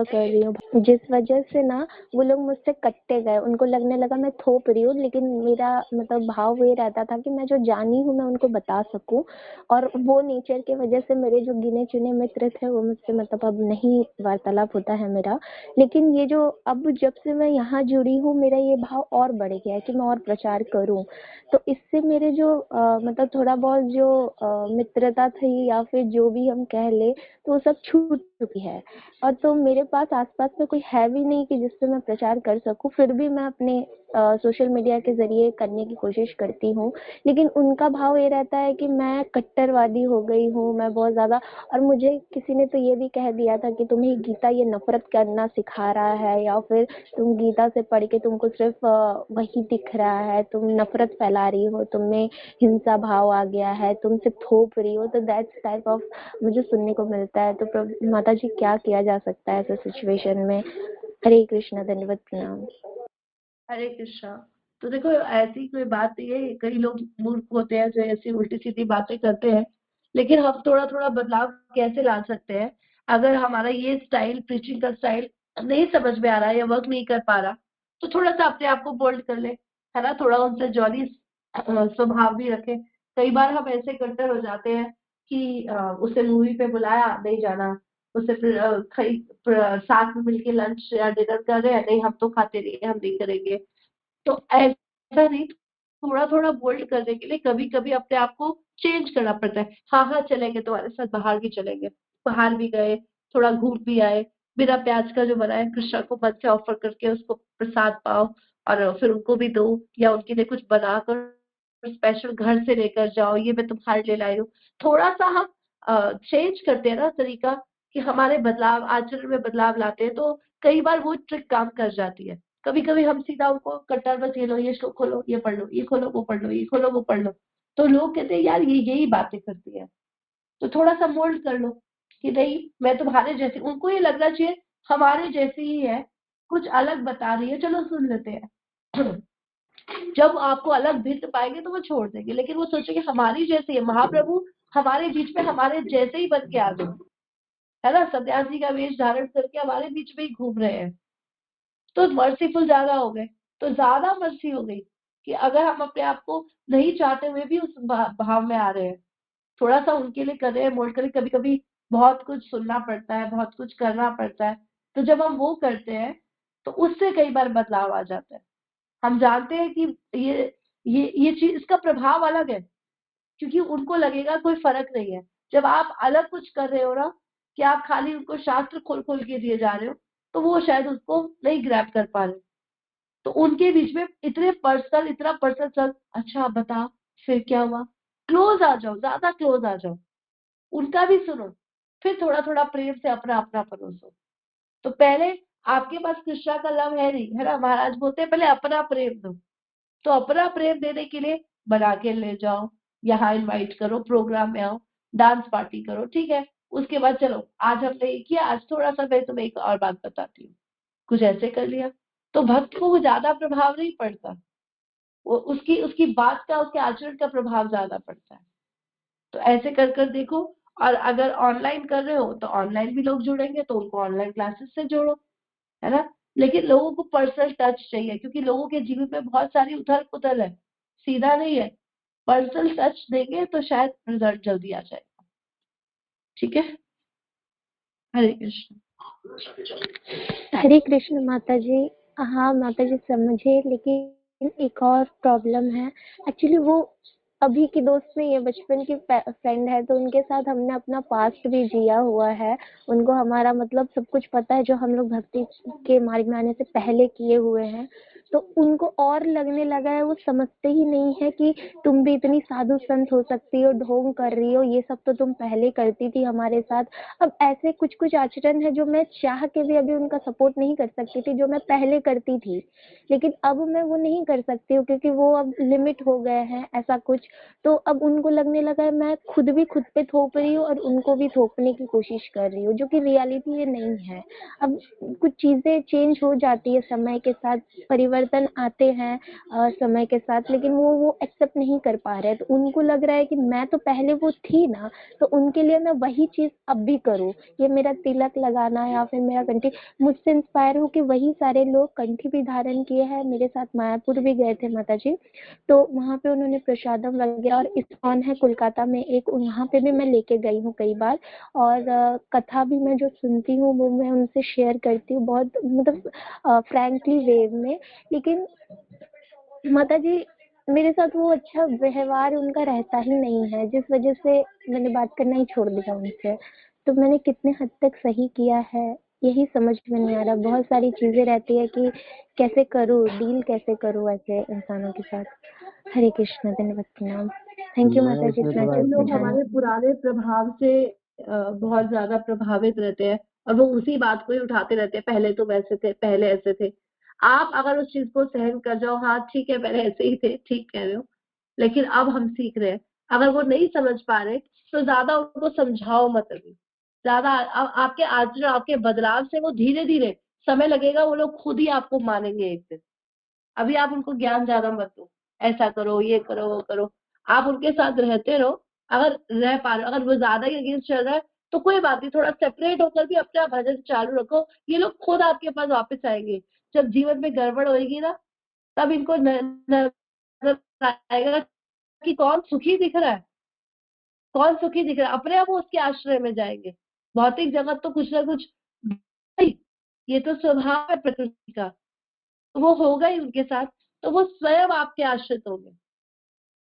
कर रही हूँ, जिस वजह से ना वो लोग मुझसे कटते गए। उनको लगने लगा मैं थोप रही हूँ, लेकिन मेरा मतलब भाव ये रहता था कि मैं जो जानी हूँ मैं उनको बता सकूँ। और वो नेचर की वजह से मेरे जो गिने चुने मित्र थे वो मुझसे मतलब अब नहीं वार्तालाप होता है मेरा। लेकिन ये जो अब जब से मैं यहाँ जुड़ी हूँ, मेरा ये भाव और बढ़ गया है कि मैं और प्रचार करूँ। तो इससे मेरे जो मतलब थोड़ा बहुत जो मित्रता थी या फिर जो भी हम कह ले, तो वो सब छूट चुकी है। और तो मेरे पास आसपास में कोई है भी नहीं कि जिससे मैं प्रचार कर सकूँ। फिर भी मैं अपने सोशल मीडिया के जरिए करने की कोशिश करती हूँ, लेकिन उनका भाव ये रहता है कि मैं कट्टरवादी हो गई हूँ, मैं बहुत ज़्यादा। और मुझे किसी ने तो ये भी कह दिया था कि तुम्हें गीता ये नफरत करना सिखा रहा है, या फिर तुम गीता से पढ़ के तुमको सिर्फ वही दिख रहा है, तुम नफरत फैला रही हो, तुममें हिंसा भाव आ गया है, तुम सिर्फ थोप रही हो। तो दैट्स टाइप ऑफ मुझे सुनने को मिलता है। तो माता जी क्या किया जा सकता है ऐसे सिचुएशन में? हरे कृष्णा, धन्यवाद, प्रणाम। हरे कृष्णा। तो देखो ऐसी कोई बात नहीं है, कई लोग मूर्ख होते हैं जो ऐसी उल्टी सीधी बातें करते हैं, लेकिन हम थोड़ा थोड़ा बदलाव कैसे ला सकते हैं? अगर हमारा ये स्टाइल, प्रीचिंग का स्टाइल नहीं समझ में आ रहा है या वर्क नहीं कर पा रहा, तो थोड़ा सा अपने आप को बोल्ड कर ले, है ना। थोड़ा उनसे जॉली स्वभाव भी रखे। कई बार हम ऐसे कट्टर हो जाते हैं कि उसे मूवी पे बुलाया, नहीं जाना। उसे साथ में मिलके लंच या डिनर कर रहे हैं, नहीं हम तो खाते नहीं, हम नहीं करेंगे। तो ऐसा नहीं, थोड़ा थोड़ा बोल्ड करने के लिए कभी कभी अपने आप को चेंज करना पड़ता है। हाँ हाँ चलेंगे, तुम्हारे साथ बाहर भी चलेंगे। बाहर भी गए, थोड़ा घूम भी आए, बिना प्याज का जो बनाए कृष्णा को मन से ऑफर करके उसको प्रसाद पाओ, और फिर उनको भी दो, या उनके लिए कुछ बनाकर स्पेशल घर से लेकर जाओ, ये मैं तुम्हारे लिए लाई हूँ। थोड़ा सा हम चेंज करते हैं ना तरीका, कि हमारे बदलाव, आचरण में बदलाव लाते हैं, तो कई बार वो ट्रिक काम कर जाती है। कभी कभी हम सीधा उनको कट्टर बस ये लो, ये श्लोक खोलो, ये पढ़ लो, ये खोलो वो पढ़ लो, ये खोलो वो पढ़ लो, तो लोग कहते हैं यार ये यही बातें करती है। तो थोड़ा सा मोल्ड कर लो कि नहीं मैं तुम्हारे जैसी, उनको ये लगना चाहिए हमारे जैसी ही है, कुछ अलग बता रही है, चलो सुन लेते हैं। जब आपको अलग भिन्न पाएंगे तो वो छोड़ देंगे, लेकिन वो सोचेंगे हमारी जैसी है, महाप्रभु हमारे बीच में हमारे जैसे ही बन के आ गए, है ना। सन्यासी का वेश धारण करके हमारे बीच में ही घूम रहे हैं, तो मर्सीफुल ज्यादा हो गए। तो ज्यादा मर्सी हो गई कि अगर हम अपने आप को नहीं चाहते हुए भी उस भाव में आ रहे हैं, थोड़ा सा उनके लिए कर रहे हैं, मोड़ कर कभी कभी बहुत कुछ सुनना पड़ता है, बहुत कुछ करना पड़ता है, तो जब हम वो करते हैं तो उससे कई बार बदलाव आ जाता है। हम जानते हैं कि ये चीज, इसका प्रभाव अलग है, क्योंकि उनको लगेगा कोई फर्क नहीं है। जब आप अलग कुछ कर रहे हो ना, कि आप खाली उनको शास्त्र खोल खोल के दिए जा रहे हो, तो वो शायद उसको नहीं ग्रैब कर पा रहे। तो उनके बीच में इतना पर्सनल चल, अच्छा बता फिर क्या हुआ, क्लोज आ जाओ, ज्यादा क्लोज आ जाओ, उनका भी सुनो, फिर थोड़ा थोड़ा प्रेम से अपना अपना परोसो। तो पहले आपके पास कृष्णा का लव है नहीं, है ना, महाराज बोलते हैं पहले अपना प्रेम दो। तो अपना प्रेम देने के लिए बना के ले जाओ, यहाँ इनवाइट करो, प्रोग्राम में आओ, डांस पार्टी करो, ठीक है। उसके बाद चलो आज हमने ये किया, आज थोड़ा सा मैं तुम्हें एक और बात बताती हूँ, कुछ ऐसे कर लिया, तो भक्त को वो ज्यादा प्रभाव नहीं पड़ता, वो उसकी उसकी बात का, उसके आचरण का प्रभाव ज्यादा पड़ता है। तो ऐसे कर कर देखो। और अगर ऑनलाइन कर रहे हो तो ऑनलाइन भी लोग जुड़ेंगे, तो उनको ऑनलाइन क्लासेस से जोड़ो, है ना। लेकिन लोगों को पर्सनल टच चाहिए, क्योंकि लोगों के जीवन में बहुत सारी उथल पुथल है, सीधा नहीं है। पर्सनल टच देंगे तो शायद रिजल्ट जल्दी आ जाएगा। ठीक है, हरे कृष्ण। हरे कृष्ण माता जी। हाँ माता जी समझे, लेकिन एक और प्रॉब्लम है। एक्चुअली वो अभी की दोस्त नहीं है, बचपन की फ्रेंड है, तो उनके साथ हमने अपना पास्ट भी जिया हुआ है। उनको हमारा मतलब सब कुछ पता है, जो हम लोग भक्ति के मार्ग में आने से पहले किए हुए हैं। तो उनको और लगने लगा है, वो समझते ही नहीं है कि तुम भी इतनी साधु संत हो सकती हो, ढोंग कर रही हो, ये सब तो तुम पहले करती थी हमारे साथ। अब ऐसे कुछ कुछ आचरण है जो मैं चाह के भी अभी उनका सपोर्ट नहीं कर सकती थी, जो मैं पहले करती थी, लेकिन अब मैं वो नहीं कर सकती हूँ, क्योंकि वो अब लिमिट हो गए हैं ऐसा कुछ। तो अब उनको लगने लगा है मैं खुद भी खुद पे थोप रही हूँ और उनको भी थोपने की कोशिश कर रही हूँ, जो कि रियलिटी ये नहीं है। अब कुछ चीजें चेंज हो जाती है समय के साथ, परिवर्तन आते हैं समय के साथ, लेकिन वो एक्सेप्ट नहीं कर पा रहे हैं। तो उनको लग रहा है कि मैं तो पहले वो थी ना, तो उनके लिए मैं वही चीज अब भी करूँ, ये मेरा तिलक लगाना या फिर मेरा कंठी, मुझसे इंस्पायर हो कि वही सारे लोग कंठी भी धारण किए हैं। मेरे साथ मायापुर भी गए थे माता जी, तो वहाँ पे उन्होंने प्रसादम वगैरह, और इस्कॉन है कोलकाता में एक, वहाँ पे भी मैं लेके गई हूँ कई बार। और कथा भी मैं जो सुनती हूँ वो मैं उनसे शेयर करती हूँ, बहुत मतलब फ्रैंकली वे में। लेकिन माता जी मेरे साथ वो अच्छा व्यवहार उनका रहता ही नहीं है, जिस वजह से मैंने बात करना ही छोड़ दिया उनसे। तो मैंने कितने हद तक सही किया है यही समझ में नहीं आ रहा। बहुत सारी चीजें रहती है कि कैसे करूँ, डील कैसे करूँ ऐसे इंसानों के साथ। हरे कृष्ण, धन्यवाद, प्रणाम। थैंक यू मैं माता जी इसमें इतना थोड़ा अच्छा हम लोग समझाने हमारे के लिए। पुराने प्रभाव से बहुत ज्यादा प्रभावित रहते हैं, और वो उसी बात को ही उठाते रहते हैं, पहले तो वैसे थे, पहले ऐसे थे। आप अगर उस चीज को सहन कर जाओ, हाँ ठीक है पहले ऐसे ही थे, ठीक कह रहे हो, लेकिन अब हम सीख रहे हैं। अगर वो नहीं समझ पा रहे तो ज्यादा उनको समझाओ मत अभी, ज्यादा आपके आचरण, आपके बदलाव से वो धीरे धीरे, समय लगेगा, वो लोग खुद ही आपको मानेंगे एक दिन। अभी आप उनको ज्ञान ज्यादा मत दो, ऐसा करो, ये करो, वो करो। आप उनके साथ रहते रहो, अगर रह पा रहे हो। अगर वो ज्यादा ही अगेंस्ट चल रहा है तो कोई बात नहीं, थोड़ा सेपरेट होकर भी अपना भजन चालू रखो। ये लोग खुद आपके पास वापस आएंगे। जब जीवन में गड़बड़ होगी ना, तब इनको नजर आएगा कि कौन सुखी दिख रहा है, कौन सुखी दिख रहा है, अपने आप वो उसके आश्रय में जाएंगे। भौतिक जगत तो कुछ ना कुछ, भाई, ये तो स्वभाव है प्रकृति का, तो वो होगा ही उनके साथ। तो वो स्वयं आपके आश्रित होंगे।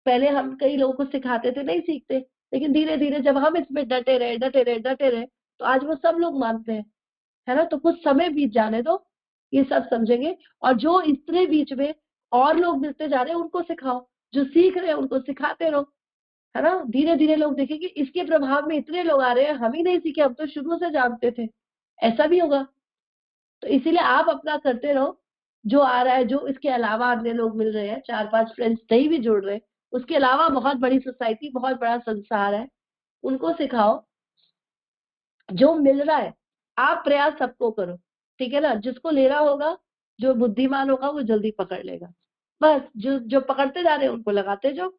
पहले हम कई लोगों को सिखाते थे, नहीं सीखते, लेकिन धीरे धीरे जब हम इसमें डटे रहे, डटे रहे, डटे रहे, तो आज वो सब लोग मानते हैं, है ना। तो कुछ समय बीत जाने दो, ये सब समझेंगे। और जो इतने बीच में और लोग मिलते जा रहे हैं उनको सिखाओ, जो सीख रहे हैं उनको सिखाते रहो, है ना। धीरे धीरे लोग देखेंगे इसके प्रभाव में इतने लोग आ रहे हैं, हम ही नहीं सीखे, हम तो शुरू से जानते थे, ऐसा भी होगा। तो इसीलिए आप अपना करते रहो, जो आ रहा है, जो इसके अलावा अन्य लोग मिल रहे हैं, 4-5 फ्रेंड्स नहीं भी जुड़ रहे, उसके अलावा बहुत बड़ी सोसाइटी, बहुत बड़ा संसार है, उनको सिखाओ। जो मिल रहा है आप प्रयास सबको करो, ठीक है ना। जिसको लेना होगा, जो बुद्धिमान होगा वो जल्दी पकड़ लेगा। बस जो जो पकड़ते जा रहे हैं उनको लगाते जाओ,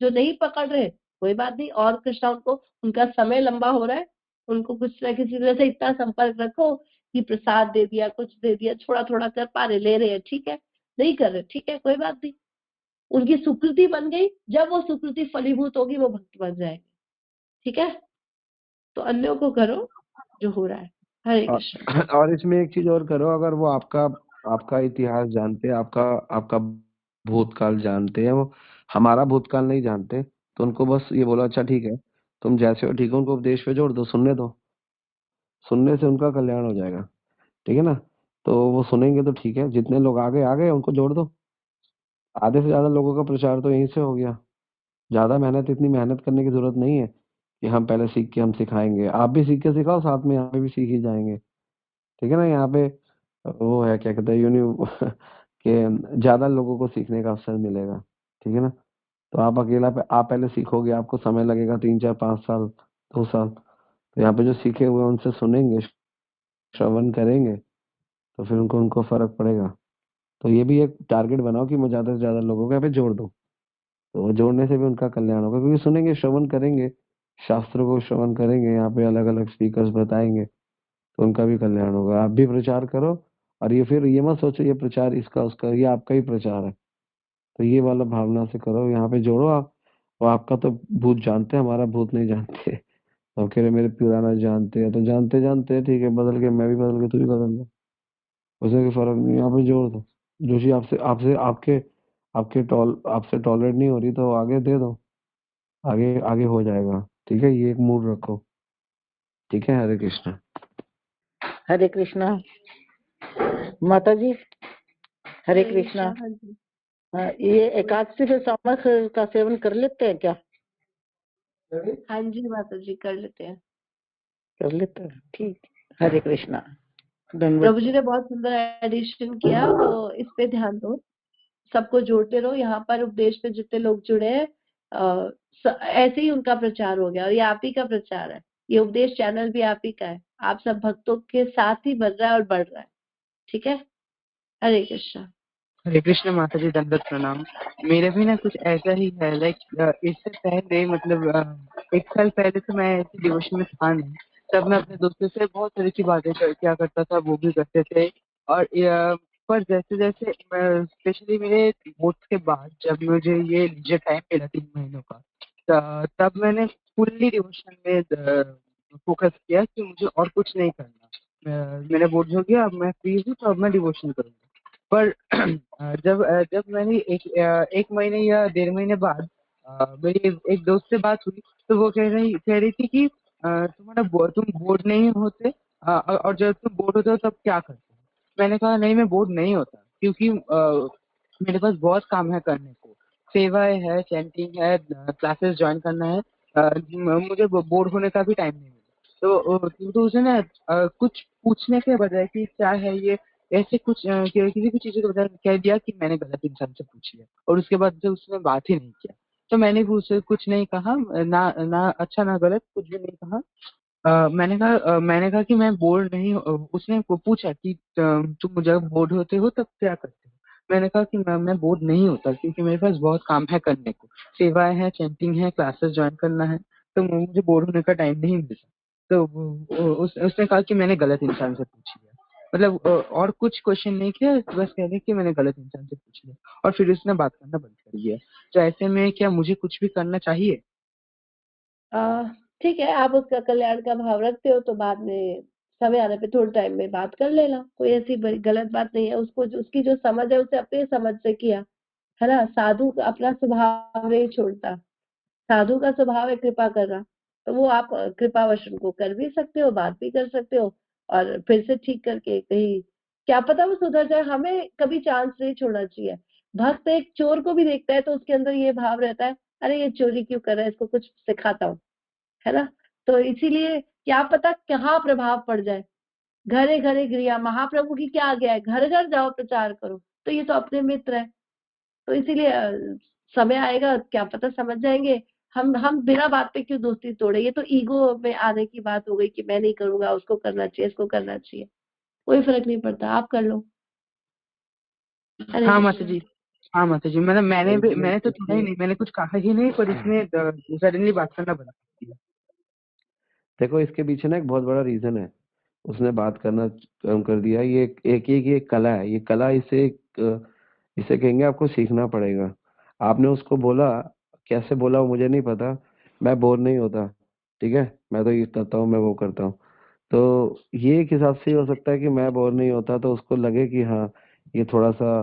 जो नहीं पकड़ रहे कोई बात नहीं। और कृष्णा उनको, उनका समय लंबा हो रहा है, उनको कुछ ना किसी तरह से इतना संपर्क रखो कि प्रसाद दे दिया, कुछ दे दिया, थोड़ा थोड़ा कर पा रहे, ले रहे हैं, ठीक है। नहीं कर रहे, ठीक है, कोई बात नहीं, उनकी सुकृति बन गई, जब वो सुकृति फलीभूत होगी वो भक्त बन जाएंगे, ठीक है। तो अन्यों को करो जो हो रहा है। हरे कृष्ण। और इसमें एक चीज और करो, अगर वो आपका आपका इतिहास जानते हैं, आपका आपका भूतकाल जानते हैं, वो हमारा भूतकाल नहीं जानते, तो उनको बस ये बोलो अच्छा ठीक है, तुम जैसे हो ठीक है, उनको उपदेश पे जोड़ दो, सुनने दो, सुनने से उनका कल्याण हो जाएगा, ठीक है ना। तो वो सुनेंगे तो ठीक है, जितने लोग आगे आ गए उनको जोड़ दो, आधे से ज्यादा लोगों का प्रचार तो यहीं से हो गया। ज्यादा मेहनत, इतनी मेहनत करने की जरूरत नहीं है कि हम पहले सीख के हम सिखाएंगे, आप भी सीख के सिखाओ, साथ में यहाँ पे भी सीख ही जाएंगे, ठीक है ना। यहाँ पे वो है क्या कहते हैं कि ज्यादा लोगों को सीखने का अवसर मिलेगा, ठीक है ना। तो आप अकेला आप पहले सीखोगे, आपको समय लगेगा 3 4 5 साल, 2 साल, तो यहाँ पे जो सीखे हुए हैं, उनसे सुनेंगे, श्रवण करेंगे, तो फिर उनको उनको फर्क पड़ेगा। तो ये भी एक टारगेट बनाओ कि मैं ज्यादा से ज्यादा लोगों को यहाँ पे जोड़ दूं, तो वो जोड़ने से भी उनका कल्याण होगा, क्योंकि सुनेंगे, श्रवण करेंगे, शास्त्रों को श्रवण करेंगे, यहाँ पे अलग अलग स्पीकर्स बताएंगे, तो उनका भी कल्याण होगा। आप भी प्रचार करो, और ये फिर ये मत सोचो ये प्रचार इसका उसका, ये आपका ही प्रचार है, तो ये वाला भावना से करो, यहाँ पे जोड़ो आप। और आपका तो भूत जानते हैं, हमारा भूत नहीं जानते। तो कह रहे मेरे पुराना जानते हैं, तो जानते जानते हैं, ठीक है, बदल के मैं भी बदल के तू भी बदल जा, उससे कोई फर्क नहीं, यहाँ पे जोड़ दो। जो चीज आपसे आपसे आपके आपके आपसे टॉलरेट नहीं हो रही, तो आगे दे दो, आगे आगे हो जाएगा, ठीक है। ये एक मूड रखो, ठीक है। हरे कृष्णा। हरे कृष्णा माता जी। हरे हरे कृष्णा। कृष्ण। हाँ जी। ये एकादशी से सामक का सेवन कर लेते हैं क्या? हाँ जी माता जी, कर लेते हैं। कर लेते हैं, ठीक। हरे कृष्णा। धन्यवाद। प्रभु जी ने बहुत सुंदर एडिशन किया, तो इस पे ध्यान दो, सबको जोड़ते रहो। यहाँ पर उपदेश पे जितने लोग जुड़े हैं, ऐसे ही उनका प्रचार हो गया, और ये आप ही का प्रचार है, ये उपदेश चैनल भी आप ही का है, आप सब भक्तों के साथ ही बन रहा है और बढ़ रहा है, ठीक है। हरे कृष्णा। हरे कृष्ण माता जी, दंडवत प्रणाम। मेरा भी ना कुछ ऐसा ही है, लाइक इससे पहले मतलब 1 साल पहले तो मैं ऐसे डिवोशन में था नहीं, तब मैं अपने दोस्तों से बहुत तरह की बातें किया करता था, वो भी करते थे। और पर जैसे जैसे स्पेशली मेरे बोर्ड के बाद जब मुझे ये लीजर टाइम मिला 3 महीनों का, तब मैंने फुल्ली डिवोशन में फोकस किया कि मुझे और कुछ नहीं करना। मेरा बोर्ड हो गया, अब मैं फ्री हूँ, तो अब मैं डिवोशन करूंगा। पर जब मैंने एक महीने या 1.5 महीने बाद मेरी एक दोस्त से बात हुई, तो वो कह रही थी कि तुम बोर्ड नहीं होते, और जब तुम बोर्ड होते हो तब क्या करते हो। मैंने कहा नहीं, मैं बोर्ड नहीं होता, क्योंकि मेरे पास बहुत काम है करने को, सेवाएं है, चैंटिंग है, क्लासेस ज्वाइन करना है, मुझे बोर्ड होने का भी टाइम नहीं मिला। तो उसे ना कुछ पूछने के बजाय कि क्या है ये, ऐसे कुछ किसी भी चीज़ के बजाय कह दिया कि मैंने गलत इंसान से पूछ लिया, और उसके बाद से उसने बात ही नहीं किया। तो मैंने भी उसे कुछ नहीं कहा, ना ना अच्छा ना गलत, कुछ भी नहीं कहा। मैंने कहा कि मैं बोर्ड नहीं उसने पूछा कि तुम जब बोर्ड होते हो तब क्या करते हो। मैंने कहा कि मैं बोर्ड नहीं होता, क्योंकि मेरे पास बहुत काम है करने को, सेवाएं हैं, चैंटिंग है, क्लासेस ज्वाइन करना है, तो मुझे बोर्ड होने का टाइम नहीं मिलता। तो उसने कहा कि मैंने गलत इंसान से पूछ लिया, मतलब और कुछ क्वेश्चन नहीं किया, बस कह रहे कि मैंने गलत इंसान से पूछ लिया, और फिर उसने बात करना बंद कर दिया। तो ऐसे में क्या मुझे कुछ भी करना चाहिए? ठीक है, आप उसका कल्याण का भाव रखते हो तो बाद में समय आने पे थोड़े टाइम में बात कर लेना, कोई ऐसी गलत बात नहीं है। उसको उसकी जो समझ है उसे अपनी समझ से किया, है ना। साधु अपना स्वभाव नहीं छोड़ता, साधु का स्वभाव है कृपा करना, तो वो आप कृपावश उनको कर भी सकते हो, बात भी कर सकते हो, और फिर से ठीक करके कहीं क्या पता वो सुधर जाए। हमें कभी चांस नहीं छोड़ना चाहिए। भक्त एक चोर को भी देखता है तो उसके अंदर ये भाव रहता है, अरे ये चोरी क्यों कर रहा है, इसको कुछ सिखाता हूँ, है ना। तो इसीलिए क्या पता कहाँ प्रभाव पड़ जाए। घरे घरे गिरिया, महाप्रभु की क्या आज्ञा है, घर घर जाओ प्रचार करो, तो ये तो अपने मित्र है। तो इसीलिए समय आएगा, क्या पता समझ जाएंगे। हम बिना बात पे क्यों दोस्ती तोड़े, ये तो ईगो में आने की बात हो गई कि मैं नहीं करूंगा, उसको करना चाहिए, इसको करना चाहिए, कोई फर्क नहीं पड़ता, आप कर लो। हरे हाँ माता कृष्ण। जी। हाँ माता जी, मतलब मैंने तो सुना ही नहीं, मैंने कुछ कहा ही नहीं, पर इसने सडनली बात करना बंद कर दिया। देखो इसके पीछे ना एक बहुत बड़ा रीजन है, उसने बात करना कम कर दिया। ये एक कला है, ये कला इसे इसे कहेंगे आपको सीखना पड़ेगा। आपने उसको बोला, कैसे बोला वो मुझे नहीं पता, मैं बोर नहीं होता, ठीक है, मैं तो ये करता हूँ, मैं वो करता हूँ। तो ये एक हिसाब से ही हो सकता है कि मैं बोर नहीं होता, तो उसको लगे कि हाँ ये थोड़ा सा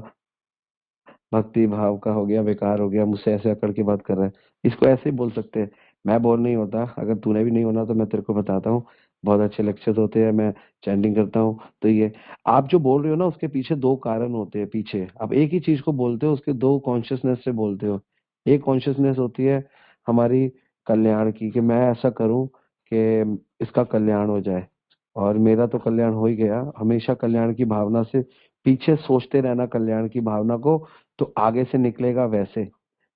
भक्ति भाव का हो गया, बेकार हो गया, मुझसे ऐसे अकड़ के बात कर रहा है। इसको ऐसे ही बोल सकते हैं, मैं बोर नहीं होता, अगर तूने भी नहीं होना तो मैं तेरे को बताता हूँ, बहुत अच्छे लेक्चर्स होते हैं, मैं चैंटिंग करता हूँ। तो ये आप जो बोल रहे हो ना, उसके पीछे दो कारण होते हैं। पीछे आप एक ही चीज को बोलते हो, उसके दो कॉन्शियसनेस से बोलते हो। एक कॉन्शियसनेस होती है हमारी कल्याण की, कि मैं ऐसा करूं कि इसका कल्याण हो जाए, और मेरा तो कल्याण हो ही गया। हमेशा कल्याण की भावना से पीछे सोचते रहना, कल्याण की भावना को, तो आगे से निकलेगा वैसे।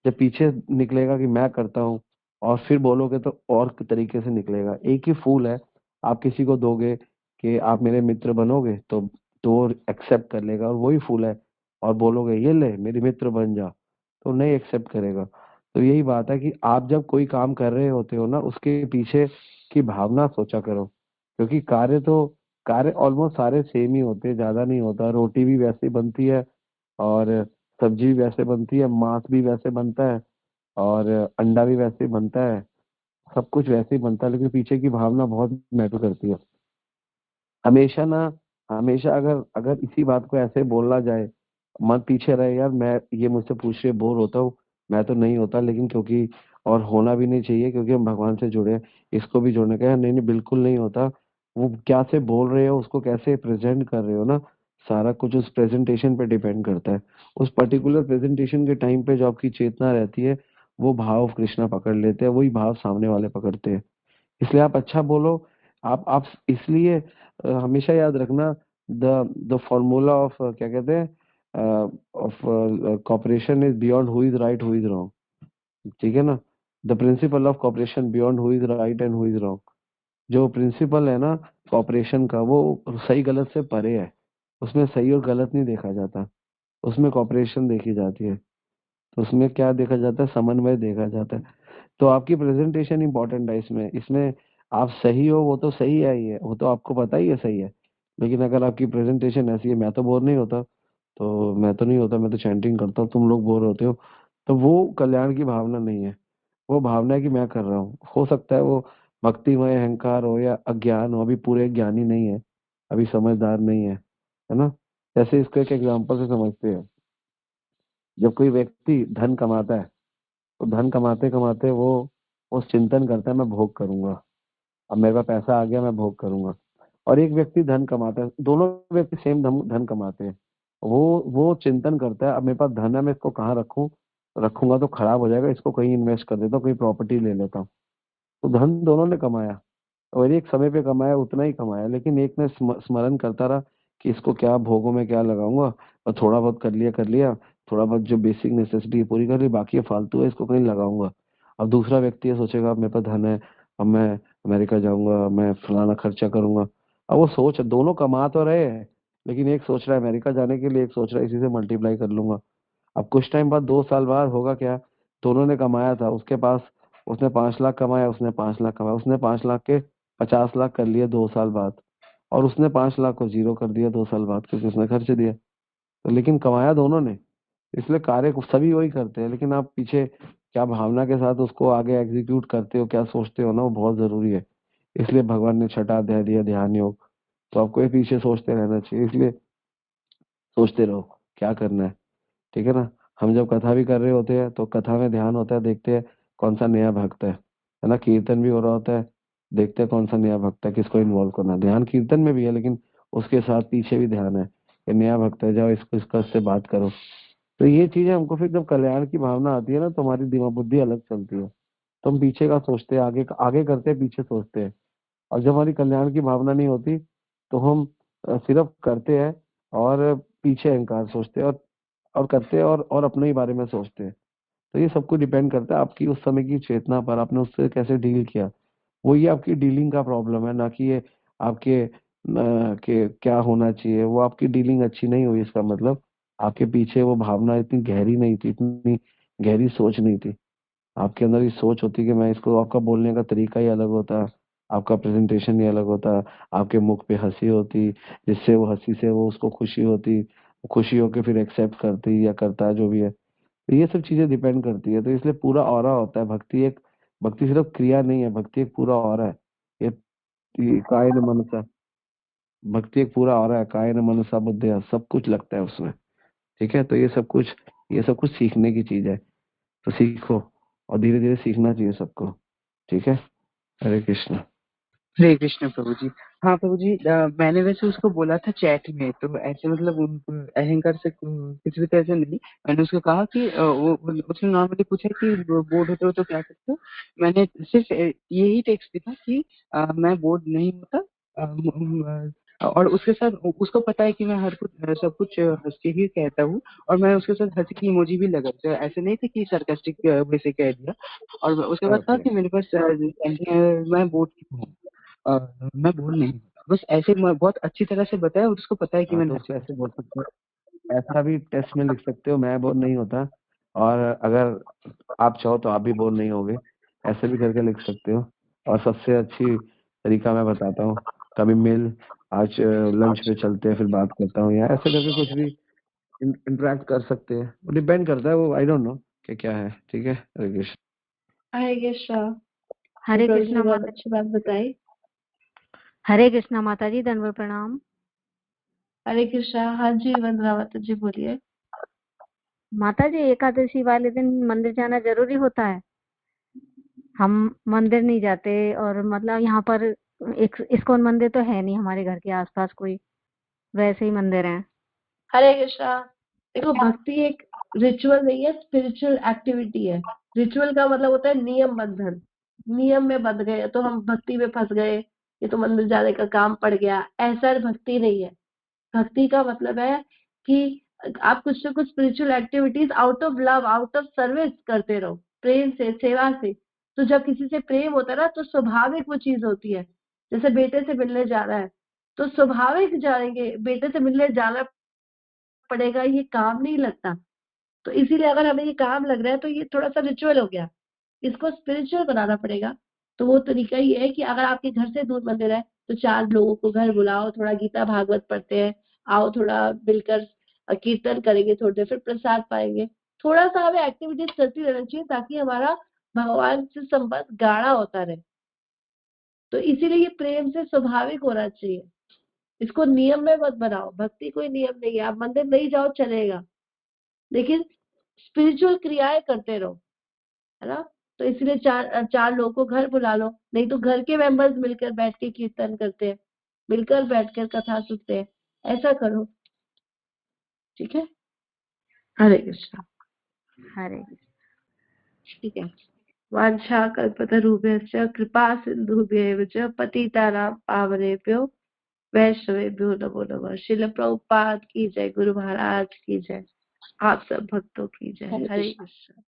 जब पीछे निकलेगा कि मैं करता हूँ, और फिर बोलोगे तो और तरीके से निकलेगा। एक ही फूल है, आप किसी को दोगे कि आप मेरे मित्र बनोगे, तो एक्सेप्ट कर लेगा, और वही फूल है, और बोलोगे ये ले मेरे मित्र बन जा, तो नहीं एक्सेप्ट करेगा। तो यही बात है कि आप जब कोई काम कर रहे होते हो ना, उसके पीछे की भावना सोचा करो, क्योंकि कार्य ऑलमोस्ट सारे सेम ही होते हैं, ज्यादा नहीं होता। रोटी भी वैसे ही बनती है, और सब्जी भी वैसे बनती है, मांस भी वैसे बनता है, और अंडा भी वैसे ही बनता है, सब कुछ वैसे ही बनता है, लेकिन पीछे की भावना बहुत मैटर करती है। हमेशा ना, हमेशा अगर अगर इसी बात को ऐसे बोलना जाए, मन पीछे रहे, यार मैं, ये मुझसे पूछ रहे, बोर होता हूँ, मैं तो नहीं होता, लेकिन क्योंकि, और होना भी नहीं चाहिए क्योंकि हम भगवान से जुड़े हैं, इसको भी जोड़ने का है। नहीं नहीं, बिल्कुल नहीं होता। वो क्या से बोल रहे हो, उसको कैसे प्रेजेंट कर रहे हो ना, सारा कुछ उस प्रेजेंटेशन पे डिपेंड करता है। उस पर्टिकुलर प्रेजेंटेशन के टाइम पे जो आपकी चेतना रहती है, वो भाव कृष्णा पकड़ लेते हैं, वही भाव सामने वाले पकड़ते हैं। इसलिए आप अच्छा बोलो। आप इसलिए हमेशा याद रखना, द फॉर्मूला ऑफ, क्या कहते हैं, of corporation is beyond who is right who is wrong, ठीक है ना। The principle of corporation beyond who is right and who is wrong. जो प्रिंसिपल है ना कॉपरेशन का, वो सही गलत से परे है। उसमें सही और गलत नहीं देखा जाता, उसमें कॉपरेशन देखी जाती है। तो उसमें क्या देखा जाता है, समन्वय देखा जाता है। तो आपकी प्रेजेंटेशन इंपॉर्टेंट है इसमें। इसमें आप सही हो, वो तो सही है ही है, वो तो आपको पता ही है सही है। लेकिन अगर आपकी प्रेजेंटेशन ऐसी है, मैं तो बोर नहीं होता, तो मैं तो नहीं होता, मैं तो चैंटिंग करता हूँ, तुम लोग बोर होते हो, तो वो कल्याण की भावना नहीं है। वो भावना है कि मैं कर रहा हूँ। हो सकता है वो भक्तिमय अहंकार हो या अज्ञान हो, अभी पूरे ज्ञानी नहीं है, अभी समझदार नहीं है ना। जैसे इसको एक एग्जाम्पल से समझते हैं। जब कोई व्यक्ति धन कमाता है, तो धन कमाते कमाते वो चिंतन करता है, मैं भोग करूंगा, अब मेरे पास पैसा आ गया, मैं भोग करूंगा। और एक व्यक्ति धन कमाता है, दोनों व्यक्ति सेम धन कमाते हैं, वो चिंतन करता है, अब मेरे पास धन है, मैं इसको कहाँ रखूं, रखूंगा तो खराब हो जाएगा, इसको कहीं इन्वेस्ट कर देता हूँ, कोई प्रॉपर्टी ले लेता हूँ। तो धन दोनों ने कमाया, और एक समय पे कमाया, उतना ही कमाया, लेकिन एक ने स्मरण करता रहा कि इसको क्या भोगों में क्या लगाऊंगा, और थोड़ा बहुत कर लिया, थोड़ा बहुत जो बेसिक नेसेसिटी है पूरी कर ली, बाकी ये फालतू है, इसको कहीं लगाऊंगा। अब दूसरा व्यक्ति ये सोचेगा, अब मेरे पास धन है, अब मैं अमेरिका जाऊंगा, मैं फलाना खर्चा करूंगा। अब वो सोच, दोनों कमा तो रहे हैं, लेकिन एक सोच रहा है अमेरिका जाने के लिए, एक सोच रहा है इसी से मल्टीप्लाई कर लूंगा। अब कुछ टाइम बाद, 2 साल बाद होगा क्या, दोनों ने कमाया था, उसके पास, उसने 5 लाख कमाया, उसने 5 लाख कमाया, उसने 5 लाख के 50 लाख कर लिए 2 साल बाद, और उसने 5 लाख को जीरो कर दिया 2 साल बाद, क्योंकि उसने खर्च दिया। तो लेकिन कमाया दोनों ने। इसलिए कार्य को सभी वही करते हैं, लेकिन आप पीछे क्या भावना के साथ उसको आगे एग्जीक्यूट करते हो, क्या सोचते हो ना, वो बहुत जरूरी है। इसलिए भगवान ने छठा अध्याय दिया, ध्यान योग। तो आपको ये पीछे सोचते रहना चाहिए, इसलिए सोचते रहो क्या करना है, ठीक है ना। हम जब कथा भी कर रहे होते हैं, तो कथा में ध्यान होता है, देखते हैं कौन सा नया भक्त है ना। कीर्तन भी हो रहा होता है, देखते हैं कौन सा नया भक्त है, किसको इन्वॉल्व करना है। ध्यान कीर्तन में भी है, लेकिन उसके साथ पीछे भी ध्यान है कि नया भक्त है, जाओ इसको इसका इससे बात करो। तो ये चीजें हमको, फिर जब कल्याण की भावना आती है ना, तो हमारी दिमाग बुद्धि अलग चलती है। तो हम पीछे का सोचते हैं, आगे आगे करते हैं, पीछे सोचते हैं। और जब हमारी कल्याण की भावना नहीं होती, तो हम सिर्फ करते हैं, और पीछे अहंकार सोचते हैं, और करते हैं, और अपने ही बारे में सोचते हैं। तो ये सबको डिपेंड करता है आपकी उस समय की चेतना पर, आपने उससे कैसे डील किया। वो ये आपकी डीलिंग का प्रॉब्लम है, ना कि ये आपके के क्या होना चाहिए। वो आपकी डीलिंग अच्छी नहीं हुई, इसका मतलब आपके पीछे वो भावना इतनी गहरी नहीं थी, इतनी गहरी सोच नहीं थी। आपके अंदर ये सोच होती कि मैं इसको, आपका बोलने का तरीका ही अलग होता, आपका प्रेजेंटेशन ही अलग होता, आपके मुख पे हंसी होती, जिससे वो हंसी से वो उसको खुशी होती, खुशी होके फिर एक्सेप्ट करती या करता है जो भी है। तो ये सब चीजें डिपेंड करती है, तो इसलिए पूरा ऑरा होता है। भक्ति सिर्फ क्रिया नहीं है, भक्ति एक पूरा ऑरा है। ये कायन मनसा, भक्ति एक पूरा ऑरा है, कायन मनसा बुद्धि सब कुछ लगता है उसमें। ठीक है, तो ये सब कुछ सीखने की चीज है, तो सीखो, और धीरे धीरे सीखना चाहिए सबको। ठीक है, हरे कृष्ण। हरे कृष्ण प्रभु जी। हाँ प्रभु जी, मैंने वैसे उसको बोला था चैट में, तो ऐसे मतलब अहंकार से कुछ भी तरह से नहीं। मैंने उसको कहा कि उसने नॉर्मली पूछा कि बोर्ड होते हो तो क्या करते हो। मैंने सिर्फ यही टेक्स्ट दिया कि मैं बोर्ड नहीं होता। और उसके साथ उसको पता है कि मैं हर कुछ सब कुछ हंस के ही कहता हूँ, और मैं उसके साथ हंसी की इमोजी भी लगा, तो ऐसे नहीं थे कि सरकास्टिक वे से कह दिया। और उसके बाद कहा ओके, कि मेरे पास मैं बोर्ड हूँ, मैं बोल नहीं सकता। बस ऐसे बहुत अच्छी तरह से बताया, और उसको पता है कि हाँ मैंने तो अच्छी उसको तरह ऐसे से बोल सकते हो, ऐसा भी टेस्ट में लिख सकते हो, मैं बोर नहीं होता। और अगर आप चाहो तो आप भी बोर नहीं होगे, ऐसे भी करके लिख सकते हो। और सबसे अच्छी तरीका मैं बताता हूँ, कभी मिल, आज लंच पे चलते हैं फिर बात करता हूँ, या ऐसे करके कुछ भी इंटरेक्ट कर सकते हैं। वो डिपेंड करता है, वो आई डोंट नो कि क्या है। ठीक है, हरे कृष्ण। हरे कृष्णा। हरे प्रभु जी ने कृष्णा बहुत माता अच्छी बात बताई। हरे कृष्णा माता जी, दंडवत प्रणाम। हरे कृष्णा। हाँ जी, वंदना माता जी बोलिए। माता जी, एकादशी वाले दिन मंदिर जाना जरूरी होता है? हम मंदिर नहीं जाते, और मतलब यहाँ पर एक इस्कॉन मंदिर तो है नहीं हमारे घर के आसपास कोई, वैसे ही मंदिर हैं। हरे कृष्णा। देखो, भक्ति एक रिचुअल नहीं है, स्पिरिचुअल एक्टिविटी है। रिचुअल का मतलब होता है नियम बंधन। नियम में बंध गए तो हम भक्ति में फंस गए, ये तो मंदिर जाने का काम पड़ गया, ऐसा भक्ति नहीं है। भक्ति का मतलब है कि आप कुछ ना कुछ spiritual activities out of love, out of service करते रहो, प्रेम से, सेवा से। तो जब किसी से प्रेम होता है ना, तो स्वाभाविक वो चीज होती है। जैसे बेटे से मिलने जाना है, तो स्वाभाविक जाएंगे, बेटे से मिलने जाना पड़ेगा, ये काम नहीं लगता। तो इसीलिए अगर हमें ये काम लग रहा है तो ये थोड़ा सा रिचुअल हो गया, इसको स्पिरिचुअल बनाना पड़ेगा। तो वो तरीका ये है कि अगर आपके घर से दूर मंदिर है, तो 4 लोगों को घर बुलाओ, थोड़ा गीता भागवत पढ़ते हैं, आओ थोड़ा मिलकर कीर्तन करेंगे, थोड़ी देर फिर प्रसाद पाएंगे। थोड़ा सा हमें एक्टिविटीज चलती रहनी चाहिए, ताकि हमारा भगवान से संबंध गाढ़ा होता रहे। तो इसीलिए ये प्रेम से स्वाभाविक होना चाहिए, इसको नियम में मत बनाओ। भक्ति कोई नियम नहीं है, आप मंदिर नहीं जाओ चलेगा, लेकिन स्पिरिचुअल क्रियाएं करते रहो, है ना। तो इसलिए 4 लोगों को घर बुला लो, नहीं तो घर के मेंबर्स मिलकर बैठ के कीर्तन करते हैं, मिलकर बैठकर कथा सुनते हैं, ऐसा करो। ठीक है, हरे कृष्णा। हरे ठीक है। वाञ्छा कल्पतरुभ्यश्च कृपा सिन्धुभ्येव च पतितानां पावनेभ्यो वैष्णवेभ्यो नमो नमः। श्रील प्रभुपाद की जय, गुरु महाराज की जय, आप सब भक्तों की जय। हरे हरे कृष्ण। कृष्ण।